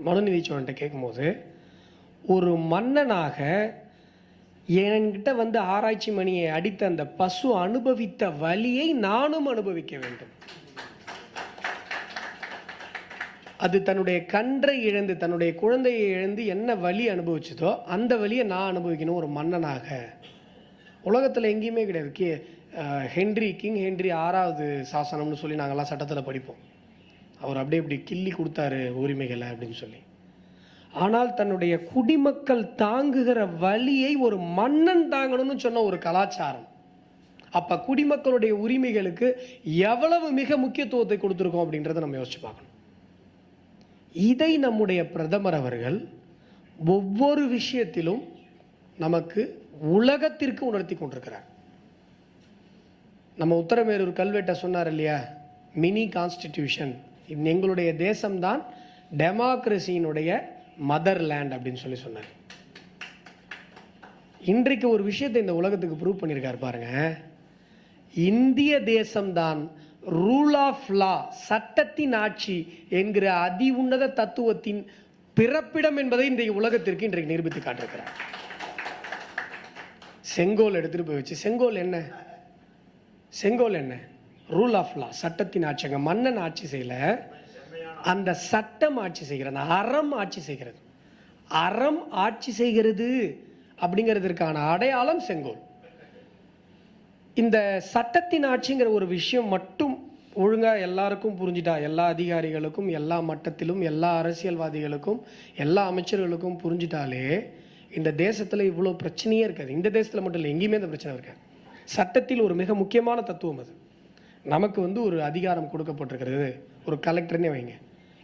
I: மனுநீதி சோழன்ட்ட கேட்கும்போது, ஒரு மன்னனாக என்கிட்ட ஆராய்ச்சி மணியை அடித்த அந்த பசு அனுபவித்த வலியை நானும் அனுபவிக்க வேண்டும். அது தன்னுடைய கன்றை இழந்து, தன்னுடைய குழந்தையை இழந்து என்ன வலி அனுபவிச்சதோ அந்த வலியை நான் அனுபவிக்கணும் ஒரு மன்னனாக. உலகத்தில் எங்கேயுமே கிடையாது. கிங் ஹென்றி 6வது சாசனம்னு சொல்லி நாங்கள்லாம் சட்டத்தில் படிப்போம். அவர் அப்படியே இப்படி கிள்ளி கொடுத்தாரு உரிமைகளை அப்படின்னு சொல்லி. ஆனால் தன்னுடைய குடிமக்கள் தாங்குகிற வலியை ஒரு மன்னன் தாங்கணும்னு சொன்ன ஒரு கலாச்சாரம். அப்போ குடிமக்களுடைய உரிமைகளுக்கு எவ்வளவு மிக முக்கியத்துவத்தை கொடுத்துருக்கோம் அப்படின்றத நம்ம யோசிச்சு பார்க்கணும். இதை நம்முடைய பிரதமர் அவர்கள் ஒவ்வொரு விஷயத்திலும் நமக்கு உலகத்திற்கு உணர்த்தி கொண்டிருக்கிறார். நம்ம உத்தரமேரூர் கல்வெட்டை சொன்னார் இல்லையா, மினி கான்ஸ்டிடியூஷன், எங்களுடைய தேசம்தான் டெமோக்ரஸியினுடைய மதர்லேண்ட் அப்படின்னு சொல்லி சொன்னார். இன்றைக்கு ஒரு விஷயத்தை இந்த உலகத்துக்கு ப்ரூவ் பண்ணியிருக்காரு பாருங்க. இந்திய தேசம்தான் ரூல் ஆஃப் லா, சட்டத்தின் ஆட்சி என்கிற அதி உன்னத தத்துவத்தின் பிறப்பிடம் என்பதை இந்த உலகத்திற்கு இன்றைக்கு நிரூபித்து காட்டிருக்கிறார். செங்கோல் எடுத்துட்டு போய் வச்சு, செங்கோல் என்ன? செங்கோல் என்ன? ரூல் ஆஃப் லா, சட்டத்தின் ஆட்சி. அங்கே மன்னன் ஆட்சி செய்யல, அந்த சட்டம் ஆட்சி செய்கிறது, அந்த அறம் ஆட்சி செய்கிறது. அறம் ஆட்சி செய்கிறது அப்படிங்கிறதுக்கான அடையாளம் செங்கோல். இந்த சட்டத்தின் ஆட்சிங்கிற ஒரு விஷயம் மட்டும் ஒழுங்காக எல்லாருக்கும் புரிஞ்சிட்டா, எல்லா அதிகாரிகளுக்கும், எல்லா மட்டத்திலும், எல்லா அரசியல்வாதிகளுக்கும், எல்லா அமைச்சர்களுக்கும் புரிஞ்சிட்டாலே இந்த தேசத்தில் இவ்வளோ பிரச்சனையே இருக்காது. இந்த தேசத்தில் மட்டும் இல்லை, எங்கேயுமே இந்த பிரச்சனை இருக்காது. சட்டத்தில் ஒரு மிக முக்கியமான தத்துவம் அது. நமக்கு ஒரு அதிகாரம் கொடுக்கப்பட்டிருக்கிறது. ஒரு கலெக்டர்னே வைங்க,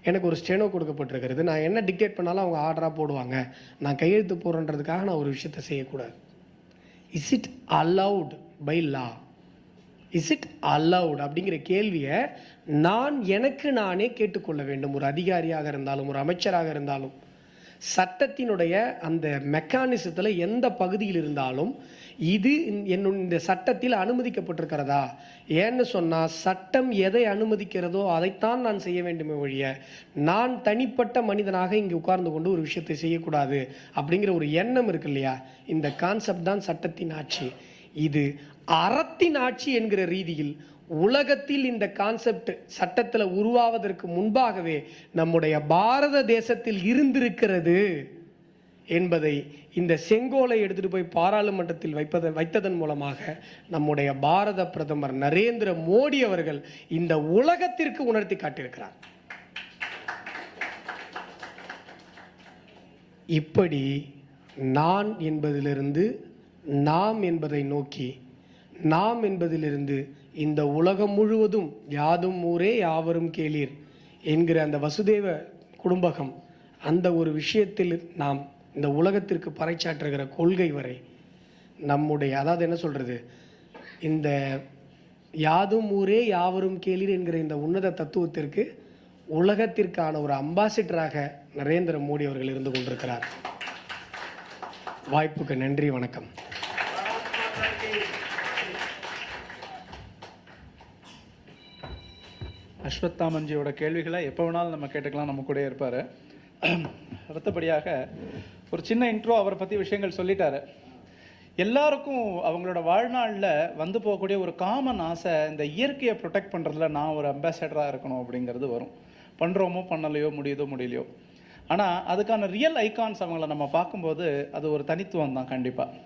I: எனக்கு ஒரு ஸ்டெனோ கொடுக்கப்பட்டிருக்கிறது. நான் என்ன டிக்டேட் பண்ணாலும் அவங்க ஆர்டராக போடுவாங்க. நான் கையெழுத்து போடுறன்றதுக்காக நான் ஒரு விஷயத்தை செய்யக்கூடாது. Is it allowed by law? Is it allowed அப்படிங்கிற கேள்வியை நான் எனக்கு நானே கேட்டுக்கொள்ள வேண்டும். ஒரு அதிகாரியாக இருந்தாலும், ஒரு அமைச்சராக இருந்தாலும், சட்டத்தினுடைய அந்த மெக்கானிசத்தில் எந்த பகுதியில் இருந்தாலும் இது இந்த சட்டத்தில் அனுமதிக்கப்பட்டிருக்கிறதா? ஏன்னு சொன்னால் சட்டம் எதை அனுமதிக்கிறதோ அதைத்தான் நான் செய்ய வேண்டுமே ஒழிய நான் தனிப்பட்ட மனிதனாக இங்கே உட்கார்ந்து கொண்டு ஒரு விஷயத்தை செய்யக்கூடாது அப்படிங்கிற ஒரு எண்ணம் இருக்கு இல்லையா? இந்த கான்செப்ட் தான் சட்டத்தின் ஆட்சி. இது அறத்தின் ஆட்சி என்கிற ரீதியில் உலகத்தில் இந்த கான்செப்ட் சட்டத்தில் உருவாவதற்கு முன்பாகவே நம்முடைய பாரத தேசத்தில் இருந்திருக்கிறது என்பதை இந்த செங்கோலை எடுத்துட்டு போய் பாராளுமன்றத்தில் வைத்ததன் மூலமாக நம்முடைய பாரத பிரதமர் நரேந்திர மோடி அவர்கள் இந்த உலகத்திற்கு உணர்த்தி காட்டியிருக்கிறார். இப்படி நான் என்பதிலிருந்து நாம் என்பதை நோக்கி, நாம் என்பதிலிருந்து இந்த உலகம் முழுவதும் யாதும் ஊரே யாவரும் கேளீர் என்கிற அந்த வசுதேவ குடும்பகம், அந்த ஒரு விஷயத்தில் நாம் இந்த உலகத்திற்கு பறைச்சாற்றுகிற கொள்கை வரை நம்முடைய, அதாவது என்ன சொல்றது, இந்த யாதும் ஊரே யாவரும் கேளீர் என்கிற இந்த உன்னத தத்துவத்திற்கு உலகத்திற்கான ஒரு அம்பாசிடராக நரேந்திர மோடி அவர்கள் இருந்து கொண்டிருக்கிறார். வாய்ப்புக்கு நன்றி, வணக்கம்.
A: அஸ்வத்தாமன்ஜியோட கேள்விகளை எப்போ வேணாலும் நம்ம கேட்டுக்கலாம், நம்ம கூட இருப்பார். அடுத்தபடியாக ஒரு சின்ன இன்ட்ரோ, அவரை பற்றி விஷயங்கள் சொல்லிட்டாரு. எல்லாருக்கும் அவங்களோட வாழ்நாளில் வந்து போகக்கூடிய ஒரு காமன் ஆசை, இந்த இயற்கையை ப்ரொடெக்ட் பண்ணுறதுல நான் ஒரு அம்பாசடராக இருக்கணும் அப்படிங்கிறது வரும். பண்ணுறோமோ பண்ணலையோ, முடியுதோ முடியலையோ. ஆனால் அதுக்கான ரியல் ஐகான்ஸ் அவங்கள நம்ம பார்க்கும்போது அது ஒரு தனித்துவம் தான் கண்டிப்பாக.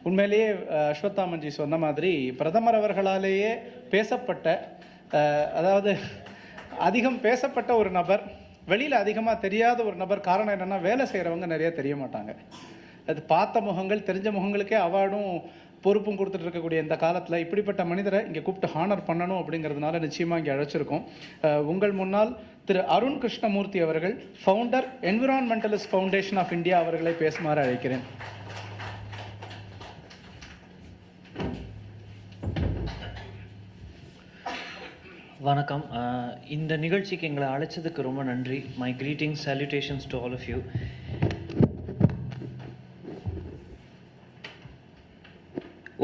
A: உண்மையிலேயே அஸ்வத்தாமன்ஜி சொன்ன மாதிரி பிரதமர் அவர்களாலேயே பேசப்பட்ட, அதாவது அதிகம் பேசப்பட்ட ஒரு நபர், வெளியில் அதிகமாக தெரியாத ஒரு நபர். காரணம் என்னென்னா, வேலை செய்கிறவங்க நிறைய தெரிய மாட்டாங்க. அது பார்த்த முகங்கள், தெரிஞ்ச முகங்களுக்கே அவார்டும் பொறுப்பும் கொடுத்துட்டு இருக்கக்கூடிய இந்த காலத்தில் இப்படிப்பட்ட மனிதரை இங்கே கூப்பிட்டு ஹானர் பண்ணணும் அப்படிங்கிறதுனால நிச்சயமாக இங்கே அழைச்சிருக்கோம். உங்கள் முன்னால் திரு அருண் கிருஷ்ணமூர்த்தி அவர்கள், founder Environmentalist Foundation of India அவர்களை பேசுமாறு அழைக்கிறேன்.
J: வணக்கம். இந்த நிகழ்ச்சிக்கு எங்களை அழைச்சதுக்கு ரொம்ப நன்றி. My greetings, salutations to all of you.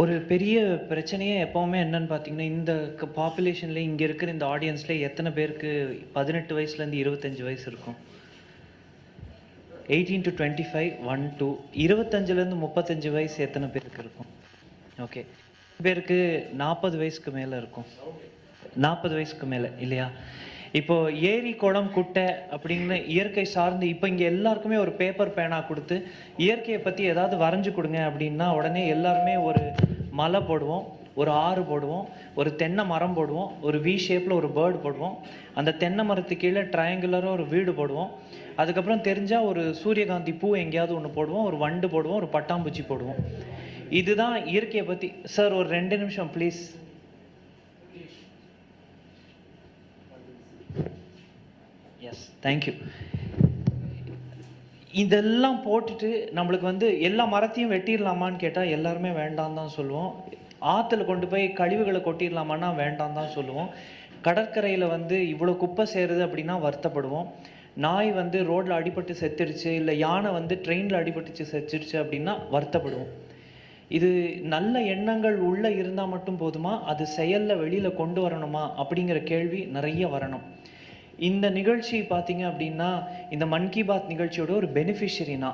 J: ஒரு பெரிய பிரச்சனையே எப்போவுமே என்னன்னு பார்த்தீங்கன்னா, இந்த பாப்புலேஷனில், இங்கே இருக்கிற இந்த ஆடியன்ஸில் எத்தனை பேருக்கு 18 வயசுலேருந்து 25 வயசு இருக்கும்? 18 to 25, 1, 2. 25லேருந்து 35 வயசு எத்தனை பேருக்கு இருக்கும்? ஓகே, பேருக்கு 40 வயசுக்கு மேலே இருக்கும். 40 வயசுக்கு மேலே இல்லையா? இப்போ ஏரி, குளம், குட்டை அப்படிங்கிற இயற்கை சார்ந்து இப்போ இங்கே எல்லாருக்குமே ஒரு பேப்பர் பேனா கொடுத்து இயற்கையை பற்றி ஏதாவது வரைஞ்சி கொடுங்க அப்படின்னா உடனே எல்லாருமே ஒரு மலை போடுவோம், ஒரு ஆறு போடுவோம், ஒரு தென்னை மரம் போடுவோம், ஒரு வி ஷேப்பில் ஒரு பேர்டு போடுவோம், அந்த தென்னை மரத்துக்கு கீழே ட்ரையாங்குலராக ஒரு வீடு போடுவோம், அதுக்கப்புறம் தெரிஞ்சால் ஒரு சூரியகாந்தி பூ எங்கேயாவது ஒன்று போடுவோம், ஒரு வண்டு போடுவோம், ஒரு பட்டாம்பூச்சி போடுவோம். இதுதான் இயற்கையை பத்தி. சார் ஒரு 2 நிமிஷம் ப்ளீஸ். S, thank you. இதெல்லாம் போட்டுட்டு நம்மளுக்கு வந்து எல்லா மரத்தையும் வெட்டிடலாமான்னு கேட்டால் எல்லாருமே வேண்டாம் தான் சொல்லுவோம். ஆற்றுல கொண்டு போய் கழிவுகளை கொட்டிடலாமான்னா வேண்டாம் தான் சொல்லுவோம். கடற்கரையில் வந்து இவ்வளோ குப்பை சேருது அப்படின்னா வருத்தப்படுவோம். நாய் வந்து ரோட்டில் அடிபட்டு செத்துருச்சு, இல்லை யானை வந்து ட்ரெயினில் அடிபட்டுச்சு செத்துருச்சு அப்படின்னா வருத்தப்படுவோம். இது நல்ல எண்ணங்கள் உள்ளே இருந்தால் மட்டும் போதுமா, அது செயலில் வெளியில் கொண்டு வரணுமா அப்படிங்கிற கேள்வி நிறைய வரணும். இந்த நிகழ்ச்சி பார்த்தீங்க அப்படின்னா இந்த மன் கி பாத் நிகழ்ச்சியோட ஒரு பெனிஃபிஷரினா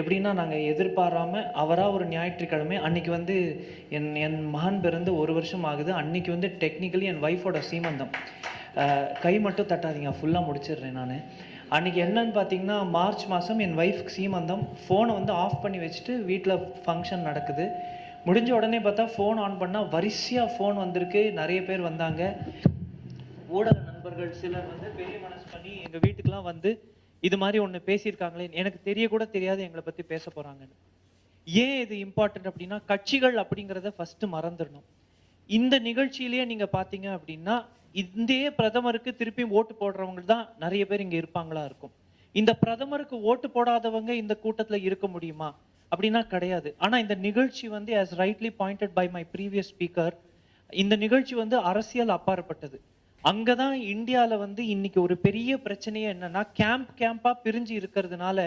J: எப்படின்னா, நாங்கள் எதிர்பாராமல் அவராக ஒரு ஞாயிற்றுக்கிழமை அன்னைக்கு வந்து என் மகன் பிறந்து 1 வருஷம் ஆகுது. அன்னைக்கு வந்து டெக்னிக்கலி என் ஒய்ஃபோட சீமந்தம். கை மட்டும் தட்டாதீங்க, ஃபுல்லாக முடிச்சிடுறேன் நான். அன்றைக்கி என்னன்னு பார்த்தீங்கன்னா மார்ச் மாதம் என் ஒய்ஃப்க்கு சீமந்தம். ஃபோனை வந்து ஆஃப் பண்ணி வச்சுட்டு வீட்டில் ஃபங்க்ஷன் நடக்குது. முடிஞ்ச உடனே பார்த்தா ஃபோன் ஆன் பண்ணால் வரிசையாக ஃபோன் வந்திருக்கு. நிறைய பேர் வந்தாங்க. ஊடக நண்பர்கள் சிலர் வந்து பெரிய மனசு பண்ணி எங்கள் வீட்டுக்கெலாம் வந்து இது மாதிரி ஒன்று பேசியிருக்காங்களே, எனக்கு கூட தெரியாது எங்களை பற்றி பேச போகிறாங்கன்னு. ஏன் இது இம்பார்ட்டன்ட் அப்படின்னா, கட்சிகள் அப்படிங்கிறத ஃபஸ்ட்டு மறந்துடணும். இந்த நிகழ்ச்சியிலேயே நீங்கள் பார்த்தீங்க அப்படின்னா இந்திய பிரதமருக்கு திருப்பி ஓட்டு போடுறவங்க தான் நிறைய பேர் இங்கே இருப்பாங்களா இருக்கும். இந்த பிரதமருக்கு ஓட்டு போடாதவங்க இந்த கூட்டத்தில் இருக்க முடியுமா அப்படின்னா கிடையாது. ஆனால் இந்த நிகழ்ச்சி வந்து as rightly pointed by my previous speaker, இந்த நிகழ்ச்சி வந்து அரசியல் அப்பாற்பட்டது. அங்கதான் இந்தியாவில் வந்து இன்னைக்கு ஒரு பெரிய பிரச்சனையே என்னன்னா, கேம்பா பிரிஞ்சு இருக்கிறதுனால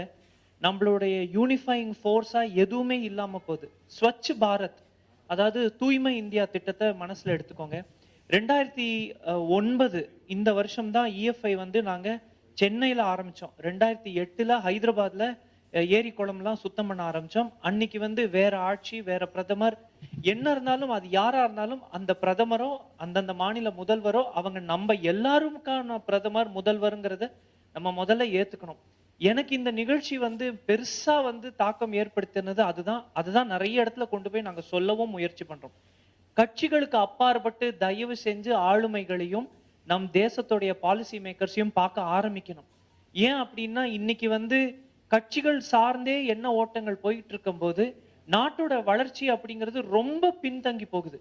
J: நம்மளுடைய யூனிஃபைங் ஃபோர்ஸா எதுவுமே இல்லாம போகுது. ஸ்வச் பாரத், அதாவது தூய்மை இந்தியா திட்டத்தை மனசுல எடுத்துக்கோங்க. 2009 இந்த வருஷம் தான் இஎஃப்ஐ வந்து நாங்க சென்னையில ஆரம்பிச்சோம். 2008 ஹைதராபாத்ல ஏரி குளம்லாம் சுத்தம் பண்ண ஆரம்பிச்சோம். அன்னைக்கு வந்து வேற ஆட்சி, வேற பிரதமர், என்ன இருந்தாலும் அது யாரா இருந்தாலும் அந்த பிரதமரோ அந்தந்த மாநில முதல்வரோ அவங்க நம்ம எல்லாருக்கான பிரதமர் முதல்வருங்கிறத நம்ம முதல்ல ஏத்துக்கணும். எனக்கு இந்த நிகழ்ச்சி வந்து பெருசா வந்து தாக்கம் ஏற்படுத்தினது அதுதான் நிறைய இடத்துல கொண்டு போய் நாங்க சொல்லவும் முயற்சி பண்றோம். கட்சிகளுக்கு அப்பாற்பட்டு தயவு செஞ்சு ஆளுமைகளையும் நம் தேசத்துடைய பாலிசி மேக்கர்ஸையும் பார்க்க ஆரம்பிக்கணும். ஏன் அப்படின்னா இன்னைக்கு வந்து கட்சிகள் சார்ந்தே என்ன ஓட்டங்கள் போயிட்டு இருக்கும் போது நாட்டோட வளர்ச்சி அப்படிங்கிறது ரொம்ப பின்தங்கி போகுது.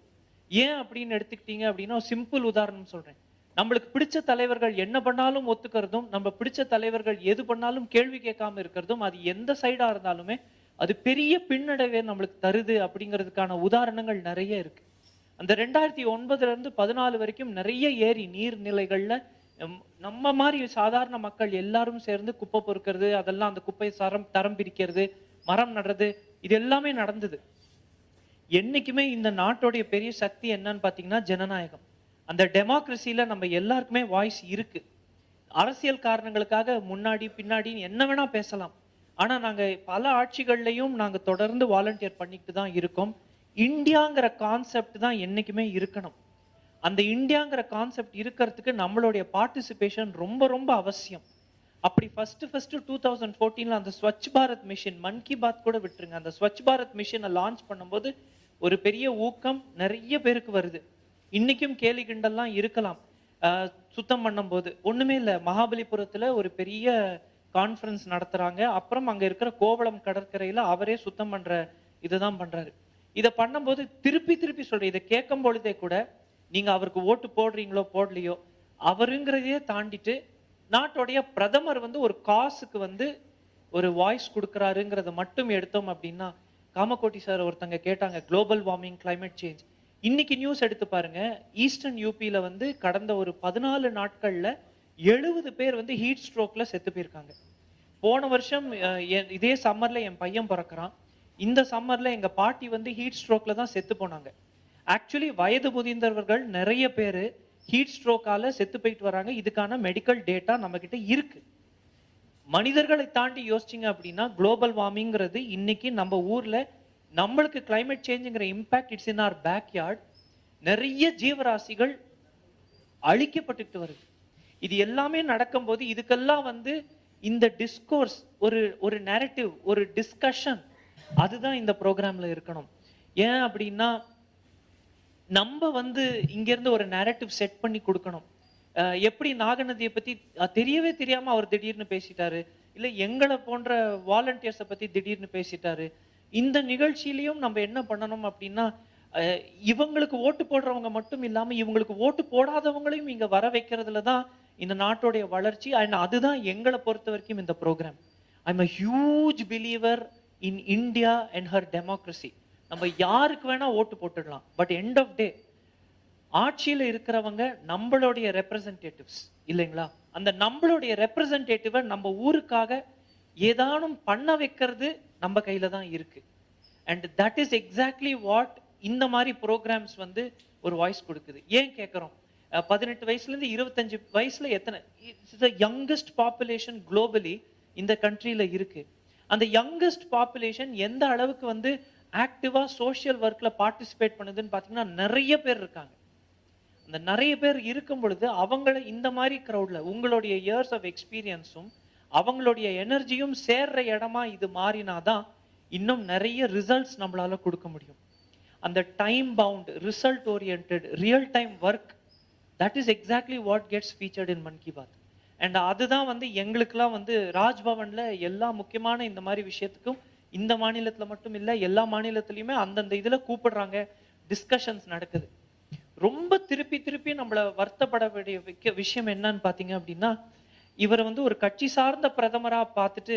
J: ஏன் அப்படின்னு எடுத்துக்கிட்டீங்க அப்படின்னா சிம்பிள் உதாரணம் சொல்றேன். நம்மளுக்கு பிடிச்ச தலைவர்கள் என்ன பண்ணாலும் ஒத்துக்கிறதும், நம்ம பிடிச்ச தலைவர்கள் எது பண்ணாலும் கேள்வி கேட்காம இருக்கிறதும், அது எந்த சைடா இருந்தாலுமே அது பெரிய பின்னடைவே நம்மளுக்கு தருது அப்படிங்கிறதுக்கான உதாரணங்கள் நிறைய இருக்கு. அந்த 2009 இருந்து 14 வரைக்கும் நிறைய ஏரி நீர்நிலைகள்ல நம்ம மாதிரி சாதாரண மக்கள் எல்லாரும் சேர்ந்து குப்பை பொறுக்கிறது, அதெல்லாம் அந்த குப்பை தரம் பிரிக்கிறது, மரம் நடுறது, இது எல்லாமே நடந்தது. என்னைக்குமே இந்த நாட்டோடைய பெரிய சக்தி என்னன்னு பாத்தீங்கன்னா ஜனநாயகம். அந்த டெமோக்ரஸில நம்ம எல்லாருக்குமே வாய்ஸ் இருக்கு. அரசியல் காரணங்களுக்காக முன்னாடி பின்னாடி என்ன வேணா பேசலாம். ஆனா நாங்க பல ஆட்சிகள்லையும் நாங்க தொடர்ந்து வாலண்டியர் பண்ணிட்டு தான் இருக்கோம். இந்தியாங்கிற கான்செப்ட் தான் என்னைக்குமே இருக்கணும். அந்த இந்தியாங்கிற கான்செப்ட் இருக்கிறதுக்கு நம்மளுடைய பார்ட்டிசிபேஷன் ரொம்ப ரொம்ப அவசியம். அப்படி ஃபர்ஸ்ட் 2014 அந்த ஸ்வச் பாரத் மிஷன், மன் கி பாத் கூட விட்டுருங்க, அந்த ஸ்வச் பாரத் மிஷனை லான்ச் பண்ணும்போது ஒரு பெரிய ஊக்கம் நிறைய பேருக்கு வருது. இன்னைக்கும் கேலி கிண்டல்லாம் இருக்கலாம். சுத்தம் பண்ணும்போது ஒண்ணுமே இல்லை, மகாபலிபுரத்துல ஒரு பெரிய கான்ஃபரன்ஸ் நடத்துறாங்க. அப்புறம் அங்க இருக்கிற கோவளம் கடற்கரையில அவரே சுத்தம் பண்ற இதுதான் பண்றாரு. இதை பண்ணும்போது திருப்பி சொல்றேன், இதை கேட்கும் பொழுதே கூட நீங்க அவருக்கு ஓட்டு போடுறீங்களோ போடலையோ, அவருங்கிறதையே தாண்டிட்டு நாட்டோடைய பிரதமர் வந்து ஒரு காசுக்கு வந்து ஒரு வாய்ஸ் கொடுக்குறாருங்கிறத மட்டும் எடுத்தோம் அப்படின்னா, காமகோட்டி சார் ஒருத்தங்க கேட்டாங்க குளோபல் வார்மிங், கிளைமேட் சேஞ்ச். இன்னைக்கு நியூஸ் எடுத்து பாருங்க, ஈஸ்டர்ன் யூபியில வந்து கடந்த ஒரு 14 நாட்கள்ல 70 பேர் வந்து ஹீட் ஸ்ட்ரோக்ல செத்து போயிருக்காங்க. போன வருஷம் இதே சம்மர்ல என் பையன் பிறக்கிறான். இந்த சம்மர்ல எங்க பாட்டி வந்து ஹீட் ஸ்ட்ரோக்ல தான் செத்து போனாங்க. ஆக்சுவலி வயது முதிர்ந்தவர்கள் நிறைய பேர் ஹீட் ஸ்ட்ரோக்கால செத்து போயிட்டு வராங்க. இதுக்கான மெடிக்கல் டேட்டா நம்ம கிட்ட இருக்கு. மனிதர்களை தாண்டி யோசிச்சிங்க அப்படின்னா குளோபல் வார்மிங்கிறது இன்னைக்கு நம்ம ஊர்ல நம்மளுக்கு கிளைமேட் சேஞ்சுங்கிற impact it's in our backyard. நிறைய ஜீவராசிகள் அழிக்கப்பட்டுட்டு வருது. இது எல்லாமே நடக்கும்போது இதுக்கெல்லாம் வந்து இந்த டிஸ்கோர்ஸ், ஒரு நரேட்டிவ், ஒரு டிஸ்கஷன், அதுதான் இந்த ப்ரோக்ராம்ல இருக்கணும். ஏன் அப்படின்னா நம்ம வந்து இங்க இருந்து ஒரு நரேட்டிவ் செட் பண்ணி கொடுக்கணும். எப்படி நாகநதியை பத்தி தெரியவே தெரியாம அவர் திடீர்னு பேசிட்டாரு, இல்ல எங்களை போன்ற வாலண்டியர்ஸை பத்தி திடீர்னு பேசிட்டாரு, இந்த நிகழ்ச்சியிலையும் நம்ம என்ன பண்ணணும் அப்படின்னா, இவங்களுக்கு ஓட்டு போடுறவங்க மட்டும் இல்லாம இவங்களுக்கு ஓட்டு போடாதவங்களையும் இங்க வர வைக்கிறதுல தான் இந்த நாட்டுடைய வளர்ச்சி. அண்ட் அதுதான் எங்களை பொறுத்த வரைக்கும் இந்த programme. I am a huge believer in India and her democracy. நம்ம யாருக்கு வேணா ஓட்டு போட்டுடலாம், பட் எண்ட் ஆஃப் டே ஆட்சியில இருக்கிறவங்க நம்மளுடைய ரெப்ரசன்டேட்டிவ்ஸ் இல்லைங்களா? அந்த நம்மளுடைய ரெப்ரசன்டேட்டிவை நம்ம ஊருக்காக ஏதானும் பண்ண வைக்கிறது நம்ம கையில தான் இருக்கு. And that is exactly what இந்த மாதிரி ப்ரோக்ராம்ஸ் வந்து ஒரு வாய்ஸ் கொடுக்குது. ஏன் கேட்குறோம்? 18 வயசுலேருந்து 25 வயசுல எத்தனை த யங்கஸ்ட் பாப்புலேஷன் குளோபலி இந்த கண்ட்ரியில் இருக்கு. அந்த யங்கஸ்ட் பாப்புலேஷன் எந்த அளவுக்கு வந்து ஆக்டிவாக சோஷியல் ஒர்க்கில் பார்ட்டிசிபேட் பண்ணுதுன்னு பார்த்தீங்கன்னா நிறைய பேர் இருக்காங்க. அந்த நிறைய பேர் இருக்கும் பொழுது அவங்கள இந்த மாதிரி க்ரௌடில் உங்களுடைய இயர்ஸ் ஆஃப் எக்ஸ்பீரியன்ஸும் அவங்களுடைய எனர்ஜியும் சேர்ற இடமா இது மாறினாதான் இன்னும் நிறைய ரிசல்ட்ஸ் நம்மளால கொடுக்க முடியும். அந்த time bound result orient real time work, that is exactly what gets featured in Mann Ki Baat. And அதுதான் வந்து எங்களுக்கெல்லாம் வந்து ராஜ்பவன்ல எல்லா முக்கியமான இந்த மாதிரி விஷயத்துக்கும் இந்த மாநிலத்துல மட்டும் இல்லை எல்லா மாநிலத்திலையுமே அந்தந்த இதுல கூப்பிடுறாங்க, டிஸ்கஷன்ஸ் நடக்குது. ரொம்ப திருப்பி திருப்பி நம்மள வருத்தப்பட வேண்டிய விஷயம் என்னன்னு பாத்தீங்க அப்படின்னா, இவரை வந்து ஒரு கட்சி சார்ந்த பிரதமரா பார்த்துட்டு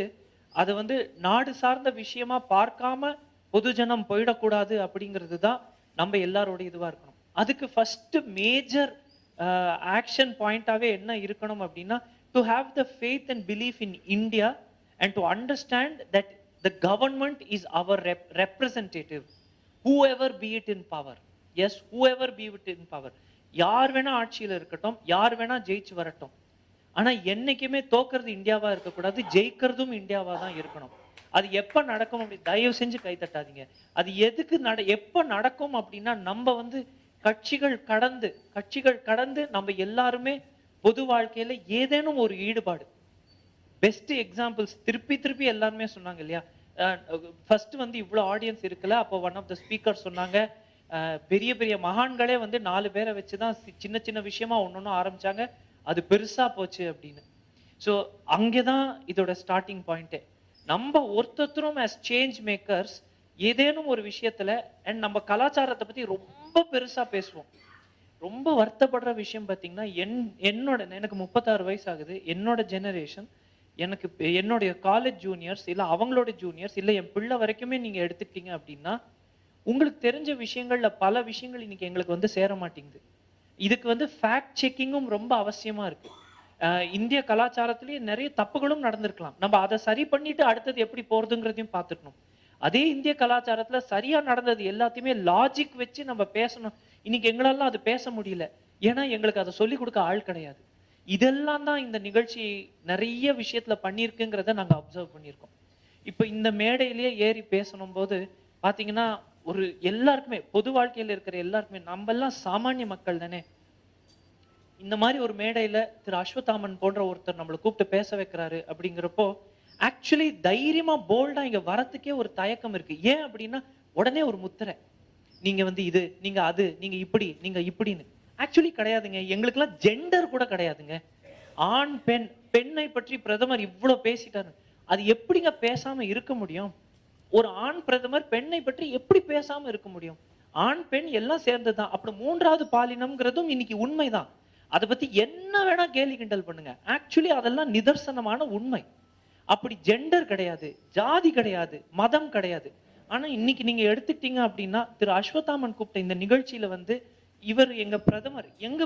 J: அதை வந்து நாடு சார்ந்த விஷயமா பார்க்காம பொதுஜனம் போயிடக்கூடாது அப்படிங்கிறது தான் நம்ம எல்லாரோட இதுவா இருக்கணும். அதுக்கு ஃபர்ஸ்ட் மேஜர் ஆக்ஷன் பாயிண்டாவே என்ன இருக்கணும் அப்படின்னா, to have the faith and belief in India and to understand that the government is our representative whoever be it in power. Yes, whoever be it in power. யார் வேணா ஆட்சியில் இருக்கட்டும், யார் வேணா ஜெயிச்சு வரட்டும், ஆனா என்னைக்குமே தோக்கிறது இந்தியாவா இருக்கக்கூடாது, ஜெயிக்கிறதும் இந்தியாவா தான் இருக்கணும். அது எப்ப நடக்கும் அப்படி தயவு செஞ்சு கை தட்டாதீங்க. அது எதுக்கு எப்ப நடக்கும் அப்படின்னா, நம்ம வந்து கட்சிகள் கடந்து நம்ம எல்லாருமே பொது வாழ்க்கையில ஏதேனும் ஒரு ஈடுபாடு. பெஸ்ட் எக்ஸாம்பிள்ஸ் திருப்பி எல்லாருமே சொன்னாங்க இல்லையா? ஃபர்ஸ்ட் வந்து இவ்வளவு ஆடியன்ஸ் இருக்குல்ல, அப்போ ஒன் ஆஃப் த ஸ்பீக்கர் சொன்னாங்க, பெரிய பெரிய மகான்களே வந்து 4 பேரை வச்சுதான் சின்ன சின்ன விஷயமா ஒன்னொன்னு ஆரம்பிச்சாங்க, அது பெருசா போச்சு அப்படின்னு. ஸோ அங்கேதான் இதோட ஸ்டார்டிங் பாயிண்டே. நம்ம ஒருத்தரும் as சேஞ்ச் மேக்கர்ஸ் ஏதேனும் ஒரு விஷயத்துல அண்ட் நம்ம கலாச்சாரத்தை பத்தி ரொம்ப பெருசா பேசுவோம். ரொம்ப வருத்தப்படுற விஷயம் பார்த்தீங்கன்னா, எனக்கு 36 வயசு ஆகுது. என்னோட ஜெனரேஷன், எனக்கு என்னுடைய காலேஜ் ஜூனியர்ஸ் இல்லை அவங்களோட ஜூனியர்ஸ் இல்லை என் பிள்ளை வரைக்குமே நீங்க எடுத்துக்கிட்டீங்க அப்படின்னா, உங்களுக்கு தெரிஞ்ச விஷயங்கள்ல பல விஷயங்கள் இன்னைக்கு எங்களுக்கு வந்து சேர மாட்டேங்குது. இதுக்கு வந்து ஃபேக்ட் செக்கிங்கும் ரொம்ப அவசியமா இருக்கு. இந்திய கலாச்சாரத்திலேயே நிறைய தப்புகளும் நடந்திருக்கலாம். நம்ம அதை சரி பண்ணிட்டு அடுத்தது எப்படி போறதுங்கிறதையும் பார்த்துக்கணும். அதே இந்திய கலாச்சாரத்துல சரியா நடந்தது எல்லாத்தையுமே லாஜிக் வச்சு நம்ம பேசணும். இன்னைக்கு எங்களால அது பேச முடியல, ஏன்னா எங்களுக்கு அதை சொல்லி கொடுக்க ஆள் கிடையாது. இதெல்லாம் தான் இந்த நிகழ்ச்சி நிறைய விஷயத்துல பண்ணியிருக்குங்கிறத நாங்க அப்சர்வ் பண்ணியிருக்கோம். இப்ப இந்த மேடையிலேயே ஏறி பேசணும் போது பாத்தீங்கன்னா, ஒரு எல்லாருக்குமே பொது வாழ்க்கையில இருக்கிற எல்லாருக்குமே, நம்ம எல்லாம் சாமானிய மக்கள் தானே. இந்த மாதிரி ஒரு மேடையில திரு அஸ்வத்தாமன் போன்ற ஒருத்தர் நம்மளை கூப்பிட்டு பேச வைக்கிறாரு அப்படிங்கிறப்போ ஆக்சுவலி தைரியமா போல்டா இங்க வரத்துக்கே ஒரு தயக்கம் இருக்கு. ஏன் அப்படின்னா, உடனே ஒரு முத்திரை, நீங்க வந்து இது, நீங்க அது, நீங்க இப்படி, நீங்க இப்படின்னு. ஆக்சுவலி கிடையாதுங்க. எங்களுக்கு எல்லாம் ஜெண்டர் கூட கிடையாதுங்க. ஆண் பெண், பெண்ணை பற்றி பிரதமர் இவ்வளவு பேசிட்டாரு, அது எப்படிங்க பேசாம இருக்க முடியும்? ஒரு ஆண் பிரதமர் பெண்ணை பற்றி எப்படி பேசாம இருக்க முடியும்? ஆண் பெண் எல்லாம் சேர்ந்துதான். அப்படி 3வது பாலினம்ங்கிறதும் இன்னைக்கு உண்மைதான். அதை பத்தி என்ன வேணா கேலி கிண்டல் பண்ணுங்க, ஆக்சுவலி அதெல்லாம் நிதர்சனமான உண்மை. அப்படி ஜெண்டர் கிடையாது, ஜாதி கிடையாது, மதம் கிடையாது. ஆனா இன்னைக்கு நீங்க எடுத்துக்கிட்டீங்க அப்படின்னா, திரு அஸ்வத்தாமன் கூப்பிட்ட இந்த நிகழ்ச்சியில வந்து இவர் எங்க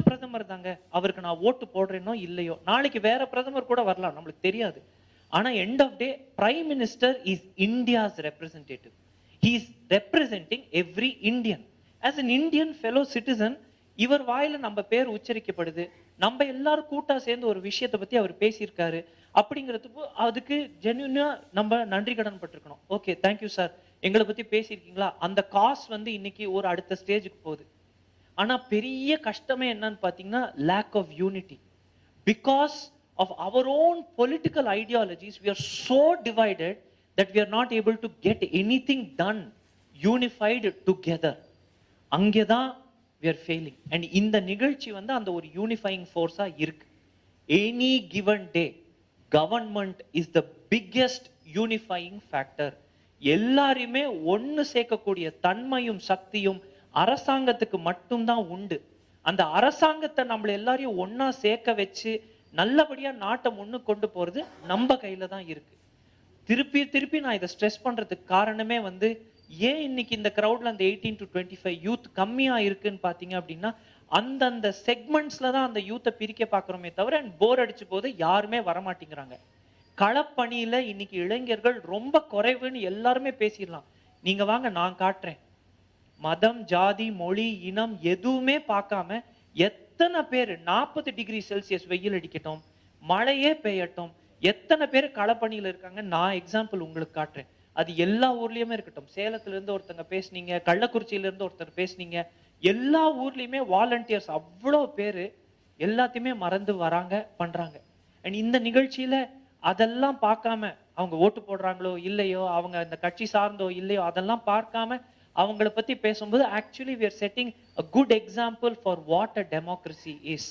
J: பிரதமர் தாங்க, அவருக்கு நான் ஓட்டு போடுறேனோ இல்லையோ, நாளைக்கு வேற பிரதமர் கூட வரலாம், நம்மளுக்கு தெரியாது. ஆனா end of day prime minister is India's representative. He is representing every Indian. As an Indian fellow citizen இவர் வாயில நம்ம பேர் உச்சரிக்கப்படுது. நம்ம எல்லாரும் கூட்டா சேர்ந்து ஒரு விஷயத்தை பத்தி அவர் பேசியிருக்காரு அப்படிங்கிறதுக்கு அதுக்கு ஜென்யூனா நம்ம நன்றி கடன் பட்டிருக்கணும். ஓகே, தேங்க்யூ சார், எங்களை பத்தி பேசியிருக்கீங்களா. அந்த காஸ் வந்து இன்னைக்கு ஒரு அடுத்த ஸ்டேஜுக்கு போகுது. ஆனா பெரிய கஷ்டமே என்னன்னு பாத்தீங்கன்னா, lack of unity. Because of our own political ideologies, we are so divided that we are not able to get anything done unified together. அங்கேதான் we are failing. And இந்த நிகழ்ச்சி வந்து அந்த ஒரு unifying force-ஆ இருக்கு. Any given day, government is the biggest unifying factor.
K: எல்லாரையுமே ஒன்னு சேர்க்கக்கூடிய தன்மையும் சக்தியும் அரசாங்கத்துக்கு மட்டும்தான் உண்டு. அந்த அரசாங்கத்தை நம்மள எல்லாரையும் ஒன்னா சேர்க்க வச்சு நல்லபடியா நாட்டை முன்னுக்கு கொண்டு போறது நம்ம கையில தான் இருக்கு. திருப்பி திருப்பி நான் இதை ஸ்ட்ரெஸ் பண்றதுக்கு காரணமே வந்து ஏன் இன்னைக்கு இந்த கிரௌட்ல அந்த 18 to 25 யூத் கம்மியா இருக்குன்னு பாத்தீங்க அப்படின்னா அந்தந்த செக்மெண்ட்ஸ்ல தான் அந்த யூத்தை பிரிக்க பாக்குறோமே தவிர போர் அடிச்சு போது யாருமே வரமாட்டேங்கிறாங்க. களப்பணியில இன்னைக்கு இளைஞர்கள் ரொம்ப குறைவுன்னு எல்லாருமே பேசிடலாம். நீங்க வாங்க நான் காட்டுறேன். மதம், ஜாதி, மொழி, இனம் எதுவுமே பார்க்காம எத்தனை பேர் 40 டிகிரி செல்சியஸ் வெயில் அடிக்கட்டும், மழையே பெய்யட்டும், எத்தனை பேர் களப்பணியில இருக்காங்க. நான் எக்ஸாம்பிள் உங்களுக்கு காட்டுறேன். அது எல்லா ஊர்லயுமே இருக்கட்டும். சேலத்துல இருந்து ஒருத்தங்க பேசுனீங்க, கள்ளக்குறிச்சியில இருந்து ஒருத்தர் பேசுனீங்க, எல்லா ஊர்லயுமே வாலண்டியர்ஸ் அவ்வளோ பேரு எல்லாத்தையுமே மறந்து வராங்க பண்றாங்க. அண்ட் இந்த நிகழ்ச்சியில அதெல்லாம் பார்க்காம அவங்க ஓட்டு போடுறாங்களோ இல்லையோ, அவங்க அந்த கட்சி சார்ந்தோ இல்லையோ, அதெல்லாம் பார்க்காம அவங்கள பத்தி பேசும்போது actually we are setting a good example for what a democracy is.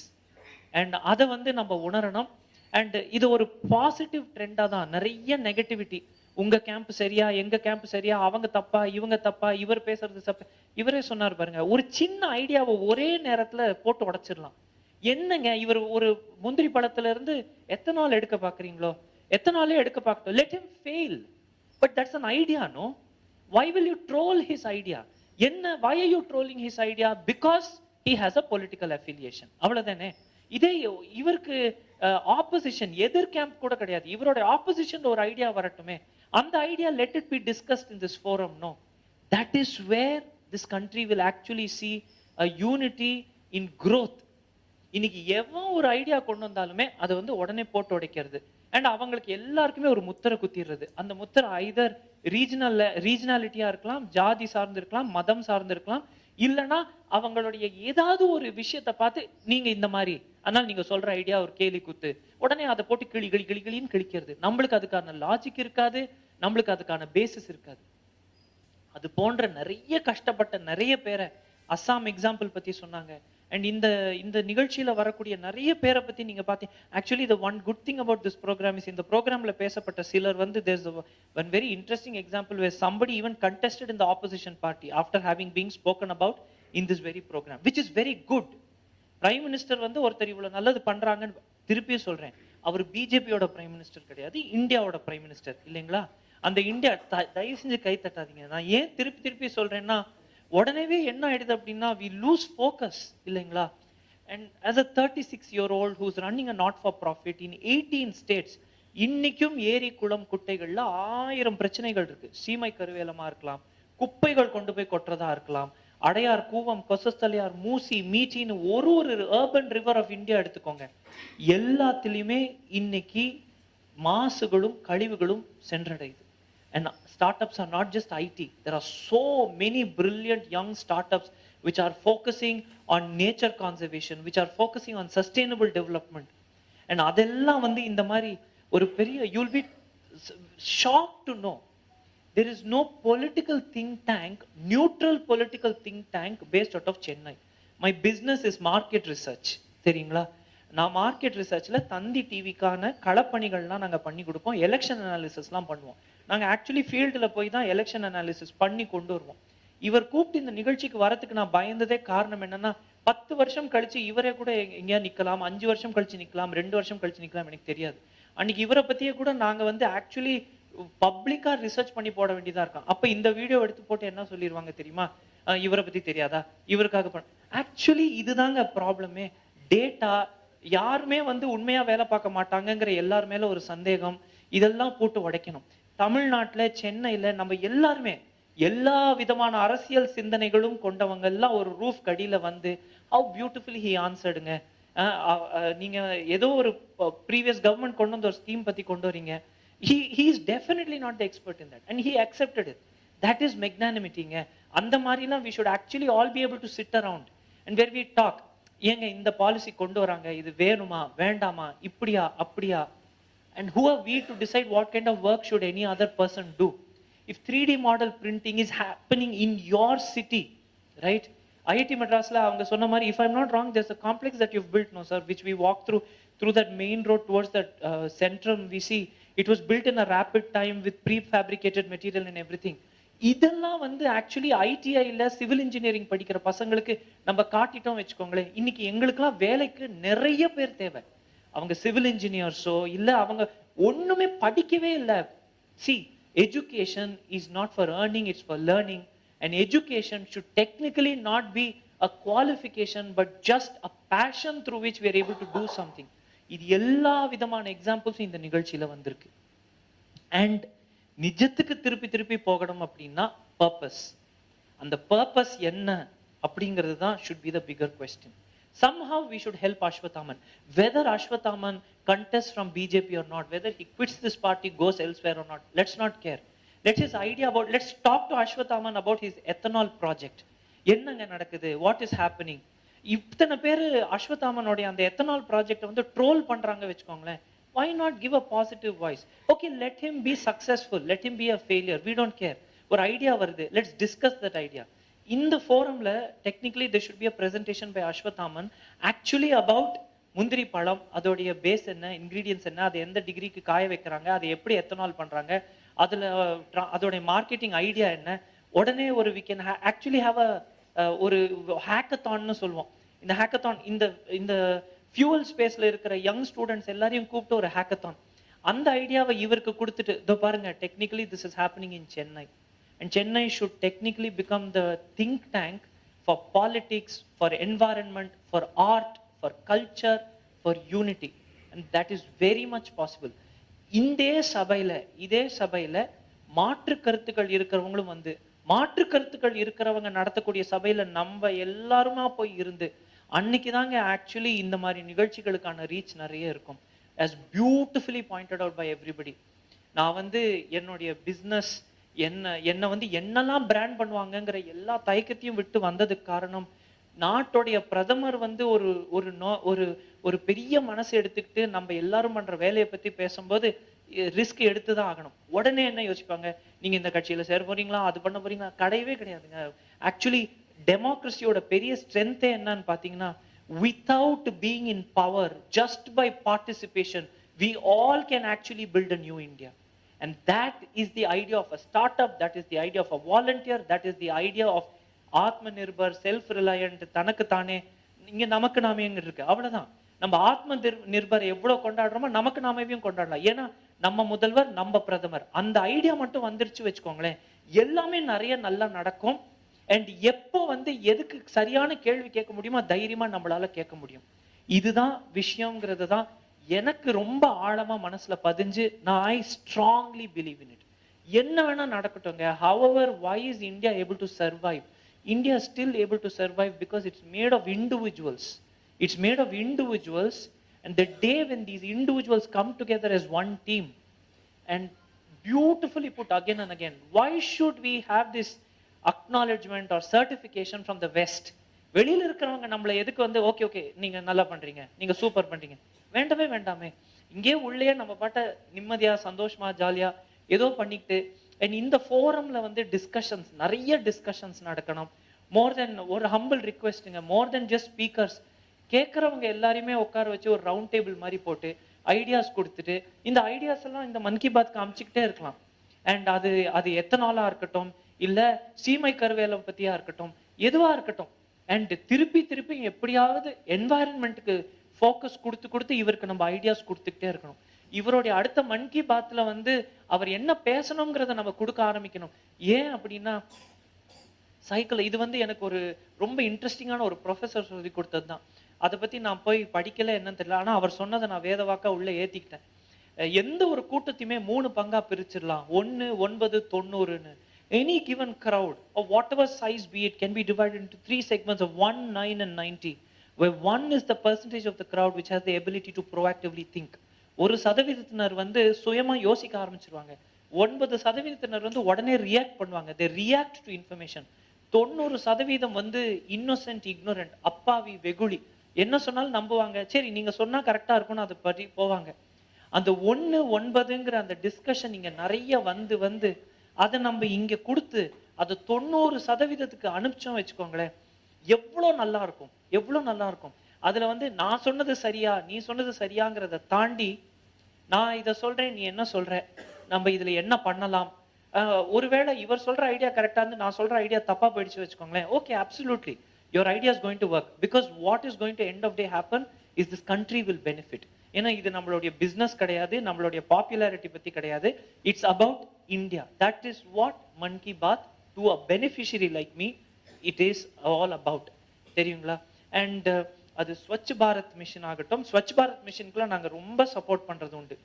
K: And அதை வந்து நம்ம உணரணும். அண்ட் இது ஒரு பாசிட்டிவ் ட்ரெண்டா தான். நிறைய நெகட்டிவிட்டி, உங்க கேம்ப் சரியா, எங்க கேம்ப் சரியா, அவங்க தப்பா, இவங்க தப்பா, இவர் பேசுறது தப்பா. இவரே சொன்னார் பாருங்க, ஒரு சின்ன ஐடியாவை ஒரே நேரத்துல போட்டு உடைச்சிடலாம். என்னங்க இவர் ஒரு முந்திரி பழத்துல இருந்து எத்தனை நாள் எடுக்க பாக்குறீங்களோ, எத்தனை நாளே எடுக்க பார்க்கட்டும். let him fail, but that's an idea, no? Why will you troll his idea? என்ன, why are you trolling his idea? Because he has a political affiliation. அவ்வளவுதானே. இதே இவருக்கு ஆப்போசிஷன் எதிர் கேம்ப் கூட கிடையாது, இவரோட ஆப்போசிஷன் ஒரு ஐடியா வரட்டுமே, அந்த idea let it be discussed in this forum. No, that is where this country will actually see a unity in growth. இன்னைக்கு எவன் ஒரு ஐடியா கொண்டு வந்தாலுமே அதை வந்து உடனே போட்டு உடைக்கிறது. அண்ட் அவங்களுக்கு எல்லாருக்குமே ஒரு முத்திரை குத்திடுறது. அந்த முத்திரை ஐதர் ரீஜனாலிட்டியா இருக்கலாம், ஜாதி சார்ந்து இருக்கலாம், மதம் சார்ந்து இருக்கலாம், இல்லைன்னா அவங்களுடைய ஏதாவது ஒரு விஷயத்தை பார்த்து நீங்க இந்த மாதிரி, ஆனால் நீங்க சொல்ற ஐடியா ஒரு கேலி குத்து, உடனே அதை போட்டு கிளின்னு கிழிக்கிறது. நம்மளுக்கு அதுக்கான லாஜிக் இருக்காது, நம்மளுக்கு அதுக்கான பேசிஸ் இருக்காது. அது போன்ற நிறைய கஷ்டப்பட்ட நிறைய பேரை, அஸ்ஸாம் எக்ஸாம்பிள் பத்தி சொன்னாங்க. அண்ட் இந்த நிகழ்ச்சியில வரக்கூடிய நிறைய பேரை பத்தி நீங்க பாத்தீங்க. Actually the one good thing about this program is இந்த ப்ரோக்ராம்ல பேசப்பட்ட சிலர் வந்து there's one very interesting example where somebody even contested in the opposition party after having been spoken about in this very program, which is very good. Prime minister வந்து ஒருத்தர் இவ்வளவு நல்லது பண்றாங்கன்னு திருப்பியும் சொல்றேன், அவர் பிஜேபியோட பிரைம் மினிஸ்டர் கிடையாது, இந்தியாவோட பிரைம் மினிஸ்டர் இல்லைங்களா? அந்த இந்தியா தயவு செஞ்சு கை தட்டாதீங்க. நான் ஏன் திருப்பி சொல்றேன்னா, உடனேவே என்ன ஆயிடுது அப்படின்னா we lose focus இல்லைங்களா? And as a 36-year-old who's running a not for profit in 18 states, இன்னைக்கும் ஏரி குளம் குட்டைகள்ல 1000 பிரச்சனைகள் இருக்கு. சீமை கருவேலமா இருக்கலாம், குப்பைகள் கொண்டு போய் கொட்டுறதா இருக்கலாம், அடையார், கூவம், கொசஸ்தலையார், மூசி, மீச்சின்னு ஒரு அர்பன் ரிவர் ஆஃப் இந்தியா எடுத்துக்கோங்க. எல்லாத்திலுமே இன்னைக்கு மாசுகளும் கழிவுகளும் சென்றடையுது. And startups are not just IT. There are so many brilliant young startups which are focusing on nature conservation, which are focusing on sustainable development. And அதெல்லாம் வந்து இந்த மாதிரி ஒரு பெரிய, you'll be shocked to know there is no political think tank, neutral political think tank based out of Chennai. My business is market research. தெரியுங்களா? நான் market ரிசர்ச்ல தந்தி டிவிக்கான களப்பணிகள்லாம் நாங்க பண்ணி கொடுப்போம், எலெக்ஷன் அனாலிசிஸ்லாம் பண்ணுவோம். நாங்க ஆக்சுவலி ஃபீல்டுல போய் தான் எலெக்ஷன் அனாலிசிஸ் பண்ணி கொண்டு வருவோம். இவர் கூப்பிட்டு இந்த நிகழ்ச்சிக்கு வரதுக்கு நான் பயந்ததே காரணம் என்னன்னா, 10 வருஷம் கழிச்சு இவரே கூட எங்கேயா நிக்கலாம், 5 வருஷம் கழிச்சு நிக்கலாம், 2 வருஷம் கழிச்சு நிக்கலாம், எனக்கு தெரியாது. அன்னைக்கு இவரை பத்தியே கூட நாங்க வந்து ஆக்சுவலி பப்ளிக்கா ரிசர்ச் பண்ணி போட வேண்டியதா இருக்கும். அப்ப இந்த வீடியோ எடுத்து போட்டு என்ன சொல்லிடுவாங்க தெரியுமா, இவரை பத்தி தெரியாதா, இவருக்காக ஆக்சுவலி இதுதாங்க ப்ராப்ளமே. டேட்டா யாருமே வந்து உண்மையா வேலை பார்க்க மாட்டாங்கங்கிற எல்லார் மேல ஒரு சந்தேகம், இதெல்லாம் போட்டு உடைக்கணும். தமிழ்நாட்டுல, சென்னையில நம்ம எல்லாருமே எல்லா விதமான அரசியல் சிந்தனைகளும் கொண்டவங்க எல்லாம் ஒரு ரூஃப் கடியில வந்து how beautifully he answeredங்க. நீங்க ஏதோ ஒரு ப்ரீவியஸ் கவர்மெண்ட் கொண்டு வந்த ஒரு ஸ்கீம் பத்தி கொண்டு வரீங்க. he is definitely not the expert in that and he accepted it. That is magnanimityங்க. அந்த மாதிரிலாம் we should actually all be able to sit around and where we talk, ஏங்க இந்த பாலிசி கொண்டு வராங்க, இது வேணுமா வேண்டாமா, இப்படியா அப்படியா, and who are we to decide what kind of work should any other person do? If 3D model printing is happening in your city, right? IIT Madrasல அவங்க சொன்ன மாதிரி, if I'm not wrong, there's a complex that you've built, no sir, which we walk through that main road towards that centrum we see. It was built in a rapid time with prefabricated material and everything. இதெல்லாம் வந்து actually ஐடிஐல civil engineering படிக்கிற பசங்களுக்கு நம்ம காட்டிட்டோம் வச்சுக்கோங்களேன், இன்னைக்கு எங்களுக்கெல்லாம் வேலைக்கு நிறைய பேர் தேவை. அவங்க சிவில் இன்ஜினியர்ஸோ இல்ல அவங்க ஒண்ணுமே படிக்கவே இல்லை. See, education is not for earning, it's for learning. And education should technically not be a qualification but just a passion through which we are able to do something. இது எல்லா விதமான எக்ஸாம்பிள்ஸும் இந்த நிகழ்ச்சியில வந்திருக்கு. அண்ட் நிஜத்துக்கு திருப்பி திருப்பி போகணும் அப்படின்னா பர்பஸ். அந்த பர்பஸ் என்ன அப்படிங்கிறது தான் should be the bigger question. Somehow we should help Ashwathaman. Whether Ashwathaman contests from BJP or not, whether he quits this party, goes elsewhere or not, let's not care. Let's talk to Ashwathaman about his ethanol project. என்னங்க நடக்குது? What is happening? இத்தனை பேர் அஸ்வத்தாமனோட அந்த ethanol project வந்து troll பண்றாங்க வச்சுக்கோங்களேன். Why not give a positive voice? Okay, let him be successful, let him be a failure, we don't care. ஒரு idea வருது, let's discuss that idea. இந்த ஃபோரம்ல technically there should be a presentation by Ashwathaman actually about முந்திரி பழம், அதோடைய base என்ன, ingredients என்ன, அது எந்த டிகிரிக்கு காய வைக்கிறாங்க, அதை எப்படி எத்தனால் பண்றாங்க, அதுல அதோடைய மார்க்கெட்டிங் ஐடியா என்ன. உடனே ஒரு we can actually have a ஒரு ஹேக்கத்தான்னு சொல்லுவோம். இந்த ஹேக்கத்தான் இந்த ஃபியூவல் ஸ்பேஸ்ல இருக்கிற யங் ஸ்டூடெண்ட்ஸ் எல்லாரையும் கூப்பிட்டு ஒரு ஹேக்கத்தான், அந்த ஐடியாவை இவருக்கு கொடுத்துட்டு இதோ பாருங்க, technically this is happening in Chennai. And Chennai should technically become the think tank for politics, for environment, for art, for culture, for unity. And that is very much possible. இதே சபையில மாற்று கருத்துக்கள் இருக்கிறவங்களும் வந்து, மாற்று கருத்துக்கள் இருக்கிறவங்க நடத்தக்கூடிய சபையில நம்ம எல்லாருமா போய் இருந்து, அன்னைக்கு தாங்க ஆக்சுவலி இந்த மாதிரி நிகழ்ச்சிகளுக்கான ரீச் நிறைய இருக்கும். As beautifully pointed out by everybody. நான் வந்து என்னுடைய பிசினஸ் என்ன வந்து என்னெல்லாம் பிராண்ட் பண்ணுவாங்கங்கிற எல்லா தயக்கத்தையும் விட்டு வந்ததுக்கு காரணம், நாட்டுடைய பிரதமர் வந்து ஒரு பெரிய மனசு எடுத்துக்கிட்டு நம்ம எல்லாரும் பண்ற வேலையை பத்தி பேசும்போது ரிஸ்க் எடுத்துதான் ஆகணும். உடனே என்ன யோசிப்பாங்க, நீங்க இந்த கட்சியில சேர போறீங்களா, அது பண்ண போறீங்களா? கிடையவே கிடையாதுங்க. ஆக்சுவலி டெமோக்ரஸியோட பெரிய ஸ்ட்ரென்த்தே என்னன்னு பாத்தீங்கன்னா, without being in power, just by participation, we all can actually build a new India. And that is the idea of a startup, that is the idea of a volunteer, that is the idea of Atmanirbhar, self-reliant, தனக்கு தானே, இங்க நமக்கு நாமேங்க இருக்கு. அவ்வளவுதான். நம்ம ஆத்ம நிர்பர் எவ்வளவு கொண்டாடுறோமோ நமக்கு நாமேவையும் கொண்டாடலாம். ஏன்னா நம்ம முதல்வர், நம்ம பிரதமர், அந்த ஐடியா மட்டும் வந்துருச்சு வச்சுக்கோங்களேன், எல்லாமே நிறைய நல்லா நடக்கும். அண்ட் எப்போ வந்து எதுக்கு சரியான கேள்வி கேட்க முடியுமோ தைரியமா நம்மளால கேட்க முடியும். இதுதான் விஷயம்ங்கிறது தான் எனக்கு ரொம்ப ஆழமா மனசுல பதிஞ்சு, நான் I strongly believe in it. என்ன வேணா நடக்கட்டுங்க. however, why is India able to survive? India is still able to survive because it's made of individuals. It's made of individuals, and the day when these individuals come together as one team and beautifully put again and again, why should we have this acknowledgement or certification from the West? வெளியில இருக்கிறவங்க நம்மள எதுக்கு வந்து okay நீங்க நல்லா பண்றீங்க, நீங்க super பண்றீங்க, வேண்டவே வேண்டாமே. இங்கே உள்ளே நம்ம பாட்ட நிம்மதியா சந்தோஷமா ஜாலியா ஏதோ பண்ணிட்டு, அண்ட் இந்த ஃபோரம்ல வந்து டிஸ்கஷன்ஸ், நிறைய டிஸ்கஷன்ஸ் நடக்கணும். மோர் தென் ஒரு ஹம்பிள் ரிக்வெஸ்ட்டுங்க, மோர் தென் ஜஸ்ட் ஸ்பீக்கர்ஸ், கேட்கறவங்க எல்லாரையுமே உட்கார வச்சு ஒரு ரவுண்ட் டேபிள் மாதிரி போட்டு ஐடியாஸ் கொடுத்துட்டு, இந்த ஐடியாஸ் எல்லாம் இந்த மன் கி பாத் காமிச்சுக்கிட்டே இருக்கலாம். அண்ட் அது எத்தனாலா இருக்கட்டும், இல்ல சீமை கருவேலம் பத்தியா இருக்கட்டும், எதுவா இருக்கட்டும். அண்ட் திருப்பி எப்படியாவது என்வாயரன்மெண்ட்டுக்கு ஃபோக்கஸ் கொடுத்து இவருக்கு நம்ம ஐடியாஸ் கொடுத்துக்கிட்டே இருக்கணும். இவருடைய அடுத்த மன் கி பாத்ல வந்து அவர் என்ன பேசணுங்கிறத நம்ம கொடுக்க ஆரம்பிக்கணும். ஏன் அப்படின்னா சைக்கிள் இது வந்து எனக்கு ஒரு ரொம்ப இன்ட்ரெஸ்டிங்கான ஒரு ப்ரொஃபஸர் சொல்லி கொடுத்தது தான். அதை பத்தி நான் போய் படிக்கல என்னன்னு தெரியல, ஆனா அவர் சொன்னதை நான் வேத வாக்கா உள்ள ஏத்திக்கிட்டேன். எந்த ஒரு கூட்டத்தையுமே 3 பங்கா பிரிச்சிடலாம். 1, 9, 90ன்னு. Any given crowd of whatever size be it can be divided into 3 segments of 1, 9 and 90, where 1 is the percentage of the crowd which has the ability to proactively think. 1% வந்து சுயமா யோசிக்க ஆரம்பிச்சிருவாங்க. 9% வந்து உடனே ரியாக்ட் பண்ணுவாங்க. they react to information. 90% வந்து innocent, ignorant, அப்பாவி, வெகுளி, என்ன சொன்னாலும் நம்புவாங்க. சரி நீங்க சொன்னா கரெக்டா இருக்கும்னு அதை பற்றி போவாங்க. அந்த 1, 9ங்கிற அந்த டிஸ்கஷன் இங்க நிறைய வந்து அதை நம்ம இங்க கொடுத்து அது 90%க்கு அனுப்பிச்சோம் வச்சுக்கோங்களேன், எவ்வளவு நல்லா இருக்கும். அதுல வந்து நான் சொன்னது சரியா, நீ சொன்னது சரியாங்கிறத தாண்டி நான் இதை சொல்றேன், நீ என்ன சொல்ற, நம்ம இதுல என்ன பண்ணலாம், ஒருவேளை இவர் சொல்ற ஐடியா கரெக்டா இருந்து நான் சொல்ற ஐடியா தப்பா போயிடுச்சு வச்சுக்கோங்களேன், okay absolutely your idea is going to work, because what is going to end of day happen is this country will benefit. ஏன்னா இது நம்மளுடைய பிசினஸ் கிடையாது, நம்மளுடைய பாப்புலாரிட்டி பத்தி கிடையாது, it's about India. That is what Mann Ki Baat to a beneficiary like me it is all about. தெரியுங்களா? And அது Swachh Bharat mission ஆகட்டும், ஸ்வச் பாரத் மிஷனுக்குலாம் நாங்க ரொம்ப சப்போர்ட் பண்றது உண்டு.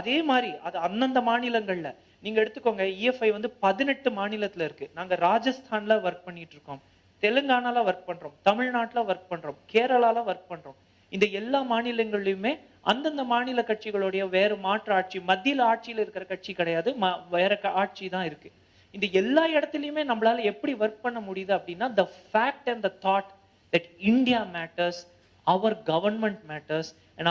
K: அதே மாதிரி அது அந்தந்த மாநிலங்கள்ல நீங்க எடுத்துக்கோங்க, இஎஃப்ஐ வந்து 18 மாநிலத்துல இருக்கு. நாங்க ராஜஸ்தான்ல ஒர்க் பண்ணிட்டு இருக்கோம், தெலுங்கானால ஒர்க் பண்றோம், தமிழ்நாட்டுல ஒர்க் பண்றோம், கேரளால ஒர்க் பண்றோம். இந்த எல்லா மாநிலங்களிலுமே அந்தந்த மாநில கட்சிகளுடைய வேற மாற்று ஆட்சி, மத்தியில ஆட்சியில இருக்கிற கட்சி கிடையாது, வேற ஆட்சி தான் இருக்கு. இந்த எல்லா இடத்துலயுமே நம்மளால எப்படி ஒர்க் பண்ண முடியுது அப்படின்னா, the fact and the thought that India matters, our government matters, and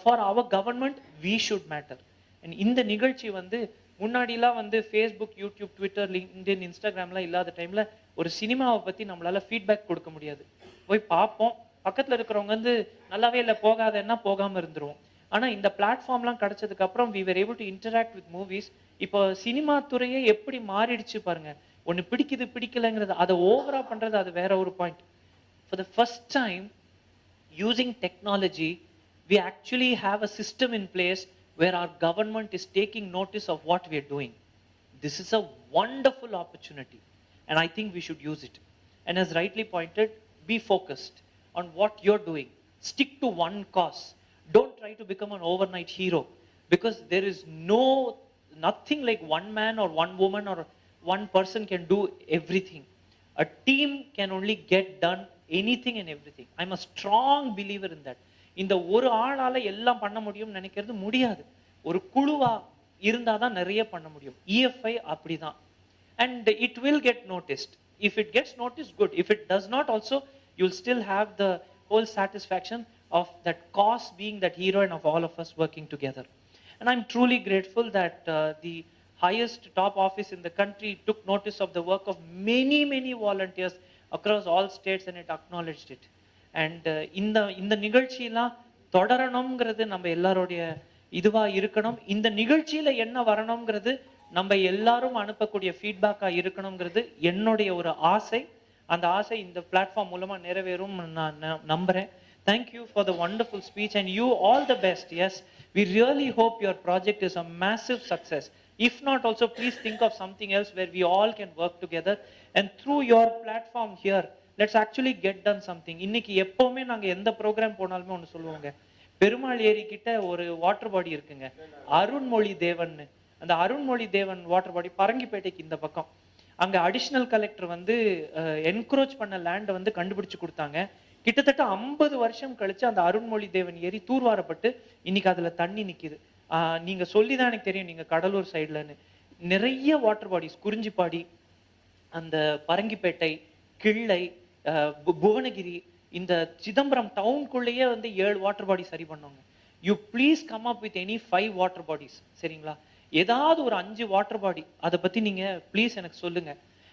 K: for our government we should matter. And இந்த நிகழ்ச்சி வந்து முன்னாடிலாம் வந்து ஃபேஸ்புக், யூடியூப், ட்விட்டர், லிங்க்டின், இன்ஸ்டாகிராம்லாம் இல்லாத டைம்ல ஒரு சினிமாவை பத்தி நம்மளால ஃபீட்பேக் கொடுக்க முடியாது. போய் பார்ப்போம், பக்கத்துல இருக்கிறவங்க வந்து நல்லாவே இல்லை போகாதன்னா போகாம இருந்துருவோம். ஆனா இந்த பிளாட்ஃபார்ம்லாம் கிடைச்சதுக்கு அப்புறம் we were able to interact with movies. இப்போ சினிமா துறையே எப்படி மாறிடுச்சு பாருங்க. ஒன்னு பிடிக்குது பிடிக்கலங்கிறது அதை ஓவரா பண்றது அது வேற ஒரு point. For the first time using technology we actually have a system in place where our government is taking notice of what we are doing. This is a wonderful opportunity and I think we should use it. And as rightly pointed, be focused on what you're doing. Stick to one cause. Don't try to become an overnight hero, because there is nothing like one man or one woman or one person can do everything. A team can only get done anything and everything. I'm a strong believer in that. இந்த ஒரு ஆளால எல்லாம் பண்ண முடியும் நினைக்கிறது முடியாது. ஒரு குழுவா இருந்தாதான் நிறைய பண்ண முடியும். இஎஃப்ஐ அப்படிதான். And it will get noticed. If it gets noticed, good. If it does not also, you'll still have the whole satisfaction of that cause being that heroine of all of us working together. And I'm truly grateful that the highest top office in the country took notice of the work of many volunteers across all states and it acknowledged it. And இந்த நிகழ்ச்சியெல்லாம் தொடரணும்ங்கிறது நம்ம எல்லாருடைய இதுவா இருக்கணும். இந்த நிகழ்ச்சியில என்ன வரணும்ங்கிறது நம்ம எல்லாரும் அனுப்பக்கூடிய ஃபீட்பேக்கா இருக்கணும்ங்கிறது என்னுடைய ஒரு ஆசை. அந்த ஆசை இந்த பிளாட்ஃபார்ம் மூலமா நிறைவேறும் நான் நம்புறேன். Thank you for the wonderful speech and you all the best. Yes, we really hope your project is a massive success. If not also, please think of something else where we all can work together, and through your platform here let's actually get done something. இன்னைக்கு எப்பவுமே நாங்க எந்த program போனாலுமே ஒன்று சொல்லுவோங்க, பெருமாள் ஏரி கிட்ட ஒரு water body இருக்குங்க, அருண்மொழி தேவன். அந்த அருண்மொழி தேவன் வாட்டர் பாடி பரங்கிப்பேட்டைக்கு இந்த பக்கம். அங்க அடிஷனல் கலெக்டர் வந்து என்க்ரோச் பண்ண லேண்டை வந்து கண்டுபிடிச்சு கொடுத்தாங்க. கிட்டத்தட்ட 50 வருஷம் கழிச்சு அந்த அருண்மொழி தேவன் ஏரி தூர்வாரப்பட்டு இன்னைக்கு அதுல தண்ணி நிக்குது. நீங்க சொல்லிதான் எனக்கு தெரியும், நீங்க கடலூர் சைட்லன்னு நிறைய வாட்டர் பாடிஸ், குறிஞ்சிப்பாடி, அந்த பரங்கிப்பேட்டை, கிள்ளை, புவனகிரி, இந்த சிதம்பரம் டவுனுக்குள்ளேயே வந்து 7 வாட்டர் பாடி சரி பண்ணுவாங்க. You please come up with any 5 water bodies. சரிங்களா? ஏதாவது ஒரு 5 வாட்டர் பாடி அதை பத்தி நீங்க ப்ளீஸ் எனக்கு சொல்லுங்க.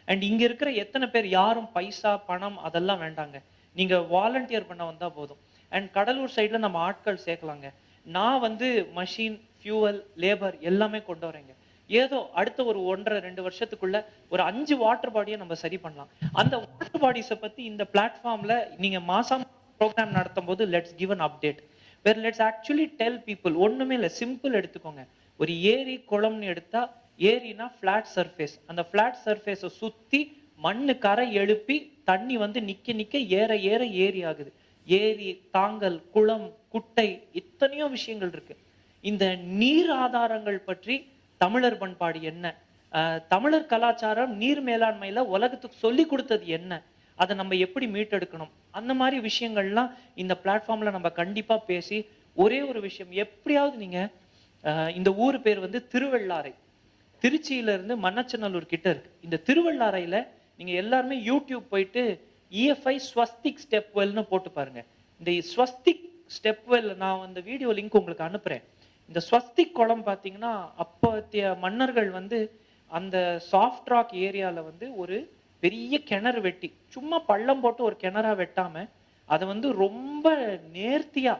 K: அண்ட் இங்க இருக்கிற எத்தனை பேர் யாரும் பைசா பணம் அதெல்லாம் வேண்டாங்க, நீங்க வாலண்டியர் பண்ண வந்தா போதும். அண்ட் கடலூர் சைட்ல நம்ம ஆட்கள் சேர்க்கலாங்க. நான் வந்து மஷின், ஃபியூவல், லேபர் எல்லாமே கொண்டு வரேங்க. ஏதோ அடுத்த ஒரு 1.5-2 வருஷத்துக்குள்ள ஒரு 5 வாட்டர் பாடியை நம்ம சரி பண்ணலாம். அந்த வாட்டர் பாடிஸை பத்தி இந்த பிளாட்ஃபார்ம்ல நீங்க மாசம் ப்ரோக்ராம் நடத்தும் போது let's give an update where let's actually tell people. ஒண்ணுமே இல்லை, சிம்பிள் எடுத்துக்கோங்க. ஒரு ஏரி குளம்னு எடுத்தா, ஏரினா பிளாட் சர்ஃபேஸ், அந்த பிளாட் சர்ஃபேஸை சுத்தி மண்ணு கரை எழுப்பி தண்ணி வந்து நிக்க ஏற ஏரி ஆகுது. ஏரி, தாங்கல், குளம், குட்டை, இத்தனையோ விஷயங்கள் இருக்கு. இந்த நீர் ஆதாரங்கள் பற்றி தமிழர் பண்பாடு என்ன, தமிழர் கலாச்சாரம் நீர் மேலாண்மையில உலகத்துக்கு சொல்லி கொடுத்தது என்ன, அதை நம்ம எப்படி மீட்டெடுக்கணும், அந்த மாதிரி விஷயங்கள்லாம் இந்த பிளாட்ஃபார்ம்ல நம்ம கண்டிப்பா பேசி, ஒரே ஒரு விஷயம், எப்படியாவது நீங்க இந்த ஊர் பேர் வந்து திருவெள்ளாரை, திருச்சியில இருந்து மன்னச்சநல்லூர் கிட்ட இருக்கு. இந்த திருவெள்ளாரையில நீங்க எல்லாருமே யூடியூப் போயிட்டு இஎஃப்ஐ ஸ்வஸ்திக் ஸ்டெப் வெல்னு போட்டு பாருங்க. இந்த ஸ்வஸ்திக் ஸ்டெப் வெல் நான் அந்த வீடியோ லிங்க் உங்களுக்கு அனுப்புறேன். இந்த ஸ்வஸ்திக் குளம் பார்த்தீங்கன்னா அப்பத்திய மன்னர்கள் வந்து அந்த சாஃப்ட் ராக் ஏரியால வந்து ஒரு பெரிய கிணறு வெட்டி, சும்மா பள்ளம் போட்டு ஒரு கிணறா வெட்டாம அதை வந்து ரொம்ப நேர்த்தியா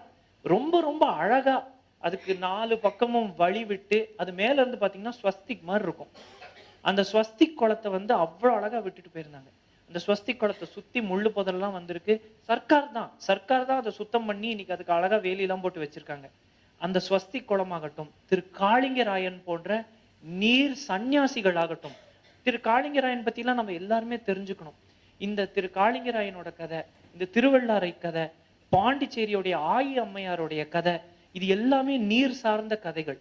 K: ரொம்ப அழகா அதுக்கு 4 பக்கமும் வழி விட்டு அது மேல இருந்து பாத்தீங்கன்னா ஸ்வஸ்திக் மாதிரி இருக்கும். அந்த ஸ்வஸ்திக் குளத்தை வந்து அவ்வளவு அழகா விட்டுட்டு போயிருந்தாங்க. அந்த ஸ்வஸ்திக் குளத்தை சுத்தி முள்ளு புதரெல்லாம் வந்திருக்கு. சர்க்கார் தான் அதை சுத்தம் பண்ணி இன்னைக்கு அதுக்கு அழகா வேலியெல்லாம் போட்டு வச்சிருக்காங்க. அந்த ஸ்வஸ்திக் குளமாகட்டும், திரு காளிங்கராயன் போன்ற நீர் சன்னியாசிகள் ஆகட்டும், திரு காளிங்கராயன் பத்தி எல்லாம் நம்ம எல்லாருமே தெரிஞ்சுக்கணும். இந்த திரு காளிங்கராயனோட கதை, இந்த திருவள்ளாரை கதை, பாண்டிச்சேரியோடைய ஆயி அம்மையாருடைய கதை, இது எல்லாமே நீர் சார்ந்த கதைகள்.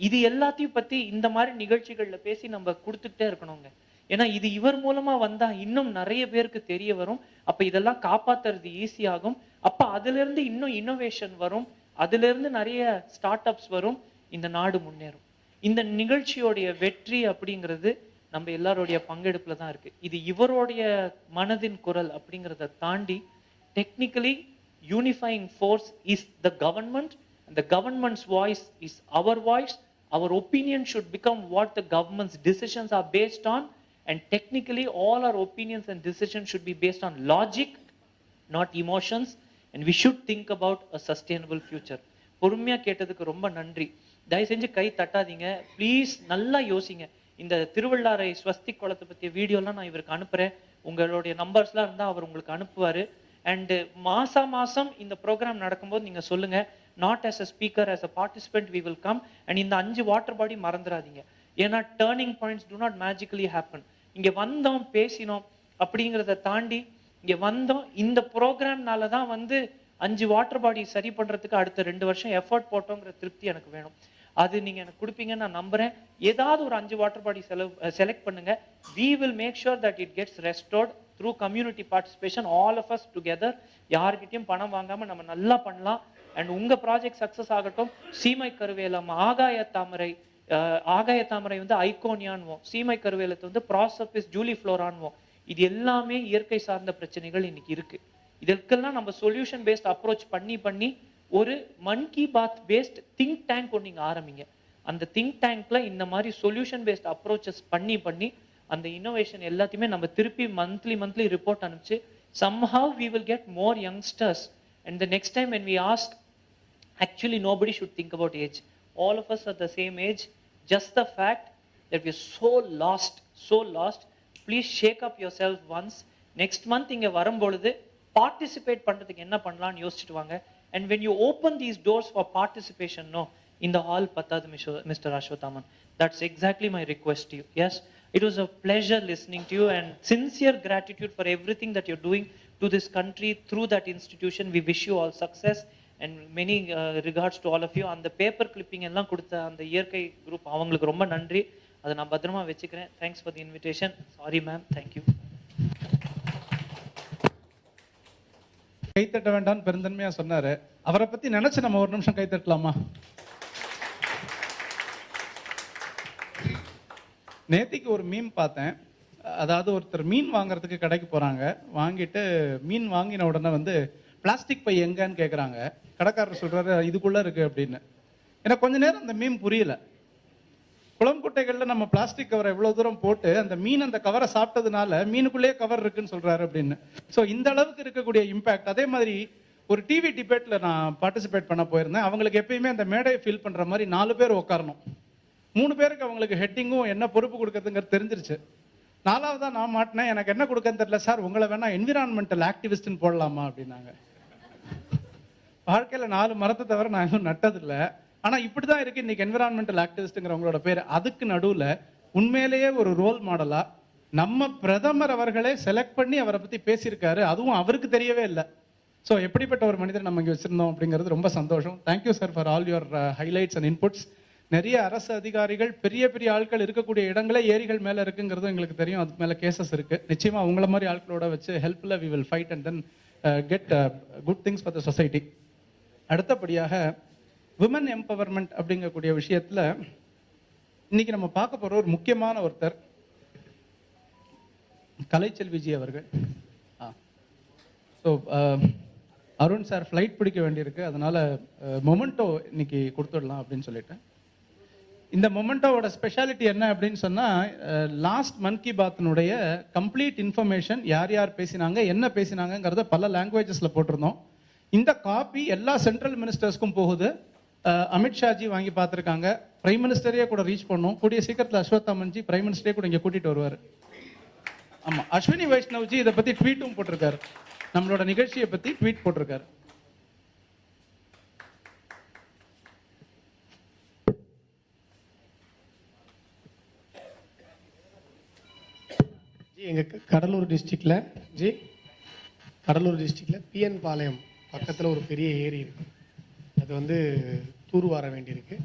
K: இது எல்லாத்தையும் பத்தி இந்த மாதிரி நிகழ்ச்சிகள்ல பேசி நம்ம கொடுத்துக்கிட்டே இருக்கணுங்க. ஏன்னா இது இவர் மூலமா வந்தா இன்னும் நிறைய பேருக்கு தெரிய வரும். அப்ப இதெல்லாம் காப்பாத்துறது ஈஸியாகும். அப்ப அதுல இருந்து இன்னும் இன்னோவேஷன் வரும், அதுல இருந்து நிறைய ஸ்டார்ட் அப்ஸ் வரும், இந்த நாடு முன்னேறும். இந்த நிகழ்ச்சியோடைய வெற்றி அப்படிங்கிறது நம்ம எல்லாருடைய பங்கெடுப்புல தான் இருக்கு. இது இவருடைய மனதின் குரல் அப்படிங்கிறத தாண்டி technically unifying force is the government. And the government's voice is our voice. Our opinion should become what the government's decisions are based on. And technically, all our opinions and decisions should be based on logic, not emotions. And we should think about a sustainable future. பொறுமையா கேட்டதுக்கு ரொம்ப நன்றி. தயவு செஞ்சு கை தட்டாதீங்க please, நல்லா யோசிங்க. இந்த திருவள்ளாரை ஸ்வஸ்திக் குளத்தை பற்றிய வீடியோலாம் நான் இவருக்கு அனுப்புறேன். உங்களுடைய நம்பர்ஸ்லாம் இருந்தால் அவர் உங்களுக்கு அனுப்புவார். அண்டு மாசம் இந்த ப்ரோக்ராம் நடக்கும்போது நீங்கள் சொல்லுங்க, not as a speaker, as a participant we will come. And இந்த 5 வாட்டர் பாடி மறந்துடாதீங்க. ஏன்னா turning points do not magically happen. இங்க வந்தோம் பேசினோம் அப்படிங்கிறத தாண்டி இங்க வந்தோம், இந்த ப்ரோக்ராம்னால தான் வந்து 5 வாட்டர் பாடி சரி பண்றதுக்கு அடுத்த 2 வருஷம் எஃபர்ட் போட்டோங்கிற திருப்தி எனக்கு வேணும். அது நீங்க எனக்கு கொடுப்பீங்கன்னு நான் நம்புறேன். ஏதாவது ஒரு 5 வாட்டர் பாடி செலக்ட் பண்ணுங்க. we will make sure that it gets restored through community participation, all of us together. யார்கிட்டயும் பணம் வாங்காம நம்ம நல்லா பண்ணலாம். அண்ட் உங்க ப்ராஜெக்ட் சக்சஸ் ஆகட்டும். சீமை கருவேலம், ஆகாய தாமரை வந்து ஐகோனியான்வோம், சீமை கருவேலத்தை வந்து ப்ராசபிஸ் ஜூலி ஃப்ளோரான்வோம். இது எல்லாமே இயற்கை சார்ந்த பிரச்சனைகள் இன்னைக்கு இருக்கு. இதற்கெல்லாம் நம்ம சொல்யூஷன் பேஸ்ட் அப்ரோச் பண்ணி ஒரு மன் கி பாத் பேஸ்ட் திங்க் டேங்க் ஒன்று நீங்க ஆரம்பிங்க. அந்த திங்க் டேங்க்ல இந்த மாதிரி சொல்யூஷன் பேஸ்ட் அப்ரோச்சஸ் பண்ணி அந்த இன்னோவேஷன் எல்லாத்தையுமே நம்ம திருப்பி மந்த்லி ரிப்போர்ட் அனுப்பிச்சு somehow we will get more youngsters. And the next time when we ask, actually nobody should think about age. All of us are the same age. Just the fact that we are so lost. Please shake up yourself once. Next month inga varumboludu participate பண்றதுக்கு என்ன பண்ணலாம்னு யோசிச்சுட்டு வாங்க. And when you open these doors for participation, no, in the hall patadu Mr. Ashwathaman. That's exactly my request to you. Yes, it was a pleasure listening to you and sincere gratitude for everything that you're doing to this country through that institution. We wish you all success and many regards to all of you. அந்த paper clipping எல்லாம் கொடுத்த அந்த இயற்கை group அவங்களுக்கு ரொம்ப நன்றி. அதை நான் பத்திரமா வச்சுக்கிறேன். Thanks for the invitation. Sorry ma'am, thank you.
A: கைத்தட்ட வேண்டாம்னு பெருந்தன்மையா சொன்னாரு. அவரை பத்தி நினைச்சு நம்ம ஒரு நிமிஷம் கைத்தட்டலாமா? நேத்திக்கு ஒரு மீன் பார்த்தேன். அதாவது ஒருத்தர் மீன் வாங்குறதுக்கு கடைக்கு போறாங்க. வாங்கிட்டு மீன் வாங்கின உடனே வந்து பிளாஸ்டிக் பை எங்கன்னு கேட்குறாங்க. கடைக்காரர் சொல்றாரு இதுக்குள்ள இருக்கு அப்படின்னு. எனக்கு கொஞ்ச நேரம் அந்த மீன் புரியல. குளம் குட்டைகள்ல நம்ம பிளாஸ்டிக் கவரை எவ்வளவு தூரம் போட்டு அந்த மீன் அந்த கவரை சாப்பிட்டதுனால மீனுக்குள்ளேயே கவர் இருக்குன்னு சொல்றாரு அப்படின்னு. ஸோ இந்த அளவுக்கு இருக்கக்கூடிய இம்பாக்ட். அதே மாதிரி ஒரு டிவி டிபேட்ல நான் பார்ட்டிசிபேட் பண்ண போயிருந்தேன். அவங்களுக்கு எப்பயுமே அந்த மேடையை ஃபீல் பண்ற மாதிரி 4 பேர் உட்காரணும். 3 பேருக்கு அவங்களுக்கு ஹெட்டிங்கும் என்ன பொறுப்பு கொடுக்கறதுங்கிறது தெரிஞ்சிருச்சு. 4வதா நான் மாட்டினேன். எனக்கு என்ன கொடுக்கன்னு தெரியல. சார் உங்களை வேணா என்விரான்மெண்டல் ஆக்டிவிஸ்ட்னு போடலாமா அப்படின்னாங்க. வாழ்க்கையில 4 மரத்தை தவிர நான் இன்னும் நட்டதில்லை. ஆனா இப்படிதான் இருக்கு இன்னைக்கு என்விரான்மெண்டல் ஆக்டிவிஸ்ட்ங்கிறவங்களோட பேர். அதுக்கு நடுவுல உண்மையிலேயே ஒரு ரோல் மாடலா நம்ம பிரதமர் அவர்களே செலக்ட் பண்ணி அவரை பத்தி பேசியிருக்காரு. அதுவும் அவருக்கு தெரியவே இல்லை. ஸோ எப்படிப்பட்ட ஒரு மனிதர் நம்ம இங்கே வச்சிருந்தோம் அப்படிங்கிறது ரொம்ப சந்தோஷம். Thank you sir for all your highlights and inputs. நிறைய அரசு அதிகாரிகள் பெரிய பெரிய ஆட்கள் இருக்கக்கூடிய இடங்களே ஏரிகள் மேல இருக்குங்கிறது எங்களுக்கு தெரியும். அதுக்கு மேல கேசஸ் இருக்கு. நிச்சயமா உங்களை மாதிரி ஆட்களோட வச்சு ஹெல்ப்ல we will fight and then get good things for the society. அடுத்தபடியாக விமன் எம்பவர்மெண்ட் அப்படிங்கக்கூடிய விஷயத்துல இன்னைக்கு நம்ம பார்க்க போற ஒரு முக்கியமான ஒருத்தர் கலைச்செல்விஜி அவர்கள். ஸோ அருண் சார் ஃப்ளைட் பிடிக்க வேண்டியிருக்கு, அதனால மொமெண்டோ இன்னைக்கு கொடுத்துடலாம் அப்படின்னு சொல்லிட்டேன். இந்த மொமெண்டோவோட ஸ்பெஷாலிட்டி என்ன அப்படின்னு சொன்னா, லாஸ்ட் மன் கி பாத்னுடைய கம்ப்ளீட் இன்ஃபர்மேஷன் யார் யார் பேசினாங்க என்ன பேசினாங்கிறத பல லாங்குவேஜஸ்ல போட்டிருந்தோம். இந்த காப்பி எல்லா சென்ட்ரல் மினிஸ்டர்ஸ்க்கும் போகுது. அமித்ஷாஜி வாங்கி பார்த்துருக்காங்க. பிரைம் மினிஸ்டரே கூட ரீச் பண்ணோம். கூடிய சீக்கிரத்தில் அஸ்வத்தாமன்ஜி பிரைம் மினிஸ்டரே கூட இங்கே கூட்டிகிட்டு வருவார். ஆமாம், அஸ்வினி வைஷ்ணவ்ஜி இதை பற்றி ட்வீட்டும் போட்டிருக்காரு. நம்மளோட நிகழ்ச்சியை பற்றி ட்வீட் போட்டிருக்காரு.
I: எங்கள் கடலூர் டிஸ்ட்ரிக்டில் பிஎன் பாளையம் பக்கத்தில் ஒரு பெரிய ஏரி இருக்குது. அது வந்து தூர்வார வேண்டியிருக்கு.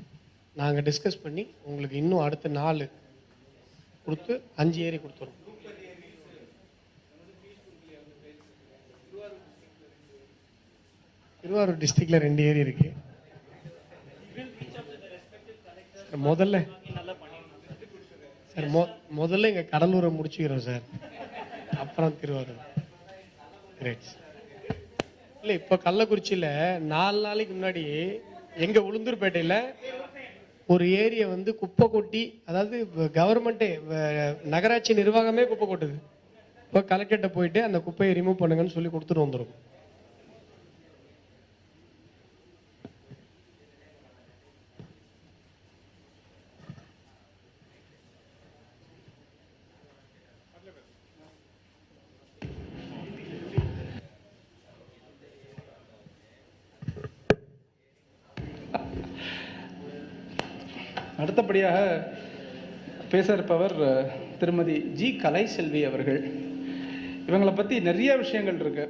I: நாங்கள் டிஸ்கஸ் பண்ணி உங்களுக்கு இன்னும் அடுத்த 4 கொடுத்து 5 ஏரி கொடுத்துருவோம். திருவாரூர் டிஸ்ட்ரிக்டில் 2 ஏரி இருக்குது. முதல்ல எங்கள் கடலூரை முடிச்சுக்கிறோம் சார், அப்புறம் திருவாரூர். கிரேட். இல்லை, இப்போ கள்ளக்குறிச்சியில் 4 நாளைக்கு முன்னாடி எங்கள் உளுந்தூர்பேட்டையில் ஒரு ஏரியை வந்து குப்பை கொட்டி, அதாவது கவர்மெண்ட்டே நகராட்சி நிர்வாகமே குப்பை கொட்டுது. இப்போ கலெக்டர்கிட்ட போயிட்டு அந்த குப்பையை ரிமூவ் பண்ணுங்கன்னு சொல்லி கொடுத்துட்டு வந்துடும்.
A: அடுத்தபடியாக பேச இருப்பவர் திருமதி ஜி கலைசெல்வி அவர்கள். இவங்களை பற்றி நிறைய விஷயங்கள் இருக்கு.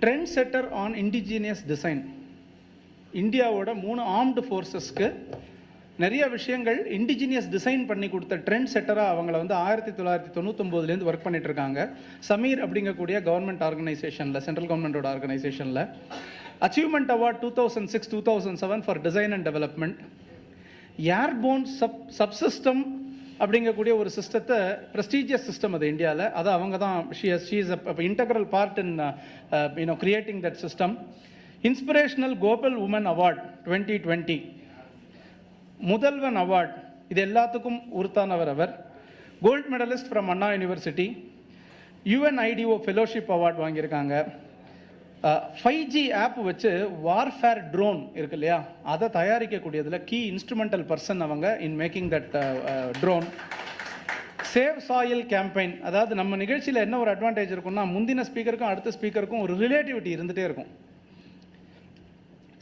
A: Trend செட்டர் on indigenous design. இந்தியாவோட 3 ஆர்ம்டு ஃபோர்ஸஸ்க்கு நிறைய விஷயங்கள் இண்டிஜினியஸ் டிசைன் பண்ணி கொடுத்த ட்ரெண்ட் செட்டராக அவங்கள வந்து 1999 ஒர்க் பண்ணிட்டு இருக்காங்க. சமீர் அப்படிங்கக்கூடிய கவர்மெண்ட் ஆர்கனைசேஷனில், சென்ட்ரல் கவர்மெண்டோட ஆர்கனைசேஷனில் achievement award 2006-2007 for design and development. Airborne subsystem அப்படிங்கக்கூடிய ஒரு சிஸ்டத்தை, ப்ரெஸ்டீஜியஸ் சிஸ்டம் அது இந்தியாவில், அதை அவங்க தான் she is integral part in creating that system. Inspirational global woman award 2020, Mudhalvan award, இது எல்லாத்துக்கும் உறுத்தானவர் அவர். Gold medalist from Anna university. UNIDO fellowship award வாங்கியிருக்காங்க. 5G ஆப் வச்சு வார்ஃபேர் ட்ரோன் இருக்கு இல்லையா, அதை தயாரிக்கக்கூடியதில் கீ இன்ஸ்ட்ருமெண்டல் பர்சன் அவங்க in making that drone. Save soil campaign, அதாவது நம்ம நிகழ்ச்சியில் என்ன ஒரு அட்வான்டேஜ் இருக்கும்னா, முந்தின ஸ்பீக்கருக்கும் அடுத்த ஸ்பீக்கருக்கும் ஒரு ரிலேட்டிவிட்டி இருந்துகிட்டே இருக்கும்.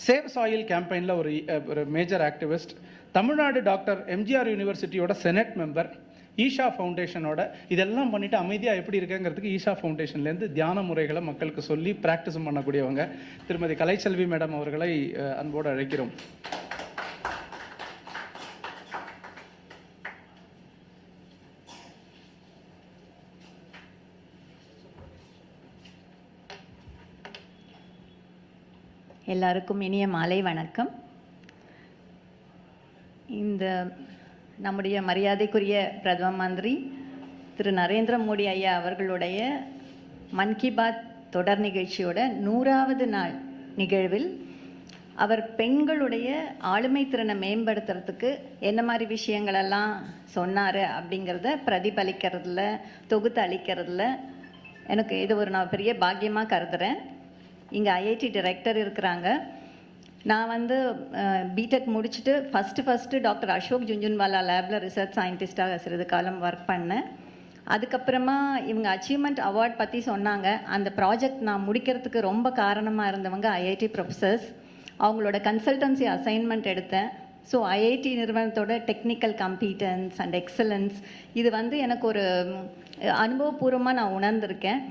A: சேவ் சாயில் கேம்பெயினில் ஒரு major activist. Tamil Nadu doctor MGR யூனிவர்சிட்டியோட செனட் மெம்பர். ஈஷா ஃபவுண்டேஷனோட இதெல்லாம் பண்ணிட்டு அமைதியாக எப்படி இருக்குங்கிறதுக்கு ஈஷா ஃபவுண்டேஷன்லேருந்து தியான முறைகளை மக்களுக்கு சொல்லி ப்ராக்டிஸும் பண்ணக்கூடியவங்க திருமதி கலைச்செல்வி மேடம் அவர்களை அன்போடு அழைக்கிறோம்.
L: எல்லாருக்கும் இனிய மாலை வணக்கம். இந்த நம்முடைய மரியாதைக்குரிய பிரதம மந்திரி திரு நரேந்திர மோடி ஐயா அவர்களுடைய MannKiBaat தொடர் நிகழ்ச்சியோட 100வது நாள் நிகழ்வில் அவர் பெண்களுடைய ஆளுமை திறனை மேம்படுத்துறதுக்கு என்ன மாதிரி விஷயங்களெல்லாம் சொன்னார் அப்படிங்கிறத பிரதிபலிக்கிறதுல, தொகுத்து அளிக்கிறதுல எனக்கு இது நான் பெரிய பாக்கியமாக கருதுகிறேன். இங்கே IIT டைரக்டர் இருக்கிறாங்க. நான் வந்து பிடெக் முடிச்சுட்டு ஃபஸ்ட்டு டாக்டர் அசோக் ஜுன்ஜுன்வாலா லேபில் ரிசர்ச் சயின்டிஸ்டாக சிறிது காலம் ஒர்க் பண்ணேன். அதுக்கப்புறமா இவங்க அச்சீவ்மெண்ட் அவார்ட் பற்றி சொன்னாங்க. அந்த ப்ராஜெக்ட் நான் முடிக்கிறதுக்கு ரொம்ப காரணமாக இருந்தவங்க IIT ப்ரொஃபஸர்ஸ். அவங்களோட கன்சல்டன்சி அசைன்மெண்ட் எடுத்தேன். ஸோ IIT நிறுவனத்தோட டெக்னிக்கல் கம்பீட்டன்ஸ் அண்ட் எக்ஸலன்ஸ் இது வந்து எனக்கு ஒரு அனுபவபூர்வமாக நான் உணர்ந்திருக்கேன்.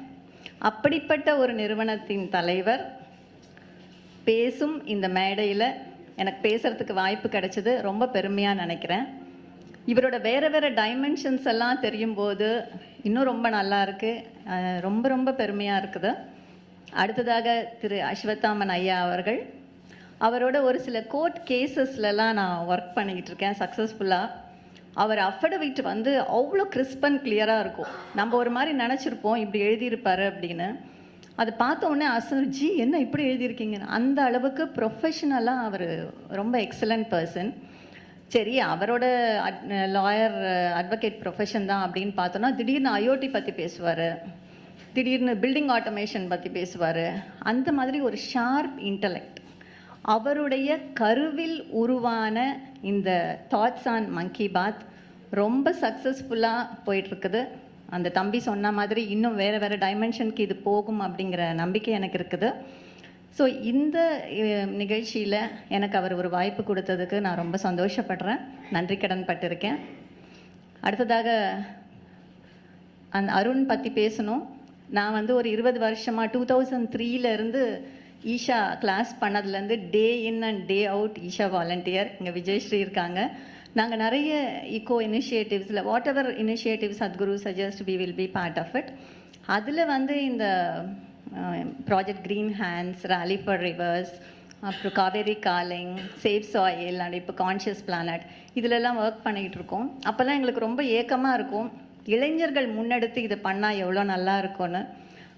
L: அப்படிப்பட்ட ஒரு நிறுவனத்தின் தலைவர் பேசும் இந்த மேடையில் எனக்கு பேசுகிறதுக்கு வாய்ப்பு கிடைச்சது ரொம்ப பெருமையாக நினைக்கிறேன். இவரோட வேறு வேறு டைமென்ஷன்ஸ் எல்லாம் தெரியும் போது இன்னும் ரொம்ப நல்லா இருக்குது, ரொம்ப பெருமையாக இருக்குது. அடுத்ததாக திரு அஸ்வத்தாமன் ஐயா அவர்கள், அவரோட ஒரு சில கோர்ட் கேசஸ்லலாம் நான் ஒர்க் பண்ணிக்கிட்டு இருக்கேன் சக்ஸஸ்ஃபுல்லாக. அவர் அஃபிடவிட் வந்து அவ்வளோ கிறிஸ்ப் அண்ட் கிளியராக இருக்கும். நம்ம ஒரு மாதிரி நினச்சிருப்போம் இப்படி எழுதியிருப்பார் அப்படின்னு. அதை பார்த்த உடனே ஜி என்ன இப்படி எழுதியிருக்கீங்க, அந்த அளவுக்கு ப்ரொஃபஷ்னலாக அவர் ரொம்ப எக்ஸலண்ட் பர்சன். சரி, அவரோட லாயர் அட்வொகேட் ப்ரொஃபஷன் தான் அப்படின்னு பார்த்தோன்னா திடீர்னு IoT பற்றி பேசுவார், திடீர்னு பில்டிங் ஆட்டோமேஷன் பற்றி பேசுவார். அந்த மாதிரி ஒரு ஷார்ப் இன்டலெக்ட். அவருடைய கருவில் உருவான இந்த தாட்ஸ் ஆன் MannKiBaat ரொம்ப சக்ஸஸ்ஃபுல்லாக போயிட்டுருக்குது. அந்த தம்பி சொன்ன மாதிரி இன்னும் வேறு வேறு டைமென்ஷனுக்கு இது போகும் அப்படிங்கிற நம்பிக்கை எனக்கு இருக்குது. ஸோ இந்த நிகழ்ச்சியில் எனக்கு அவர் ஒரு வாய்ப்பு கொடுத்ததுக்கு நான் ரொம்ப சந்தோஷப்படுறேன், நன்றி கடன் பட்டிருக்கேன். அடுத்ததாக அந்த அருண் பற்றி பேசணும். நான் வந்து ஒரு 20 வருஷமாக 2003 ஈஷா கிளாஸ் பண்ணதுலேருந்து day in and day out Isha volunteer. இங்கே விஜயஸ்ரீ இருக்காங்க. நாங்கள் நிறைய ஈகோ இனிஷியேட்டிவ்ஸில் whatever initiative Sadhguru suggest we will be part of it. அதில் வந்து இந்த project green hands, rally for rivers, அப்புறம் Cauvery calling, save soil and இப்போ கான்ஷியஸ் பிளானட் இதிலெல்லாம் ஒர்க் பண்ணிக்கிட்டு இருக்கோம். அப்போல்லாம் எங்களுக்கு ரொம்ப ஏக்கமாக இருக்கும், இளைஞர்கள் முன்னெடுத்து இதை பண்ணால் எவ்வளோ நல்லா இருக்கும்னு.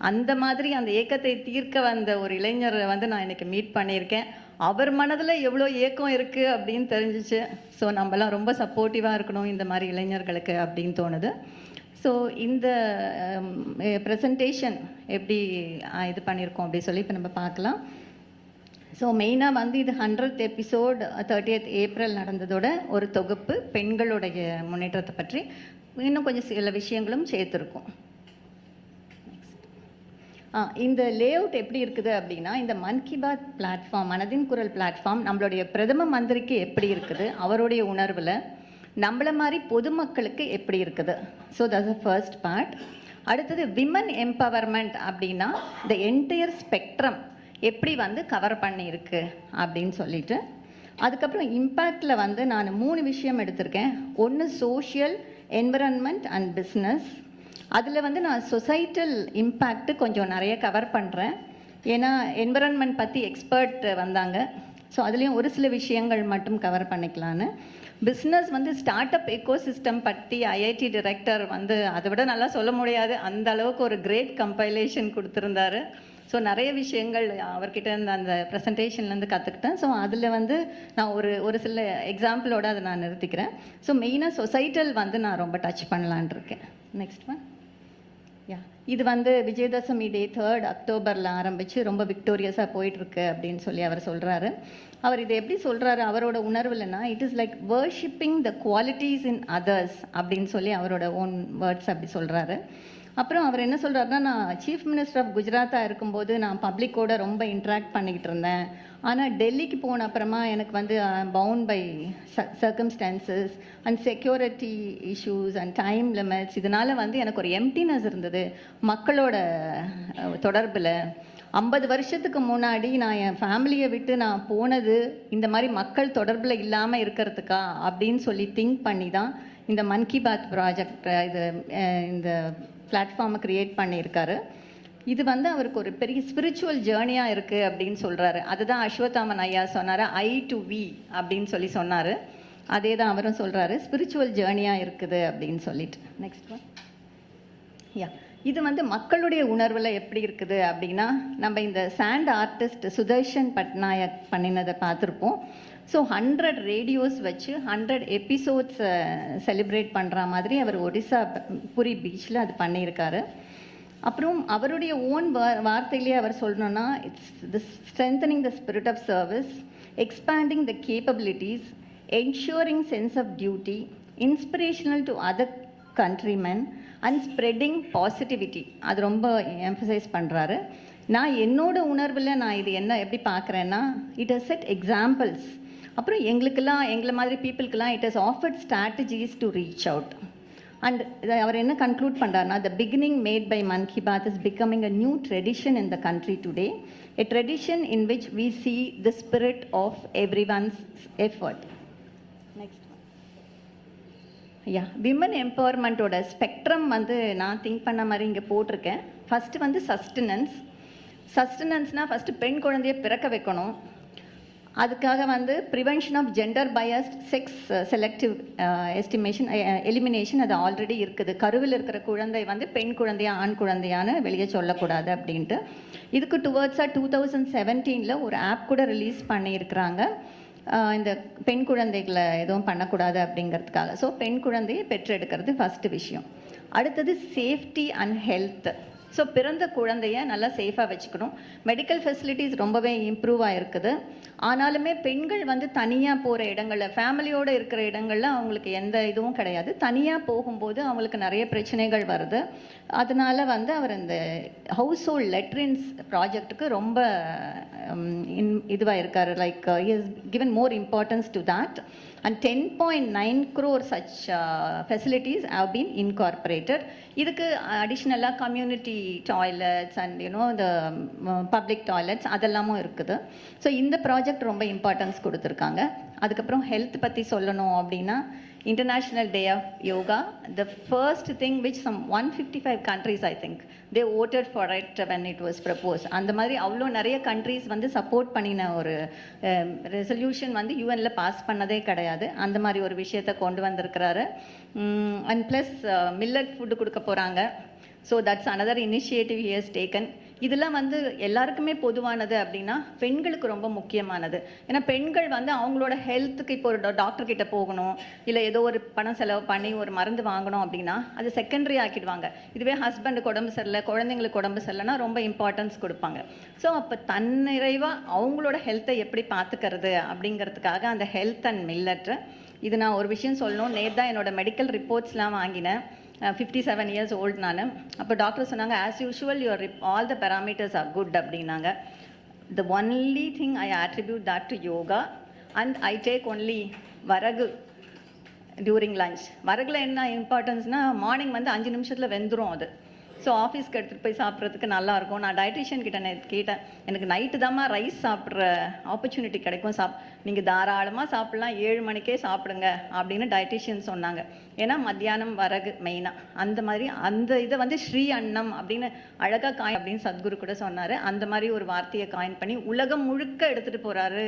L: அந்த மாதிரி அந்த ஏக்கத்தை தீர்க்க வந்த ஒரு இளைஞரை வந்து நான் இன்றைக்கி மீட் பண்ணியிருக்கேன். அவர் மனதில் எவ்வளோ ஏக்கம் இருக்குது அப்படின்னு தெரிஞ்சிச்சு. ஸோ நம்மலாம் ரொம்ப சப்போர்ட்டிவாக இருக்கணும் இந்த மாதிரி இளைஞர்களுக்கு அப்படின்னு தோணுது. ஸோ இந்த ப்ரெசன்டேஷன் எப்படி இது பண்ணியிருக்கோம் அப்படி சொல்லி இப்போ நம்ம பார்க்கலாம். ஸோ மெயினாக வந்து இது 100th எபிசோட் 30th ஏப்ரல் நடந்ததோட ஒரு தொகுப்பு பெண்களுடைய முன்னேற்றத்தை பற்றி இன்னும் கொஞ்சம் சில விஷயங்களும் சேர்த்துருக்கோம். இந்த லேஅவுட் எப்படி இருக்குது அப்படின்னா, இந்த MannKiBaat பிளாட்ஃபார்ம், மனதின் குரல் பிளாட்ஃபார்ம் நம்மளுடைய பிரதம மந்திரிக்கு எப்படி இருக்குது, அவருடைய உணர்வில் நம்மள மாதிரி பொதுமக்களுக்கு எப்படி இருக்குது. So that's the first part. அடுத்தது விமன் எம்பவர்மெண்ட் அப்படின்னா இந்த என்டையர் ஸ்பெக்ட்ரம் எப்படி வந்து கவர் பண்ணியிருக்கு அப்படின்னு சொல்லிட்டு, அதுக்கப்புறம் இம்பேக்டில் வந்து நான் 3 விஷயம் எடுத்திருக்கேன். ஒன்று சோஷியல், என்விரான்மெண்ட் அண்ட் பிஸ்னஸ். அதில் வந்து நான் சொசைட்டல் இம்பேக்ட்டு கொஞ்சம் நிறைய கவர் பண்ணுறேன். ஏன்னா என்விரான்மெண்ட் பற்றி எக்ஸ்பர்ட் வந்தாங்க. ஸோ அதுலேயும் ஒரு சில விஷயங்கள் மட்டும் கவர் பண்ணிக்கலான்னு. பிஸ்னஸ் வந்து ஸ்டார்ட் அப் எக்கோசிஸ்டம் பற்றி ஐஐடி டைரக்டர் வந்து அதை விட நல்லா சொல்ல முடியாது, அந்த அளவுக்கு ஒரு கிரேட் கம்பைலேஷன் கொடுத்துருந்தாரு. ஸோ நிறைய விஷயங்கள் அவர்கிட்ட இருந்து அந்த ப்ரெசன்டேஷன்லேருந்து கற்றுக்கிட்டேன். ஸோ அதில் வந்து நான் ஒரு சில எக்ஸாம்பிளோட அதை நான் நிறுத்திக்கிறேன். ஸோ மெயினாக சொசைட்டல் வந்து நான் ரொம்ப டச் பண்ணலான் இருக்கேன். Next one. இது வந்து விஜயதசமி டே 3rd அக்டோபரில் ஆரம்பித்து ரொம்ப விக்டோரியஸாக போயிட்டுருக்கு அப்படின்னு சொல்லி அவர் சொல்கிறாரு. அவர் இதை எப்படி சொல்கிறாரு அவரோட உணர்வுலன்னா, it is like worshipping the qualities in others அப்படின்னு சொல்லி அவரோட ஓன் வேர்ட்ஸ் அப்படி சொல்கிறாரு. அப்புறம் அவர் என்ன சொல்கிறாருன்னா, நான் சீஃப் மினிஸ்டர் ஆஃப் குஜராத்தாக இருக்கும்போது நான் பப்ளிக்கோட ரொம்ப இன்ட்ராக்ட் பண்ணிக்கிட்டு இருந்தேன். ஆனால் டெல்லிக்கு போன அப்புறமா எனக்கு வந்து bound by circumstances and security issues and time limits, இதனால் வந்து எனக்கு ஒரு எம்டினஸ் இருந்தது மக்களோட தொடர்பில். 50 வருஷத்துக்கு முன்னாடி நான் என் ஃபேமிலியை விட்டு நான் போனது இந்த மாதிரி மக்கள் தொடர்பில் இல்லாமல் இருக்கிறதுக்கா அப்படின்னு சொல்லி திங்க் பண்ணி தான் இந்த MannKiBaat ப்ராஜெக்ட் இந்த பிளாட்ஃபார்மை க்ரியேட் பண்ணியிருக்காரு. இது வந்து அவருக்கு ஒரு பெரிய ஸ்பிரிச்சுவல் ஜேர்னியாக இருக்குது அப்படின்னு சொல்கிறாரு. அதுதான் அஸ்வத்தாமன் ஐயா சொன்னார், I to V அப்படின்னு சொல்லி சொன்னார். அதே தான் அவரும் சொல்கிறாரு, ஸ்பிரிச்சுவல் ஜேர்னியாக இருக்குது அப்படின்னு சொல்லிட்டு. Next one. இது வந்து மக்களுடைய உணர்வில் எப்படி இருக்குது அப்படின்னா, நம்ம இந்த சாண்ட் ஆர்டிஸ்ட் சுதர்ஷன் பட்நாயக் பண்ணினதை பார்த்துருப்போம். ஸோ 100 ரேடியோஸ் வச்சு 100 எபிசோட்ஸ் செலிப்ரேட் பண்ணுற மாதிரி அவர் ஒடிசா புரி பீச்சில் அது பண்ணியிருக்காரு. அப்புறம் அவருடைய ஓன் வார்த்தையிலே அவர் சொல்லணும்னா, it's the strengthening the spirit of service, expanding the capabilities, ensuring sense of duty, inspirational to other countrymen and spreading positivity. அது ரொம்ப எம்பசைஸ் பண்ணுறாரு. நான் என்னோட உணர்வில் நான் இது என்ன எப்படி பார்க்குறேன்னா, இட் ஹஸ் செட் எக்ஸாம்பிள்ஸ். அப்புறம் எங்களை மாதிரி பீப்புளுக்கெல்லாம் it has offered strategies to reach out. And அவர் என்ன கன்க்ளூட் பண்ணுறாருனா, the beginning made by MannKiBaat is becoming a new tradition in the country today, a tradition in which we see the spirit of everyone's effort. Next women எம்பவர்மெண்ட்டோட spectrum வந்து நான் think பண்ண மாதிரி இங்கே போட்டிருக்கேன். First வந்து சஸ்டனன்ஸ்னால் first பெண் குழந்தைய பிறக்க வைக்கணும். அதுக்காக வந்து prevention of gender biased sex selective elimination அது ஆல்ரெடி இருக்குது. கருவில் இருக்கிற குழந்தை வந்து பெண் குழந்தையா ஆண் குழந்தையான்னு வெளியே சொல்லக்கூடாது அப்படின்ட்டு. இதுக்கு டுவர்ட்ஸாக 2017 ஒரு ஆப் கூட ரிலீஸ் பண்ணியிருக்கிறாங்க, இந்த பெண் குழந்தைகளை எதுவும் பண்ணக்கூடாது அப்படிங்கிறதுக்காக. ஸோ பெண் குழந்தையை பெற்றெடுக்கிறது ஃபஸ்ட்டு விஷயம். அடுத்தது சேஃப்டி அண்ட் ஹெல்த். ஸோ பிறந்த குழந்தைய நல்லா சேஃபாக வச்சுக்கணும். மெடிக்கல் ஃபெசிலிட்டிஸ் ரொம்பவே இம்ப்ரூவ் ஆகிருக்குது. ஆனாலுமே பெண்கள் வந்து தனியாக போகிற இடங்களில், ஃபேமிலியோடு இருக்கிற இடங்களில் அவங்களுக்கு எந்த இதுவும் கிடையாது. தனியாக போகும்போது அவங்களுக்கு நிறைய பிரச்சனைகள் வருது. அதனால வந்து அவர் இந்த ஹவுஸ் ஹோல்ட் லெட்ரின்ஸ் ப்ராஜெக்ட்டுக்கு ரொம்ப இதுவாக இருக்கார். Like he has given more importance to that. And 10.9 crore such facilities have been incorporated. இதுக்கு அடிஷ்னலாக community toilets and the public toilets அதெல்லாமும் இருக்குது. ஸோ இந்த ப்ராஜெக்ட் ரொம்ப இம்பார்ட்டன்ஸ் கொடுத்துருக்காங்க. அதுக்கப்புறம் ஹெல்த் பற்றி சொல்லணும் அப்படின்னா, International Day of Yoga, the first thing which some 155 countries, I think, they voted for it when it was proposed. அந்த மாதிரி அவ்வளோ நிறைய கண்ட்ரீஸ் வந்து சப்போர்ட் பண்ணின ஒரு ரெசல்யூஷன் வந்து யூஎன்ல பாஸ் பண்ணதே கிடையாது. அந்த மாதிரி ஒரு விஷயத்தை கொண்டு வந்திருக்கிறாரு. அண்ட் ப்ளஸ் மில்லட் ஃபுட்டு கொடுக்க போகிறாங்க. So that's another initiative he has taken. இதெல்லாம் வந்து எல்லாருக்குமே பொதுவானது அப்படின்னா பெண்களுக்கு ரொம்ப முக்கியமானது. ஏன்னா பெண்கள் வந்து அவங்களோட ஹெல்த்துக்கு இப்போ ஒரு டாக்டர் கிட்ட போகணும், இல்லை ஏதோ ஒரு பணம் செலவு பண்ணி ஒரு மருந்து வாங்கணும் அப்படின்னா அது செகண்டரி ஆக்கிடுவாங்க. இதுவே ஹஸ்பண்டுக்கு உடம்பு சரியில்லை, குழந்தைங்களுக்கு உடம்பு சரியில்லைன்னா ரொம்ப இம்பார்ட்டன்ஸ் கொடுப்பாங்க. ஸோ அப்போ தன்னிறைவாக அவங்களோட ஹெல்த்தை எப்படி பார்த்துக்கிறது அப்படிங்கிறதுக்காக அந்த ஹெல்த் அண்ட் மில்லட். இது நான் ஒரு விஷயம் சொல்லணும். நேற்று தான் என்னோட மெடிக்கல் ரிப்போர்ட்ஸ்லாம் வாங்கினேன். 57 years old நான். அப்போ டாக்டர் சொன்னாங்க, as usual your all the parameters are good அப்படின்னாங்க. The only thing I attribute that to yoga and I take only varagu during lunch. வரகுல என்ன இம்பார்ட்டன்ஸ்னால் மார்னிங் வந்து 5 நிமிஷத்தில் வெந்துடும் அது. ஸோ ஆஃபீஸ்க்கு எடுத்துகிட்டு போய் சாப்பிட்றதுக்கு நல்லாயிருக்கும். நான் டயட்டிஷியன் கிட்ட கேட்டேன், எனக்கு நைட்டு தாம்மா ரைஸ் சாப்பிட்ற ஆப்பர்ச்சுனிட்டி கிடைக்கும், நீங்கள் தாராளமாக சாப்பிட்லாம், 7 மணிக்கே சாப்பிடுங்க அப்படின்னு டயட்டிஷியன் சொன்னாங்க. ஏன்னா மத்தியானம் வரகு மெயினாக அந்த மாதிரி அந்த இதை வந்து ஸ்ரீ அன்னம் அப்படின்னு அழகாக காயின் அப்படின்னு சத்குரு கூட சொன்னார். அந்த மாதிரி ஒரு வார்த்தையை காயின் பண்ணி உலகம் முழுக்க எடுத்துகிட்டு போகிறாரு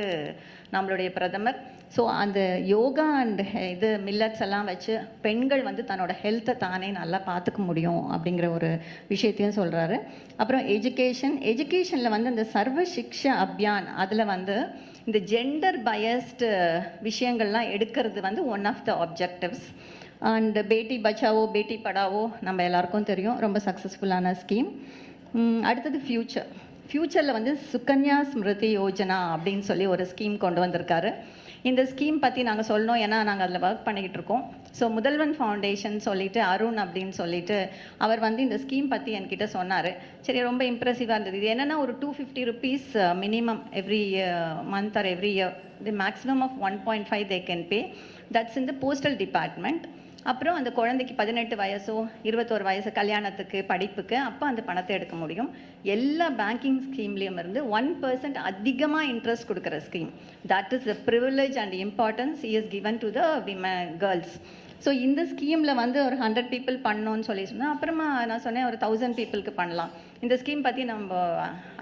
L: நம்மளுடைய பிரதமர். ஸோ அந்த யோகா அண்ட் இது மில்லட்ஸ் எல்லாம் வச்சு பெண்கள் வந்து தன்னோட ஹெல்த்தை தானே நல்லா பார்த்துக்க முடியும் அப்படிங்கிற ஒரு விஷயத்தையும் சொல்கிறாரு. அப்புறம் எஜுகேஷனில் வந்து இந்த சர்வ சிக்ஷா அபியான் அதில் வந்து இந்த ஜெண்டர் பயஸ்டு விஷயங்கள்லாம் எடுக்கிறது வந்து one of the objectives. And Beti Bachao பேட்டி படாவோ நம்ம எல்லாருக்கும் தெரியும், ரொம்ப சக்ஸஸ்ஃபுல்லான ஸ்கீம். அடுத்தது ஃப்யூச்சரில் வந்து சுகன்யா ஸ்மிருதி யோஜனா அப்படின்னு சொல்லி ஒரு ஸ்கீம் கொண்டு வந்திருக்காரு. இந்த ஸ்கீம் பற்றி நாங்கள் சொல்லணும், ஏன்னா நாங்கள் அதில் ஒர்க் பண்ணிக்கிட்டு இருக்கோம். ஸோ முதல்வன் ஃபவுண்டேஷன் சொல்லிட்டு அருண் அப்படின்னு சொல்லிட்டு அவர் வந்து இந்த ஸ்கீம் பற்றி என்கிட்ட சொன்னார். சரி, ரொம்ப இம்ப்ரெசிவாக இருந்தது. இது என்னென்னா ஒரு 250 rupees minimum every month or every year. The maximum of 1.5 they can pay. That's in the postal department. அப்புறம் அந்த குழந்தைக்கு 18 வயசோ 21 வயசு கல்யாணத்துக்கு படிப்புக்கு அப்போ அந்த பணத்தை எடுக்க முடியும். எல்லா பேங்கிங் ஸ்கீம்லேயும் இருந்து 1% அதிகமாக இன்ட்ரெஸ்ட் கொடுக்குற scheme. That is the privilege and importance is given to the women girls. So இந்த ஸ்கீமில் வந்து ஒரு 100 people பண்ணணும்னு சொல்லி சொன்னால், அப்புறமா நான் சொன்னேன் ஒரு 1000 peopleக்கு பண்ணலாம். இந்த ஸ்கீம் பற்றி நம்ம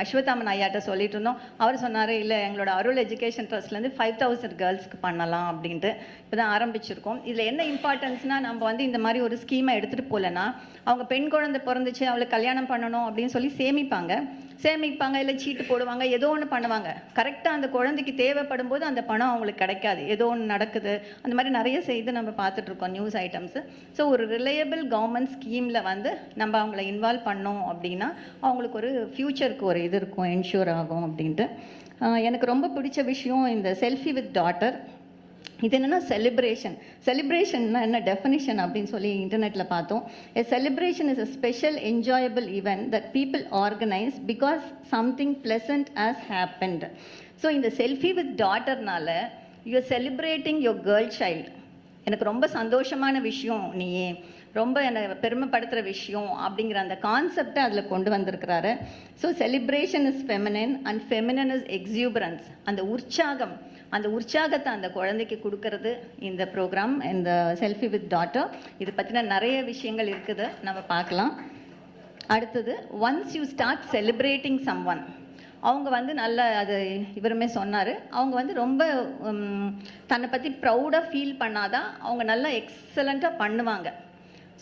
L: அஸ்வத்தாமன் ஐயாட்ட சொல்லிட்டு இருந்தோம். அவர் சொன்னார், இல்லை எங்களோட அருள் எஜுகேஷன் ட்ரஸ்ட்லேருந்து 5000 கேர்ள்ஸ்க்கு பண்ணலாம் அப்படின்ட்டு இப்போ தான் ஆரம்பிச்சிருக்கோம். இதில் என்ன இம்பார்ட்டன்ஸ்னால், நம்ம வந்து இந்த மாதிரி ஒரு ஸ்கீமை எடுத்துகிட்டு போகலன்னா அவங்க பெண் குழந்தை பிறந்துச்சு அவளுக்கு கல்யாணம் பண்ணணும் அப்படின்னு சொல்லி சேமிப்பாங்க, இல்லை சீட்டு போடுவாங்க, ஏதோ ஒன்று பண்ணுவாங்க. கரெக்டாக அந்த குழந்தைக்கு தேவைப்படும் போது அந்த பணம் அவங்களுக்கு கிடைக்காது, ஏதோ ஒன்று நடக்குது. அந்த மாதிரி நிறைய செய்து நம்ம பார்த்துட்ருக்கோம் நியூஸ் ஐட்டம்ஸு. ஸோ ஒரு ரிலையபிள் கவர்மெண்ட் ஸ்கீமில் வந்து நம்ம அவங்கள இன்வால்வ் பண்ணோம் அப்படின்னா அவங்களுக்கு ஒரு ஃப்யூச்சருக்கு ஒரு இது இருக்கும், என்ஷூர் ஆகும் அப்படின்ட்டு. எனக்கு ரொம்ப பிடிச்ச விஷயம் இந்த செல்ஃபி வித் டாட்டர். இது என்னென்னா செலிப்ரேஷன்னா என்ன டெஃபினிஷன் அப்படின்னு சொல்லி இன்டர்நெட்டில் பார்த்தோம். A celebration is a special enjoyable event that people organise because something pleasant has happened. So இந்த செல்ஃபி வித் டாட்டர்னால you are celebrating your girl child. எனக்கு ரொம்ப சந்தோஷமான விஷயம், நீயே ரொம்ப என்னை பெருமைப்படுத்துகிற விஷயம் அப்படிங்கிற அந்த கான்செப்டை அதில் கொண்டு வந்திருக்கிறாரு. So celebration is feminine and feminine is exuberance. அந்த உற்சாகத்தை அந்த குழந்தைக்கு கொடுக்கறது இந்த ப்ரோக்ராம், இந்த செல்ஃபி வித் டாட்டர். இது பற்றின நிறைய விஷயங்கள் இருக்குது, நம்ம பார்க்கலாம். அடுத்தது, once you start celebrating someone, அவங்க வந்து நல்ல, அது இவருமே சொன்னார், அவங்க வந்து ரொம்ப தன்னை பற்றி ப்ரௌடாக ஃபீல் பண்ணாதான் அவங்க நல்லா எக்ஸலண்ட்டாக பண்ணுவாங்க.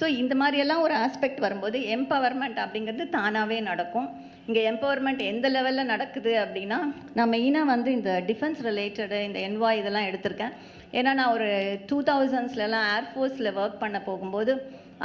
L: ஸோ இந்த மாதிரியெல்லாம் ஒரு ஆஸ்பெக்ட் வரும்போது எம்பவர்மெண்ட் அப்படிங்கிறது தானாகவே நடக்கும். இங்கே எம்பவர்மெண்ட் எந்த லெவலில் நடக்குது அப்படின்னா, நான் மெயினாக வந்து இந்த டிஃபென்ஸ் ரிலேட்டடு இந்த என்வாய் இதெல்லாம் எடுத்திருக்கேன். ஏன்னா நான் ஒரு 2000s ஏர்ஃபோர்ஸில் ஒர்க் பண்ண போகும்போது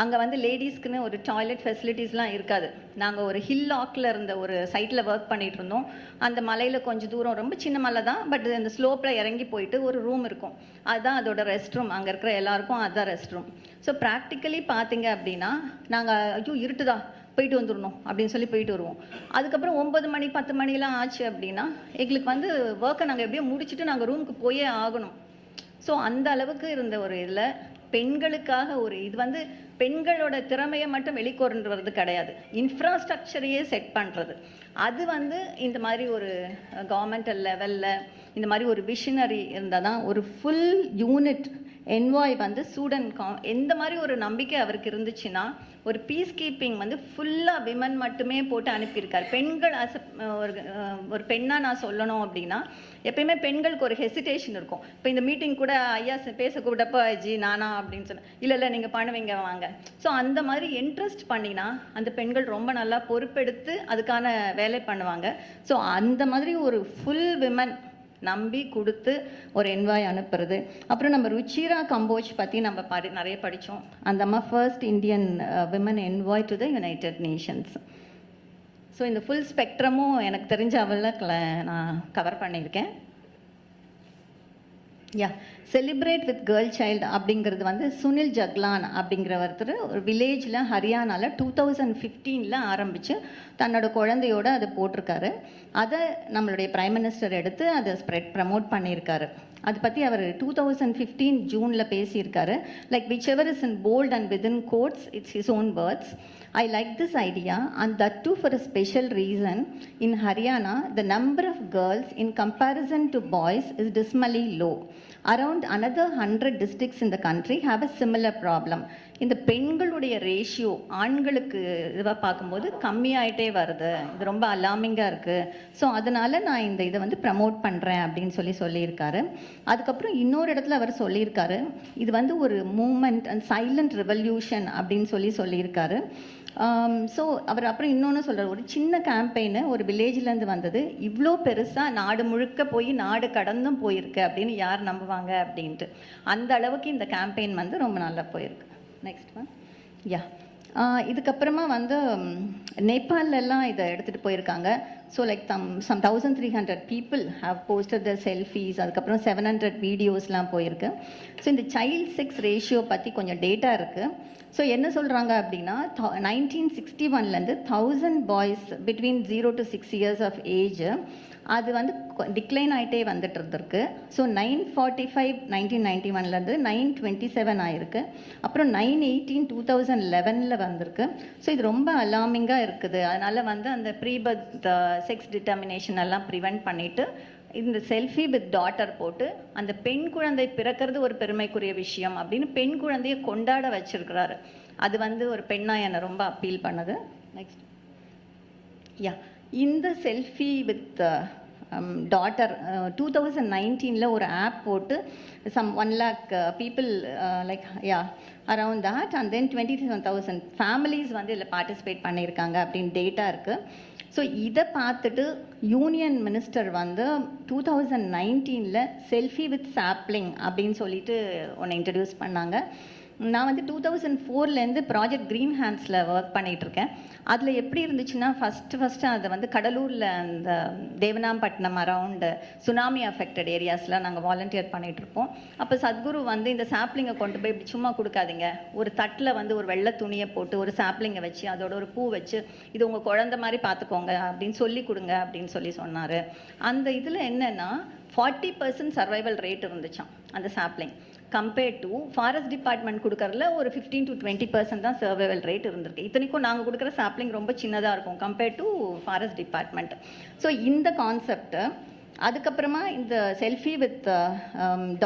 L: அங்கே வந்து லேடிஸ்க்குன்னு ஒரு டாய்லெட் ஃபெசிலிட்டிஸ்லாம் இருக்காது. நாங்கள் ஒரு ஹில் லாக்கில் இருந்த ஒரு சைட்டில் ஒர்க் பண்ணிகிட்டு இருந்தோம். அந்த மலையில் கொஞ்சம் தூரம், ரொம்ப சின்ன மலை தான், பட் அந்த ஸ்லோப்பில் இறங்கி போயிட்டு ஒரு ரூம் இருக்கும். அதுதான் அதோட ரெஸ்ட் ரூம். அங்கே இருக்கிற எல்லாருக்கும் அதுதான் ரெஸ்ட் ரூம். ஸோ ப்ராக்டிக்கலி பார்த்தீங்க அப்படின்னா நாங்கள் ஐயோ இருட்டுதா போயிட்டு வந்துடணும் அப்படின்னு சொல்லி போயிட்டு வருவோம். அதுக்கப்புறம் 9 மணி 10 மணிலாம் ஆச்சு அப்படின்னா எங்களுக்கு வந்து ஒர்க்கை நாங்கள் எப்படியோ முடிச்சுட்டு நாங்கள் ரூமுக்கு போயே ஆகணும். ஸோ அந்த அளவுக்கு இருந்த ஒரு இதில் பெண்களுக்காக ஒரு இது வந்து பெண்களோட திறமையை மட்டும் வெளிக்கொண்டு வர்றது கிடையாது, இன்ஃப்ராஸ்ட்ரக்சரையே செட் பண்ணுறது. அது வந்து இந்த மாதிரி ஒரு கவர்மெண்டல் லெவலில் இந்த மாதிரி ஒரு விஷனரி இருந்தால் தான் ஒரு ஃபுல் யூனிட் என்வாய் வந்து ஸ்டூடெண்ட் எந்த மாதிரி ஒரு நம்பிக்கை அவருக்கு இருந்துச்சுன்னா ஒரு பீஸ் கீப்பிங் வந்து ஃபுல்லாக விமன் மட்டுமே போட்டு அனுப்பியிருக்காரு. பெண்கள் ஒரு பெண்ணாக நான் சொல்லணும் அப்படின்னா எப்பயுமே பெண்களுக்கு ஒரு ஹெசிடேஷன் இருக்கும். இப்போ இந்த மீட்டிங் கூட ஐயா பேச கூப்பிட்டப்போ ஜி நானா அப்படின்னு சொன்னேன், இல்லை நீங்கள் பண்ணுவீங்க வாங்க. ஸோ அந்த மாதிரி இன்ட்ரெஸ்ட் பண்ணினா அந்த பெண்கள் ரொம்ப நல்லா பொறுப்பெடுத்து அதுக்கான வேலை பண்ணுவாங்க. ஸோ அந்த மாதிரி ஒரு ஃபுல் விமன் நம்பி கொடுத்து ஒரு என்வாய் அனுப்புறது. அப்புறம் நம்ம ருச்சிரா கம்போஜ் பற்றி நம்ம நிறைய படித்தோம். அந்த அம்மா first Indian women envoy to the United Nations. So இந்த ஃபுல் ஸ்பெக்ட்ரமும் எனக்கு தெரிஞ்ச அவளை நான் கவர் பண்ணியிருக்கேன். செலிப்ரேட் வித் கேர்ள் சைல்டு அப்படிங்கிறது வந்து சுனில் ஜக்லான் அப்படிங்கிற ஒருத்தர் ஒரு வில்லேஜில் ஹரியானாவில் 2015 ஆரம்பித்து தன்னோட குழந்தையோடு அதை போட்டிருக்காரு. அதை நம்மளுடைய பிரைம் மினிஸ்டர் எடுத்து அதை ப்ரமோட் பண்ணியிருக்காரு. அதை பற்றி அவர் 2015 ஜூனில் பேசியிருக்காரு. Like whichever is in bold and within quotes it's his own words. I like this idea, and that too for a special reason. In Haryana, the number of girls in comparison to boys is dismally low. Around another 100 districts in the country have a similar problem. இந்த பெண்களுடைய ratio ஆண்களுக்கு இதுவாக பார்க்கும்போது கம்மியாயிட்டே வருது. இது ரொம்ப அலார்மிங்காக இருக்குது. So அதனால் நான் இந்த இதை வந்து ப்ரமோட் பண்ணுறேன் அப்படின்னு சொல்லியிருக்காரு. அதுக்கப்புறம் இன்னொரு இடத்துல அவர் சொல்லியிருக்காரு, இது வந்து ஒரு மூமெண்ட் அண்ட் சைலண்ட் ரெவல்யூஷன் அப்படின்னு சொல்லியிருக்காரு. ஸோ அவர் அப்புறம் இன்னொன்று சொல்கிறார், ஒரு சின்ன கேம்பெயின் ஒரு வில்லேஜ்லேருந்து வந்தது, இவ்வளோ பெருசாக நாடு முழுக்க போய் நாடு கடந்தும் போயிருக்கு அப்படின்னு யார் நம்புவாங்க அப்படின்ட்டு. அந்த அளவுக்கு இந்த கேம்பெயின் வந்து ரொம்ப நல்லா போயிருக்கு. Next one. இதுக்கப்புறமா வந்து நேபாளெல்லாம் இதை எடுத்துகிட்டு போயிருக்காங்க. So like some 1300 people have posted their selfies. அதுக்கப்புறம் 700 வீடியோஸ்லாம் போயிருக்கு. ஸோ இந்த சைல்ட் செக்ஸ் ரேஷியோ பற்றி கொஞ்சம் டேட்டா இருக்குது. ஸோ என்ன சொல்கிறாங்க அப்படின்னா 1961 1000 boys between 0 to 6 years of age அது வந்து டிக்ளைன் ஆகிட்டே வந்துட்டு இருந்திருக்கு. ஸோ 945 1991 927 ஆயிருக்கு. அப்புறம் 918 2011 வந்திருக்கு. ஸோ இது ரொம்ப அலார்மிங்காக இருக்குது. அதனால் வந்து அந்த ப்ரீபர்த் செக்ஸ் டிட்டர்மினேஷன் எல்லாம் ப்ரிவெண்ட் பண்ணிவிட்டு இந்த செல்ஃபி வித் டாட்டர் போட்டு அந்த பெண் குழந்தை பிறக்கிறது ஒரு பெருமைக்குரிய விஷயம் அப்படின்னு பெண் குழந்தையை கொண்டாட வச்சிருக்கிறாரு. அது வந்து ஒரு பெண்ணாக என்னை ரொம்ப அப்பீல் பண்ணுது. நெக்ஸ்ட். இந்த செல்ஃபி வித் டாட்டர் 2019 ஒரு ஆப் போட்டு some 1 lakh people like around that, and then 27,000 families வந்து இதில் பார்ட்டிசிபேட் பண்ணியிருக்காங்க அப்படின்னு டேட்டா இருக்குது. ஸோ இதை பார்த்துட்டு யூனியன் மினிஸ்டர் வந்து 2019 செல்ஃபி வித் சாப்ளிங் அப்படின்னு சொல்லிட்டு ஒன்று இன்ட்ரடியூஸ் பண்ணாங்க. நான் வந்து 2004 ப்ராஜெக்ட் க்ரீன் ஹேண்ட்ஸில் ஒர்க் பண்ணிகிட்ருக்கேன். அதில் எப்படி இருந்துச்சுன்னா ஃபஸ்ட்டு அதை வந்து கடலூரில் அந்த தேவனாம்பட்டினம் அரவுண்டு சுனாமி அஃபெக்டட் ஏரியாஸில் நாங்கள் வாலண்டியர் பண்ணிகிட்ருப்போம். அப்போ சத்குரு வந்து இந்த சாப்ளிங்கை கொண்டு போய் இப்படி சும்மா கொடுக்காதீங்க, ஒரு தட்டில் வந்து ஒரு வெள்ளை துணியை போட்டு ஒரு சாப்ளிங்கை வச்சு அதோட ஒரு பூ வச்சு இது உங்கள் குழந்தை மாதிரி பார்த்துக்கோங்க அப்படின்னு சொல்லி கொடுங்க அப்படின்னு சொன்னார். அந்த இதில் என்னென்னா 40% சர்வைவல் ரேட் இருந்துச்சான் அந்த sapling. Compared to forest department கொடுக்கறதுல ஒரு 15 to 20% தான் சர்வைவல் ரேட் இருந்திருக்கு. இத்தனைக்கும் நாங்கள் கொடுக்குற சாப்ளிங் ரொம்ப சின்னதாக இருக்கும் compared to forest department. So இந்த கான்செப்டை அதுக்கப்புறமா இந்த selfie with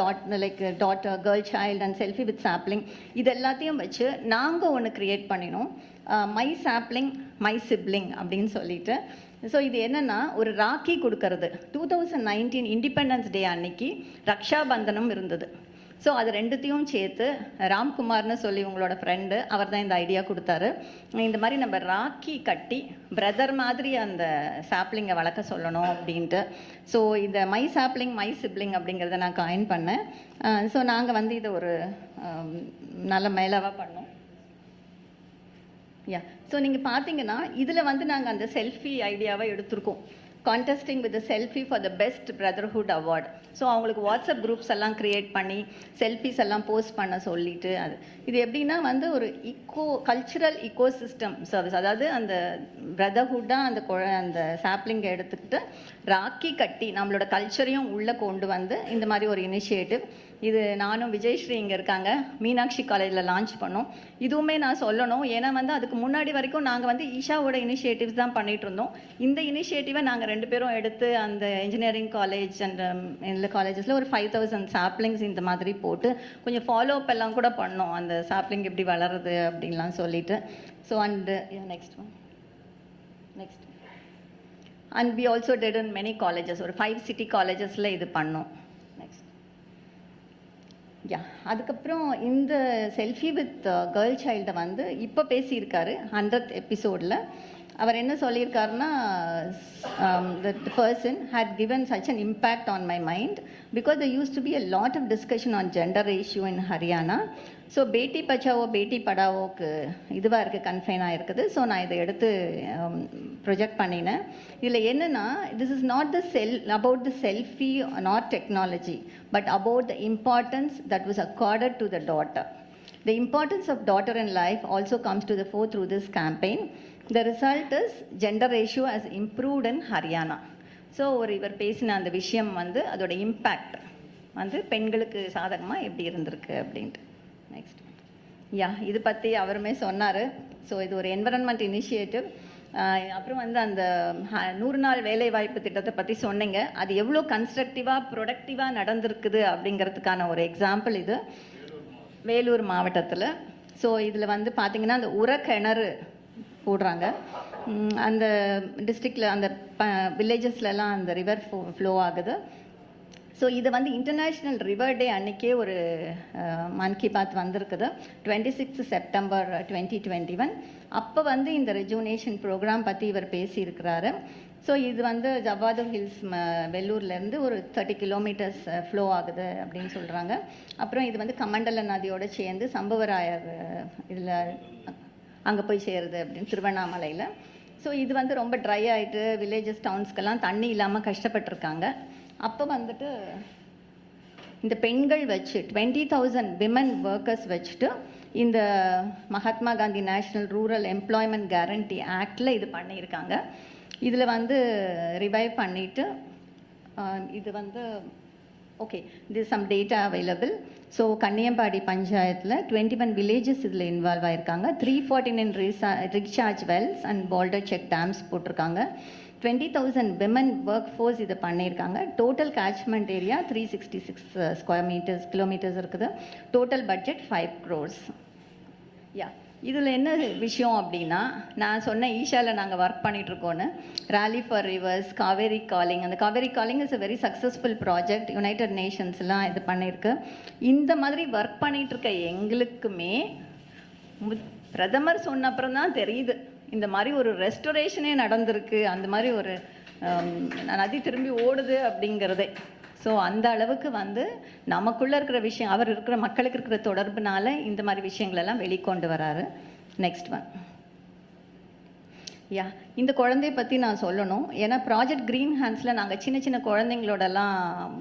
L: daughter girl child and selfie with sapling இது எல்லாத்தையும் வச்சு நாங்கள் ஒன்று க்ரியேட் பண்ணினோம், மை சாப்ளிங் மை சிப்ளிங் அப்படின்னு சொல்லிட்டு. ஸோ இது என்னென்னா ஒரு ராக்கி கொடுக்கறது. 2019 இண்டிபெண்டன்ஸ் டே அன்னைக்கு ரக்ஷாபந்தனம் இருந்தது. ஸோ அது ரெண்டுத்தையும் சேர்த்து ராம்குமார்னு சொல்லி உங்களோட ஃப்ரெண்டு அவர் தான் இந்த ஐடியா கொடுத்தாரு. இந்த மாதிரி நம்ம ராக்கி கட்டி பிரதர் மாதிரி அந்த சாப்ளிங்கை வளர்க்க சொல்லணும் அப்படின்ட்டு. ஸோ இந்த மை சாப்ளிங் மை சிப்ளிங் அப்படிங்கிறத நான் காயின் பண்ணேன். ஸோ நாங்கள் வந்து இதை ஒரு நல்ல மேலாவாக பண்ணோம். யா ஸோ நீங்கள் பார்த்தீங்கன்னா இதில் வந்து நாங்கள் அந்த செல்ஃபி ஐடியாவை எடுத்திருக்கோம். Contesting with selfie for the best brotherhood award. So அவங்களுக்கு வாட்ஸ்அப் குரூப்ஸ் எல்லாம் க்ரியேட் பண்ணி செல்ஃபிஸ் எல்லாம் போஸ்ட் பண்ண சொல்லிட்டு இது எப்படின்னா வந்து ஒரு கல்ச்சுரல் இக்கோசிஸ்டம் சர்வீஸ். அதாவது அந்த பிரதர்ஹுட்டாக அந்த சாப்ளிங்கை எடுத்துக்கிட்டு ராக்கி கட்டி நம்மளோட கல்ச்சரையும் உள்ளே கொண்டு வந்து இந்த மாதிரி ஒரு இனிஷியேட்டிவ். இது நானும் விஜயஸ்ரீ இங்கே இருக்காங்க, மீனாட்சி காலேஜில் லான்ச் பண்ணோம். இதுவுமே நான் சொல்லணும், ஏன்னா வந்து அதுக்கு முன்னாடி வரைக்கும் நாங்கள் வந்து ஈஷாவோட இனிஷியேட்டிவ்ஸ் தான் பண்ணிட்டு இருந்தோம். இந்த இனிஷியேட்டிவை நாங்கள் 2 பேரும் எடுத்து அந்த இன்ஜினியரிங் காலேஜ் அண்ட் இந்த காலேஜஸில் ஒரு 5000 சாப்ளிங்ஸ் இந்த மாதிரி போட்டு கொஞ்சம் ஃபாலோ அப் எல்லாம் கூட பண்ணோம், அந்த சாப்ளிங் எப்படி வளருது அப்படின்லாம் சொல்லிட்டு. So and next and we also did in many colleges, ஒரு 5 சிட்டி காலேஜஸில் இது பண்ணோம். யா அதுக்கப்புறம் இந்த செல்ஃபி வித் கேர்ள் சைல்டை வந்து இப்போ பேசியிருக்காரு 100th எபிசோடில். அவர் என்ன சொல்லியிருக்காருன்னா, that the person had given such an impact on my mind because there used to be a lot of discussion on gender ratio in Haryana. So பேட்டி பச்சாவோ பேட்டி படாவோக்கு இதுவாக இருக்குது, கன்ஃபைன் ஆகிருக்குது. ஸோ நான் இதை எடுத்து ப்ரொஜெக்ட் பண்ணினேன். இதில் என்னென்னா, this is not about the selfie not technology, but about the importance that was accorded to the daughter. The importance of daughter in life also comes to the fore through this campaign. The result is gender ratio has improved in Haryana. So இவர் பேசின அந்த விஷயம் வந்து அதோட impact வந்து பெண்களுக்கு சாதகமாக எப்படி இருந்திருக்கு அப்படின்ட்டு. நெக்ஸ்ட் இது பற்றி அவருமே சொன்னார். ஸோ இது ஒரு என்விரான்மெண்ட் இனிஷியேட்டிவ். அப்புறம் வந்து அந்த 100 நாள் வேலைவாய்ப்பு திட்டத்தை பற்றி சொன்னீங்க. அது எவ்வளோ கன்ஸ்ட்ரக்டிவாக ப்ரொடக்டிவாக நடந்திருக்குது அப்படிங்கிறதுக்கான ஒரு எக்ஸாம்பிள் இது வேலூர் மாவட்டத்தில். ஸோ இதில் வந்து பார்த்திங்கன்னா அந்த உரக்கிணறு போடுறாங்க அந்த டிஸ்ட்ரிக்டில், அந்த வில்லேஜஸ்லலாம் அந்த ரிவர் ஃப்ளோ ஆகுது. ஸோ இது வந்து இன்டர்நேஷ்னல் ரிவர் டே அன்றைக்கே ஒரு மன் கி பாத் வந்திருக்குது, 26 செப்டம்பர் 2021. அப்போ வந்து இந்த ரெஜுனேஷன் ப்ரோக்ராம் பற்றி இவர் பேசியிருக்கிறாரு. ஸோ இது வந்து ஜவ்வாது ஹில்ஸ் வெள்ளூர்லேருந்து ஒரு 30 கிலோமீட்டர்ஸ் ஃப்ளோ ஆகுது அப்படின்னு சொல்கிறாங்க. அப்புறம் இது வந்து கமண்டல நதியோடு சேர்ந்து சம்புவராயர் இதில் அங்கே போய் சேருது அப்படின்னு திருவண்ணாமலையில். ஸோ இது வந்து ரொம்ப ட்ரை ஆகிட்டு வில்லேஜஸ் டவுன்ஸ்க்கெல்லாம் தண்ணி இல்லாமல் கஷ்டப்பட்டுருக்காங்க. அப்போ வந்துட்டு இந்த பெண்கள் வச்சு 20,000 விமன் ஒர்க்கர்ஸ் வச்சுட்டு இந்த Mahatma Gandhi national rural employment guarantee ஆக்டில் இது பண்ணியிருக்காங்க. இதில் வந்து ரிவைவ் பண்ணிவிட்டு இது வந்து okay this some data available. So Kanniyambadi பஞ்சாயத்தில் 21 வில்லேஜஸ் இதில் இன்வால்வ் ஆகிருக்காங்க. 349 recharge wells and boulder check dams போட்டிருக்காங்க. 20,000 விமன் ஒர்க் ஃபோர்ஸ் இதை பண்ணியிருக்காங்க. டோட்டல் கேட்ச்மெண்ட் ஏரியா 366 கிலோமீட்டர்ஸ் இருக்குது. Total budget 5 crores. இதில் என்ன விஷயம் அப்படின்னா, நான் சொன்ன ஈஷாவில் நாங்கள் ஒர்க் பண்ணிகிட்ருக்கோன்னு rally for rivers, Cauvery calling. அந்த Cauvery calling is a very successful project, united நேஷன்ஸ்லாம் இது பண்ணியிருக்கு. இந்த மாதிரி ஒர்க் பண்ணிகிட்ருக்க எங்களுக்குமே பிரதமர் சொன்ன அப்புறம் தான் தெரியுது இந்த மாதிரி ஒரு ரெஸ்டோரேஷனே நடந்திருக்கு, அந்த மாதிரி ஒரு நதி திரும்பி ஓடுது அப்படிங்கிறதே. ஸோ அந்த அளவுக்கு வந்து நமக்குள்ளே இருக்கிற விஷயம், அவர் இருக்கிற மக்களுக்கு இருக்கிற தொடர்புனால இந்த மாதிரி விஷயங்களெல்லாம் வெளிக்கொண்டு வராரு. நெக்ஸ்ட் ஒன் இந்த குழந்தைய பற்றி நான் சொல்லணும். ஏன்னா ப்ராஜெக்ட் க்ரீன் ஹேண்ட்ஸில் நாங்கள் சின்ன சின்ன குழந்தைங்களோடலாம்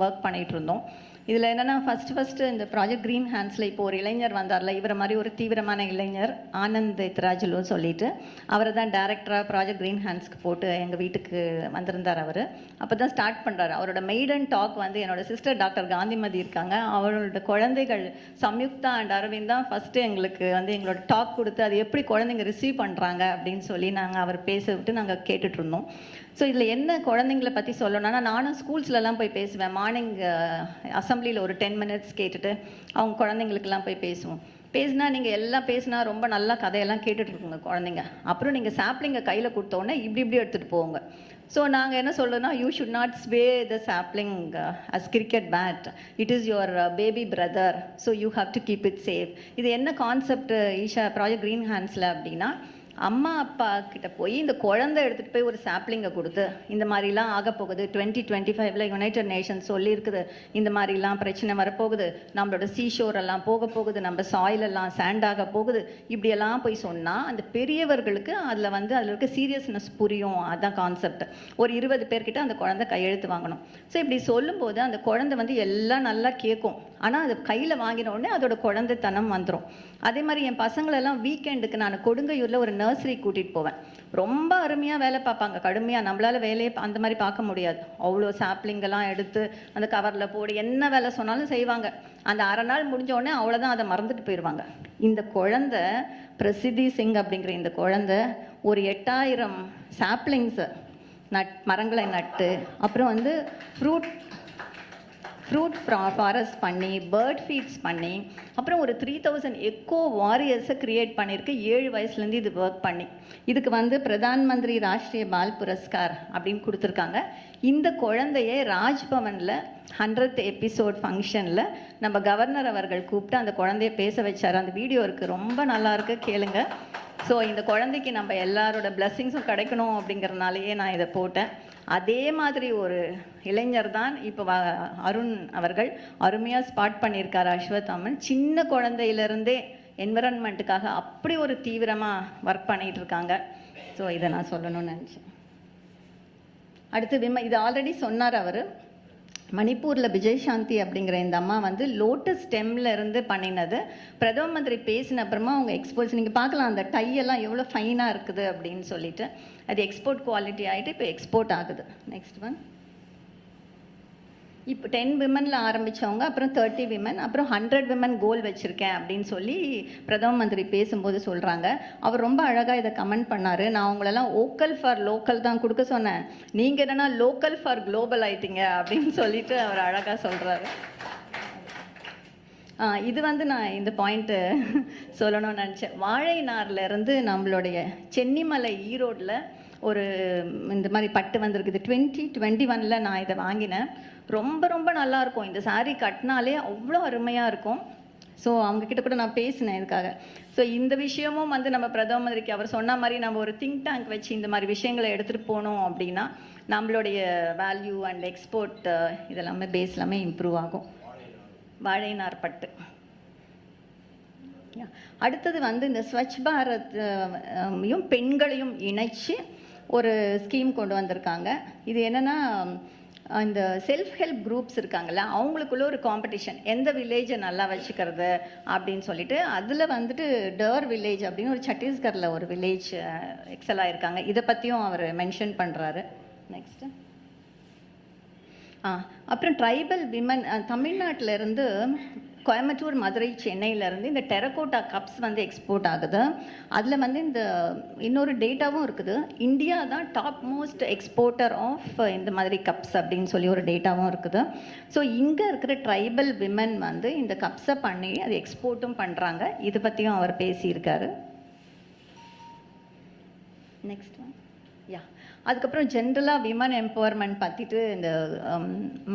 L: ஒர்க் பண்ணிகிட்டு இருந்தோம். இதில் என்னென்னா ஃபஸ்ட்டு இந்த ப்ராஜெக்ட் க்ரீன் ஹேண்ட்ஸில் இப்போ ஒரு இளைஞர் வந்தார்ல, இவரை மாதிரி ஒரு தீவிரமான இளைஞர் ஆனந்த் இத்ராஜுலு சொல்லிட்டு அவரை தான் டேரக்டராக ப்ராஜெக்ட் க்ரீன் ஹேண்ட்ஸ்க்கு போட்டு எங்கள் வீட்டுக்கு வந்திருந்தார். அவர் அப்போ தான் ஸ்டார்ட் பண்ணுறாரு. அவரோட மெய்டன் டாக் வந்து என்னோட சிஸ்டர் டாக்டர் காந்திமதி இருக்காங்க, அவரோட குழந்தைகள் சம்யுக்தா அண்ட் அரவிந்த் தான் ஃபஸ்ட்டு எங்களுக்கு வந்து எங்களோட டாக் கொடுத்து அது எப்படி குழந்தைங்க ரிசீவ் பண்ணுறாங்க அப்படின்னு சொல்லி நாங்கள் அவர் பேச விட்டு நாங்கள் கேட்டுட்ருந்தோம். ஸோ இதில் என்ன குழந்தைங்களை பற்றி சொல்லணும்னா, நானும் ஸ்கூல்ஸ்லலாம் போய் பேசுவேன். மார்னிங் அசம்பிளியில் ஒரு 10 minutes கேட்டுட்டு அவங்க குழந்தைங்களுக்கெல்லாம் போய் பேசினா நீங்கள் எல்லாம் பேசினா ரொம்ப நல்லா கதையெல்லாம் கேட்டுட்ருக்குங்க குழந்தைங்க. அப்புறம் நீங்கள் சாப்ளிங்கை கையில் கொடுத்தோன்னே இப்படி எடுத்துகிட்டு போங்க. ஸோ நாங்கள் என்ன சொல்கிறோன்னா, you should not sway the sapling as cricket bat, it is your baby brother, so you have to keep it safe. இது என்ன கான்செப்ட் ஈஷா ப்ராஜெக்ட் க்ரீன் ஹேண்ட்ஸில் அப்படின்னா, அம்மா அப்பா கிட்ட போய் இந்த குழந்தை எடுத்துகிட்டு போய் ஒரு சாப்ளிங்கை கொடுத்து இந்த மாதிரிலாம் ஆக போகுது 2025 யுனைடெட் நேஷன்ஸ் சொல்லியிருக்குது, இந்த மாதிரிலாம் பிரச்சனை வரப்போகுது, நம்மளோட சீஷோர் எல்லாம் போக போகுது, நம்ம சாயிலெல்லாம் சேண்ட் ஆக போகுது, இப்படியெல்லாம் போய் சொன்னால் அந்த பெரியவர்களுக்கு அதில் இருக்க சீரியஸ்னஸ் புரியும். அதுதான் கான்செப்ட். ஒரு 20 பேர்கிட்ட அந்த குழந்தை கையெழுத்து வாங்கணும். ஸோ இப்படி சொல்லும்போது அந்த குழந்தை எல்லாம் நல்லா கேட்கும். ஆனால் அது கையில் வாங்கின உடனே அதோட குழந்தைத்தனம் வந்துடும். அதே மாதிரி என் பசங்களெல்லாம் வீக்கெண்டுக்கு நான் கொடுங்கையூரில் ஒரு நர்சரி கூட்டிகிட்டு போவேன். ரொம்ப அருமையாக வேலை பார்ப்பாங்க, கடுமையாக. நம்மளால் வேலையை அந்த மாதிரி பார்க்க முடியாது. அவ்வளோ சாப்ளிங்கெல்லாம் எடுத்து அந்த கவரில் போடு, என்ன வேலை சொன்னாலும் செய்வாங்க. அந்த அரை நாள் முடிஞ்ச உடனே அவ்வளோதான், அதை மறந்துட்டு போயிடுவாங்க. இந்த குழந்தை பிரசித்தி சிங் அப்படிங்கிற இந்த குழந்தை ஒரு 8000 சாப்ளிங்ஸை மரங்களை நட்டு, அப்புறம் ஃப்ரூட் ஃபாரஸ்ட் பண்ணி, பேர்ட் ஃபீட்ஸ் பண்ணி, அப்புறம் ஒரு 3000 எக்கோ வாரியர்ஸை க்ரியேட் பண்ணியிருக்கு 7 வயசுலேருந்து இது ஒர்க் பண்ணி. இதுக்கு பிரதான் மந்திரி ராஷ்ட்ரிய பால் புரஸ்கார் அப்படின்னு கொடுத்துருக்காங்க. இந்த குழந்தைய ராஜ்பவனில் 100th எபிசோட் ஃபங்க்ஷனில் நம்ம கவர்னர் அவர்கள் கூப்பிட்டு அந்த குழந்தைய பேச வச்சார். அந்த வீடியோ இருக்குது, ரொம்ப நல்லாயிருக்கு, கேளுங்க. ஸோ இந்த குழந்தைக்கு நம்ம எல்லாரோட பிளெஸ்ஸிங்ஸும் கிடைக்கணும் அப்படிங்கிறதுனாலேயே நான் இதை போட்டேன். அதே மாதிரி ஒரு இளைஞர் தான் இப்போ அருண் அவர்கள் அருமையாக ஸ்பாட் பண்ணியிருக்காரு. அஸ்வத்தாமன் சின்ன குழந்தையிலேருந்தே என்விரான்மெண்ட்டுக்காக அப்படி ஒரு தீவிரமாக ஒர்க் பண்ணிகிட்டு இருக்காங்க. ஸோ இதை நான் சொல்லணும்னு நினச்சேன். அடுத்து இது ஆல்ரெடி சொன்னார் அவர். மணிப்பூரில் விஜயசாந்தி அப்படிங்கிற இந்த அம்மா லோட்டஸ் ஸ்டெம்ல இருந்து பண்ணினது. பிரதம மந்திரி பேசின அப்புறமா அவங்க எக்ஸ்போர்ட்ஸ் நீங்கள் பார்க்கலாம், அந்த டையெல்லாம் எவ்வளோ ஃபைனாக இருக்குது அப்படின்னு சொல்லிட்டு அது எக்ஸ்போர்ட் குவாலிட்டி ஆகிட்டு இப்போ எக்ஸ்போர்ட் ஆகுது. Next one. இப்போ 10 விமனில் ஆரம்பித்தவங்க, அப்புறம் 30 விமன், அப்புறம் 100 விமன் கோல் வச்சுருக்கேன் அப்படின்னு சொல்லி பிரதம மந்திரி பேசும்போது சொல்கிறாங்க. அவர் ரொம்ப அழகாக இதை கமெண்ட் பண்ணார். நான் உங்களெல்லாம் ஓக்கல் ஃபார் லோக்கல் தான் கொடுக்க சொன்னேன், நீங்கள் என்னென்னா லோக்கல் ஃபார் குளோபல் ஆயிட்டீங்க அப்படின்னு சொல்லிட்டு அவர் அழகாக சொல்கிறாரு. இது நான் இந்த பாயிண்ட்டு சொல்லணும்னு நினச்சேன். வாழை நார்லேருந்து நம்மளுடைய சென்னிமலை ஈரோடில் ஒரு இந்த மாதிரி பட்டு வந்திருக்குது. 2021 நான் இதை வாங்கினேன். ரொம்ப ரொம்ப நல்லாயிருக்கும். இந்த சாரீ கட்டினாலே அவ்வளோ அருமையாக இருக்கும். ஸோ அவங்கக்கிட்ட கூட நான் பேசினேன் இதுக்காக. ஸோ இந்த விஷயமும் நம்ம பிரதம மந்திரிக்கு அவர் சொன்ன மாதிரி நம்ம ஒரு திங்க் டேங்க் வச்சு இந்த மாதிரி விஷயங்களை எடுத்துகிட்டு போனோம் அப்படின்னா நம்மளுடைய வேல்யூ அண்ட் எக்ஸ்போர்ட் இதெல்லாமே பேஸ் எல்லாமே இம்ப்ரூவ் ஆகும். வாழைநார் பட்டு. அடுத்தது இந்த ஸ்வச் பாரத்தையும் பெண்களையும் இணைச்சு ஒரு ஸ்கீம் கொண்டு வந்திருக்காங்க. இது என்னென்னா இந்த செல்ஃப் ஹெல்ப் குரூப்ஸ் இருக்காங்கல்ல, அவங்களுக்குள்ள ஒரு காம்படிஷன், எந்த வில்லேஜை நல்லா வச்சுக்கிறது அப்படின்னு சொல்லிட்டு அதில் டர் வில்லேஜ் அப்படின்னு ஒரு சத்தீஸ்கரில் ஒரு வில்லேஜ் எக்ஸல் ஆகிருக்காங்க. இதை பற்றியும் அவர் மென்ஷன் பண்ணுறாரு. நெக்ஸ்ட்டு. அப்புறம் ட்ரைபல் விமன் தமிழ்நாட்டிலேருந்து கோயம்புத்தூர், மதுரை, சென்னையிலேருந்து இந்த டெரகோட்டா கப்ஸ் எக்ஸ்போர்ட் ஆகுது. அதில் இந்த இன்னொரு டேட்டாவும் இருக்குது. இந்தியா தான் டாப் மோஸ்ட் எக்ஸ்போர்ட்டர் ஆஃப் இந்த மாதிரி கப்ஸ் அப்படின்னு சொல்லி ஒரு டேட்டாவும் இருக்குது. ஸோ இங்கே இருக்கிற ட்ரைபல் விமன் இந்த கப்ஸை பண்ணி அது எக்ஸ்போர்ட்டும் பண்ணுறாங்க. இது பற்றியும் அவர் பேசியிருக்காரு. Next one. யா, அதுக்கப்புறம் ஜென்ரலாக விமன் எம்பவர்மெண்ட் பற்றிட்டு இந்த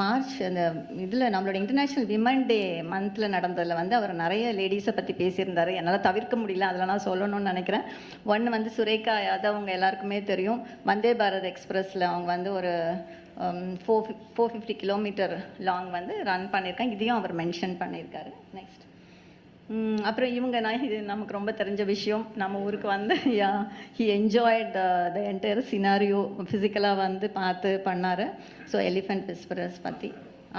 L: மார்ச் அந்த இதில் நம்மளோட இன்டர்நேஷ்னல் விமன் டே மந்தில் நடந்ததில் அவர் நிறைய லேடிஸை பற்றி பேசியிருந்தார். என்னால் தவிர்க்க முடியல, அதில் நான் சொல்லணும்னு நினைக்கிறேன். ஒன்று சுரேகா யாதவ், அவங்க எல்லாருக்குமே தெரியும். வந்தே பாரத் எக்ஸ்பிரஸில் அவங்க ஒரு 450 கிலோமீட்டர் லாங் ரன் பண்ணியிருக்காங்க. இதையும் அவர் மென்ஷன் பண்ணியிருக்காரு. நெக்ஸ்ட். அப்புறம் இது நமக்கு ரொம்ப தெரிஞ்ச விஷயம். நம்ம ஊருக்கு he enjoyed the entire scenario, ஃபிசிக்கலாக பார்த்து பண்ணார். ஸோ எலிஃபென்ட் விஸ்பரர்ஸ் பற்றி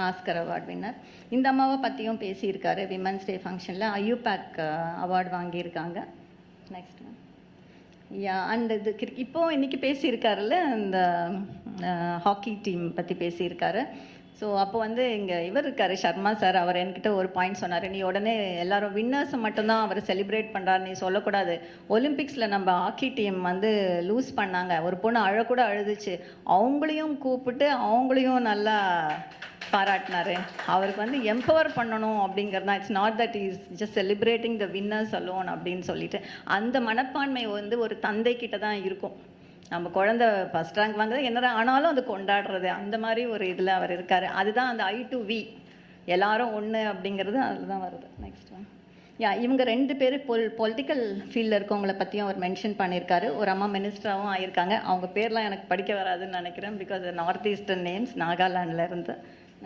L: ஆஸ்கர் அவார்ட் வின்னர். இந்த அம்மாவை பற்றியும் பேசியிருக்காரு. விமன்ஸ் டே ஃபங்க்ஷனில் ஐயூபேக் அவார்டு வாங்கியிருக்காங்க. நெக்ஸ்ட். யா, அண்ட் இன்றைக்கி பேசியிருக்காருல்ல, இந்த ஹாக்கி டீம் பற்றி பேசியிருக்காரு. ஸோ அப்போ இங்கே இவர் இருக்கார், சர்மா சார். அவர் என்கிட்ட ஒரு பாயிண்ட் சொன்னார். நீ உடனே எல்லாரும் வின்னர்ஸை மட்டும்தான் அவர் செலிப்ரேட் பண்ணுறாரு, நீ சொல்லக்கூடாது. ஒலிம்பிக்ஸில் நம்ம ஹாக்கி டீம் லூஸ் பண்ணாங்க, ஒரு பொண்ணு அழக்கூட அழுதுச்சு, அவங்களையும் கூப்பிட்டு அவங்களையும் நல்லா பாராட்டினாரு. அவருக்கு எம்பவர் பண்ணணும் அப்படிங்கிறது தான். It's not that is just celebrating the winners alone அப்படின்னு சொல்லிட்டு அந்த மனப்பான்மை ஒரு தந்தை கிட்ட தான் இருக்கும். நம்ம குழந்தை ஃபஸ்ட் ரேங்க் வாங்குறது என்ன ஆனாலும் அது கொண்டாடுறது, அந்த மாதிரி ஒரு இதில் அவர் இருக்கார். அதுதான் அந்த I to V, எல்லாரும் ஒன்று அப்படிங்கிறது அதில் தான் வருது. Next one. இவங்க 2 பேர் பொலிட்டிக்கல் ஃபீல்டில் இருக்கவங்களை பற்றியும் அவர் மென்ஷன் பண்ணியிருக்காரு. ஒரு அம்மா மினிஸ்டராகவும் ஆயிருக்காங்க. அவங்க பேர்லாம் எனக்கு படிக்க வராதுன்னு நினைக்கிறேன், பிகாஸ் நார்த் ஈஸ்டர்ன் நேம்ஸ், நாகாலாண்டில் இருந்து.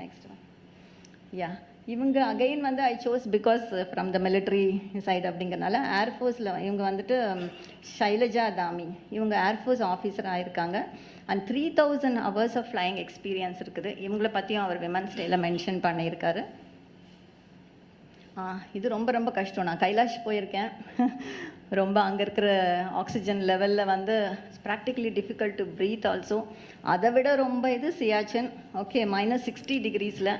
L: நெக்ஸ்ட் இவங்க அகெயின் வந்து I chose because from the military side அப்படிங்கிறனால ஏர்ஃபோர்ஸில் இவங்க வந்துட்டு ஷைலஜா தாமி, இவங்க ஏர்ஃபோர்ஸ் ஆஃபீஸர் ஆயிருக்காங்க. And 3000 hours of flying experience இருக்குது. இவங்களை பற்றியும் அவர் விமன்ஸ் டேல மென்ஷன் பண்ணியிருக்காரு. இது ரொம்ப ரொம்ப கஷ்டம். நான் கைலாஷ் போயிருக்கேன். ரொம்ப அங்கே இருக்கிற ஆக்சிஜன் லெவலில் வந்து practically difficult to breath also. அதை விட ரொம்ப இது சியாச்சன். ஓகே, -60 degreesல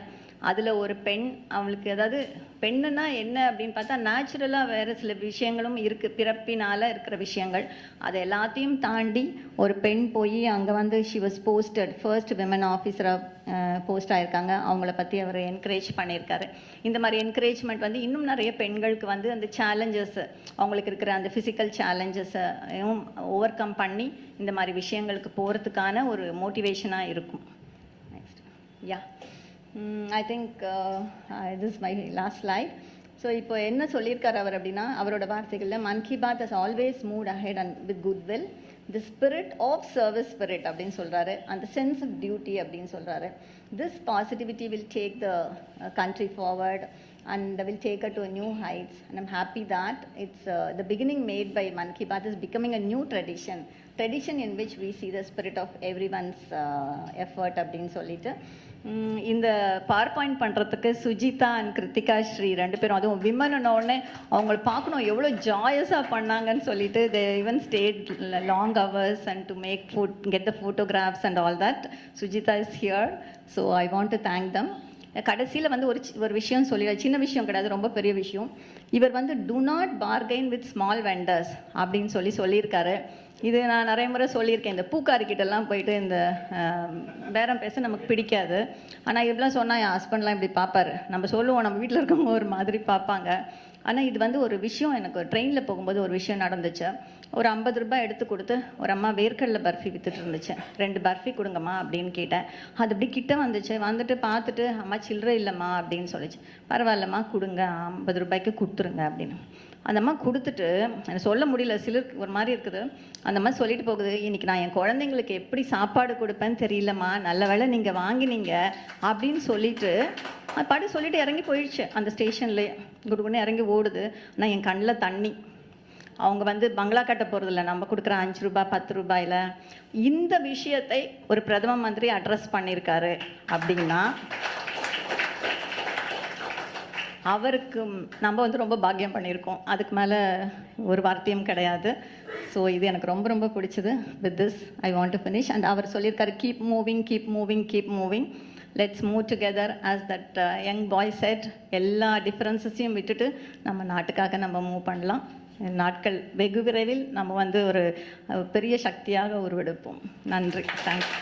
L: அதில் ஒரு பெண், அவளுக்கு ஏதாவது பெண்ணுன்னா என்ன அப்படின்னு பார்த்தா நேச்சுரலாக வேறு சில விஷயங்களும் இருக்குது, பிறப்பினால் இருக்கிற விஷயங்கள். அதை எல்லாத்தையும் தாண்டி ஒரு பெண் போய் அங்கே வந்து she was posted first women ஆஃபீஸராக போஸ்ட் ஆயிருக்காங்க. அவங்கள பற்றி அவர் என்கரேஜ் பண்ணியிருக்காரு. இந்த மாதிரி என்கரேஜ்மெண்ட் வந்து இன்னும் நிறைய பெண்களுக்கு வந்து அந்த சேலஞ்சஸ், அவங்களுக்கு இருக்கிற அந்த ஃபிசிக்கல் சேலஞ்சஸையும் ஓவர் கம் பண்ணி இந்த மாதிரி விஷயங்களுக்கு போகிறதுக்கான ஒரு மோட்டிவேஷனாக இருக்கும். Next I think this is my last slide. So இப்போ என்ன சொல்லியிருக்காரு அவர் அப்படின்னா, அவரோட வார்த்தைகளில் MannKiBaat has always moved ahead and with goodwill, the spirit of service spirit அப்படின்னு சொல்கிறாரு, and the sense of duty அப்படின்னு சொல்கிறாரு. This positivity will take the country forward and will take her to a new heights, and I'm happy that it's the beginning made by MannKiBaat is becoming a new tradition in which we see the spirit of everyone's effort அப்படின்னு சொல்லிட்டு இந்த power point பண்ணுறதுக்கு Sujitha and Kiruthika Sri 2 பேரும், அதுவும் விமன்னோடனே அவங்கள பார்க்கணும் எவ்வளோ ஜாயஸாக பண்ணாங்கன்னு சொல்லிட்டு they even stayed long hours and to make get the photographs and all that. Sujita is here, so I want to thank them. கடைசியில் வந்து ஒரு விஷயம் சொல்லிடுறாரு, சின்ன விஷயம் கிடையாது, ரொம்ப பெரிய விஷயம். இவர் வந்து do not bargain with small vendors அப்படின்னு சொல்லியிருக்காரு. இது நான் நிறைய முறை சொல்லியிருக்கேன். இந்த பூக்காரிக்கிட்டெல்லாம் போயிட்டு இந்த பேரம் பேச நமக்கு பிடிக்காது. ஆனால் இப்படிலாம் சொன்னால் என் ஹஸ்பண்ட்லாம் இப்படி பார்ப்பாரு. நம்ம சொல்லுவோம், நம்ம வீட்டில் இருக்கவங்க ஒரு மாதிரி பார்ப்பாங்க. ஆனால் இது வந்து ஒரு விஷயம், எனக்கு ட்ரெயினில் போகும்போது ஒரு விஷயம் நடந்துச்சு. ஒரு 50 ரூபாய் எடுத்து கொடுத்து ஒரு அம்மா வேர்க்கடலை பர்ஃபி விற்றுட்டு இருந்துச்சு. 2 பர்ஃபி கொடுங்கம்மா அப்படின்னு கேட்டேன். அது அப்படி கிட்ட வந்துட்டு பார்த்துட்டு, அம்மா சில்லறை இல்லைம்மா அப்படின்னு சொல்லிச்சு. பரவாயில்லம்மா கொடுங்க, 50 ரூபாய்க்கு கொடுத்துருங்க அப்படின்னு. அந்த அம்மா கொடுத்துட்டு, எனக்கு சொல்ல முடியல, சிலருக்கு ஒரு மாதிரி இருக்குது. அந்த அம்மா சொல்லிட்டு போகுது, இன்னைக்கு நான் என் குழந்தைங்களுக்கு எப்படி சாப்பாடு கொடுப்பேன்னு தெரியலம்மா, நல்ல வேளை நீங்கள் வாங்கினீங்க அப்படின்னு சொல்லிட்டு சொல்லிட்டு இறங்கி போயிடுச்சு. அந்த ஸ்டேஷன்லேயே குடுக்குன்னு இறங்கி ஓடுது. நான் என் கண்ணில் தண்ணி. அவங்க வந்து பங்களா கட்ட போகிறதில்ல, நம்ம கொடுக்குற 5 ரூபாய் 10 ரூபாயில் இந்த விஷயத்தை ஒரு பிரதம மந்திரி அட்ரஸ் பண்ணியிருக்காரு அப்படின்னா அவருக்கு நம்ம வந்து ரொம்ப பாக்கியம் பண்ணியிருக்கோம். அதுக்கு மேலே ஒரு வார்த்தையும் கிடையாது. ஸோ இது எனக்கு ரொம்ப ரொம்ப பிடிச்சது. With this I want to finish. And அவர் சொல்லியிருக்காரு, keep moving keep moving keep moving, let's move together as that young boy said. எல்லா டிஃப்ரென்சஸையும் விட்டுட்டு நம்ம நாட்டுக்காக நம்ம மூவ் பண்ணலாம். நாட்கள் வெகு விரைவில் நம்ம வந்து ஒரு பெரிய சக்தியாக உருவெடுப்போம். நன்றி, தேங்க்ஸ்.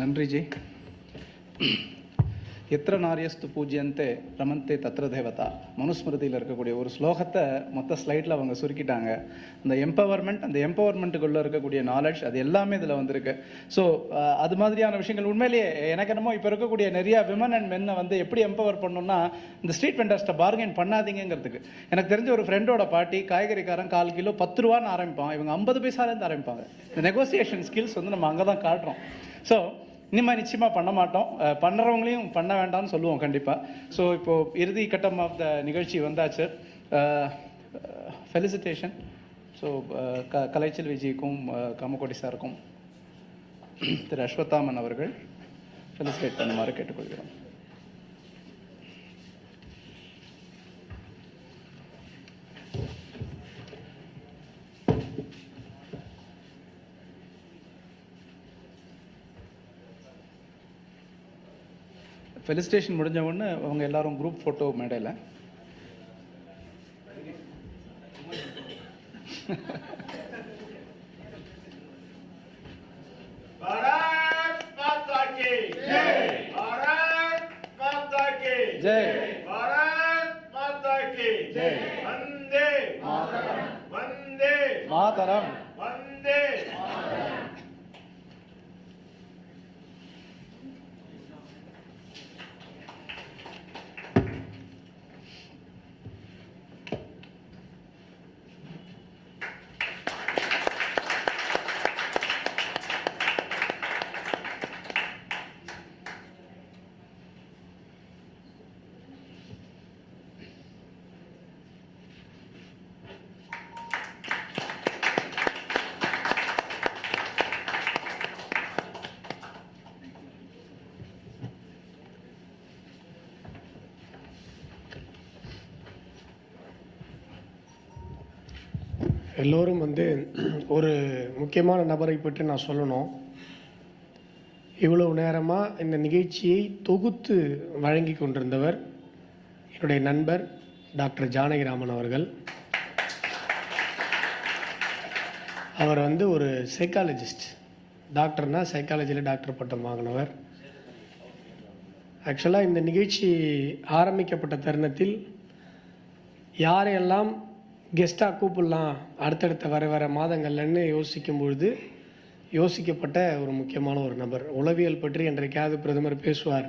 A: நன்றி ஜி. எத்திர நாரியஸ்து பூஜ்யந்தே ரமந்தே தத்ர தேவதா, மனுஸ்மிருதியில் இருக்கக்கூடிய ஒரு ஸ்லோகத்தை மொத்த ஸ்லைடில் அவங்க சுருக்கிட்டாங்க. அந்த எம்பவர்மெண்ட், அந்த எம்பவர்மெண்ட்டுக்குள்ளே இருக்கக்கூடிய நாலேஜ், அது எல்லாமே இதில் வந்திருக்கு. ஸோ அது மாதிரியான விஷயங்கள் உண்மையிலேயே எனக்கு என்னமோ இப்போ இருக்கக்கூடிய நிறையா விமன் அண்ட் மென்னை வந்து எப்படி எம்பவர் பண்ணணும்னா, இந்த ஸ்ட்ரீட் வெண்டர்ஸ்ட்டை பார்கெயின் பண்ணாதீங்கிறதுக்கு. எனக்கு தெரிஞ்ச ஒரு ஃப்ரெண்டோட பாட்டி, காய்கறிக்காரன் 1/4 கிலோ 10 ரூபான்னு ஆரம்பிப்பான், இவங்க 50 பைசாலேருந்து ஆரம்பிப்பாங்க. இந்த நெகோசியேஷன் ஸ்கில்ஸ் வந்து நம்ம அங்கே தான் காட்டுறோம். ஸோ இனிமேல் நிச்சயமாக பண்ண மாட்டோம், பண்ணுறவங்களையும் பண்ண வேண்டாம்னு சொல்லுவோம் கண்டிப்பாக. ஸோ இப்போது இறுதி கட்டம் ஆஃப் த நிகழ்ச்சி வந்தாச்சு. ஃபெலிசிட்டேஷன். ஸோ கலைச்செல்வி விஜய்க்கும் காமகோட்டி சாருக்கும் திரு அஸ்வத்தாமன் அவர்கள் ஃபெலிசிட்டேட் பண்ணுமாறு கேட்டுக்கொள்கிறோம். ஃபெலிசிட்டேஷன் முடிஞ்ச உடனே அவங்க எல்லாரும் குரூப் ஃபோட்டோ மேடையில்.
G: பாரத் மாதா கி ஜெய், பாரத் மாதா கி ஜெய், பாரத் மாதா கி ஜெய். வந்தே மாதரம், வந்தே மாதரம், வந்தே மாதரம்.
I: எல்லோரும் வந்து ஒரு முக்கியமான நபரை பற்றி நான் சொல்லணும். இவ்வளவு நேரமாக இந்த நிகழ்ச்சியை தொகுத்து வழங்கி கொண்டிருந்தவர் என்னுடைய நண்பர் டாக்டர் ஜானகிராமன் அவர்கள். அவர் வந்து ஒரு சைக்காலஜிஸ்ட், டாக்டர்னா சைக்காலஜியில் டாக்டர் பட்டம் வாங்கினவர். ஆக்சுவலாக இந்த நிகழ்ச்சி ஆரம்பிக்கப்பட்ட தருணத்தில் யாரையெல்லாம் கெஸ்ட்டாக கூப்பிடலாம் அடுத்தடுத்த வர மாதங்கள்லன்னு யோசிக்கும் பொழுது யோசிக்கப்பட்ட ஒரு முக்கியமான ஒரு நபர். உளவியல் பற்றி என்றைக்காவது பிரதமர் பேசுவார்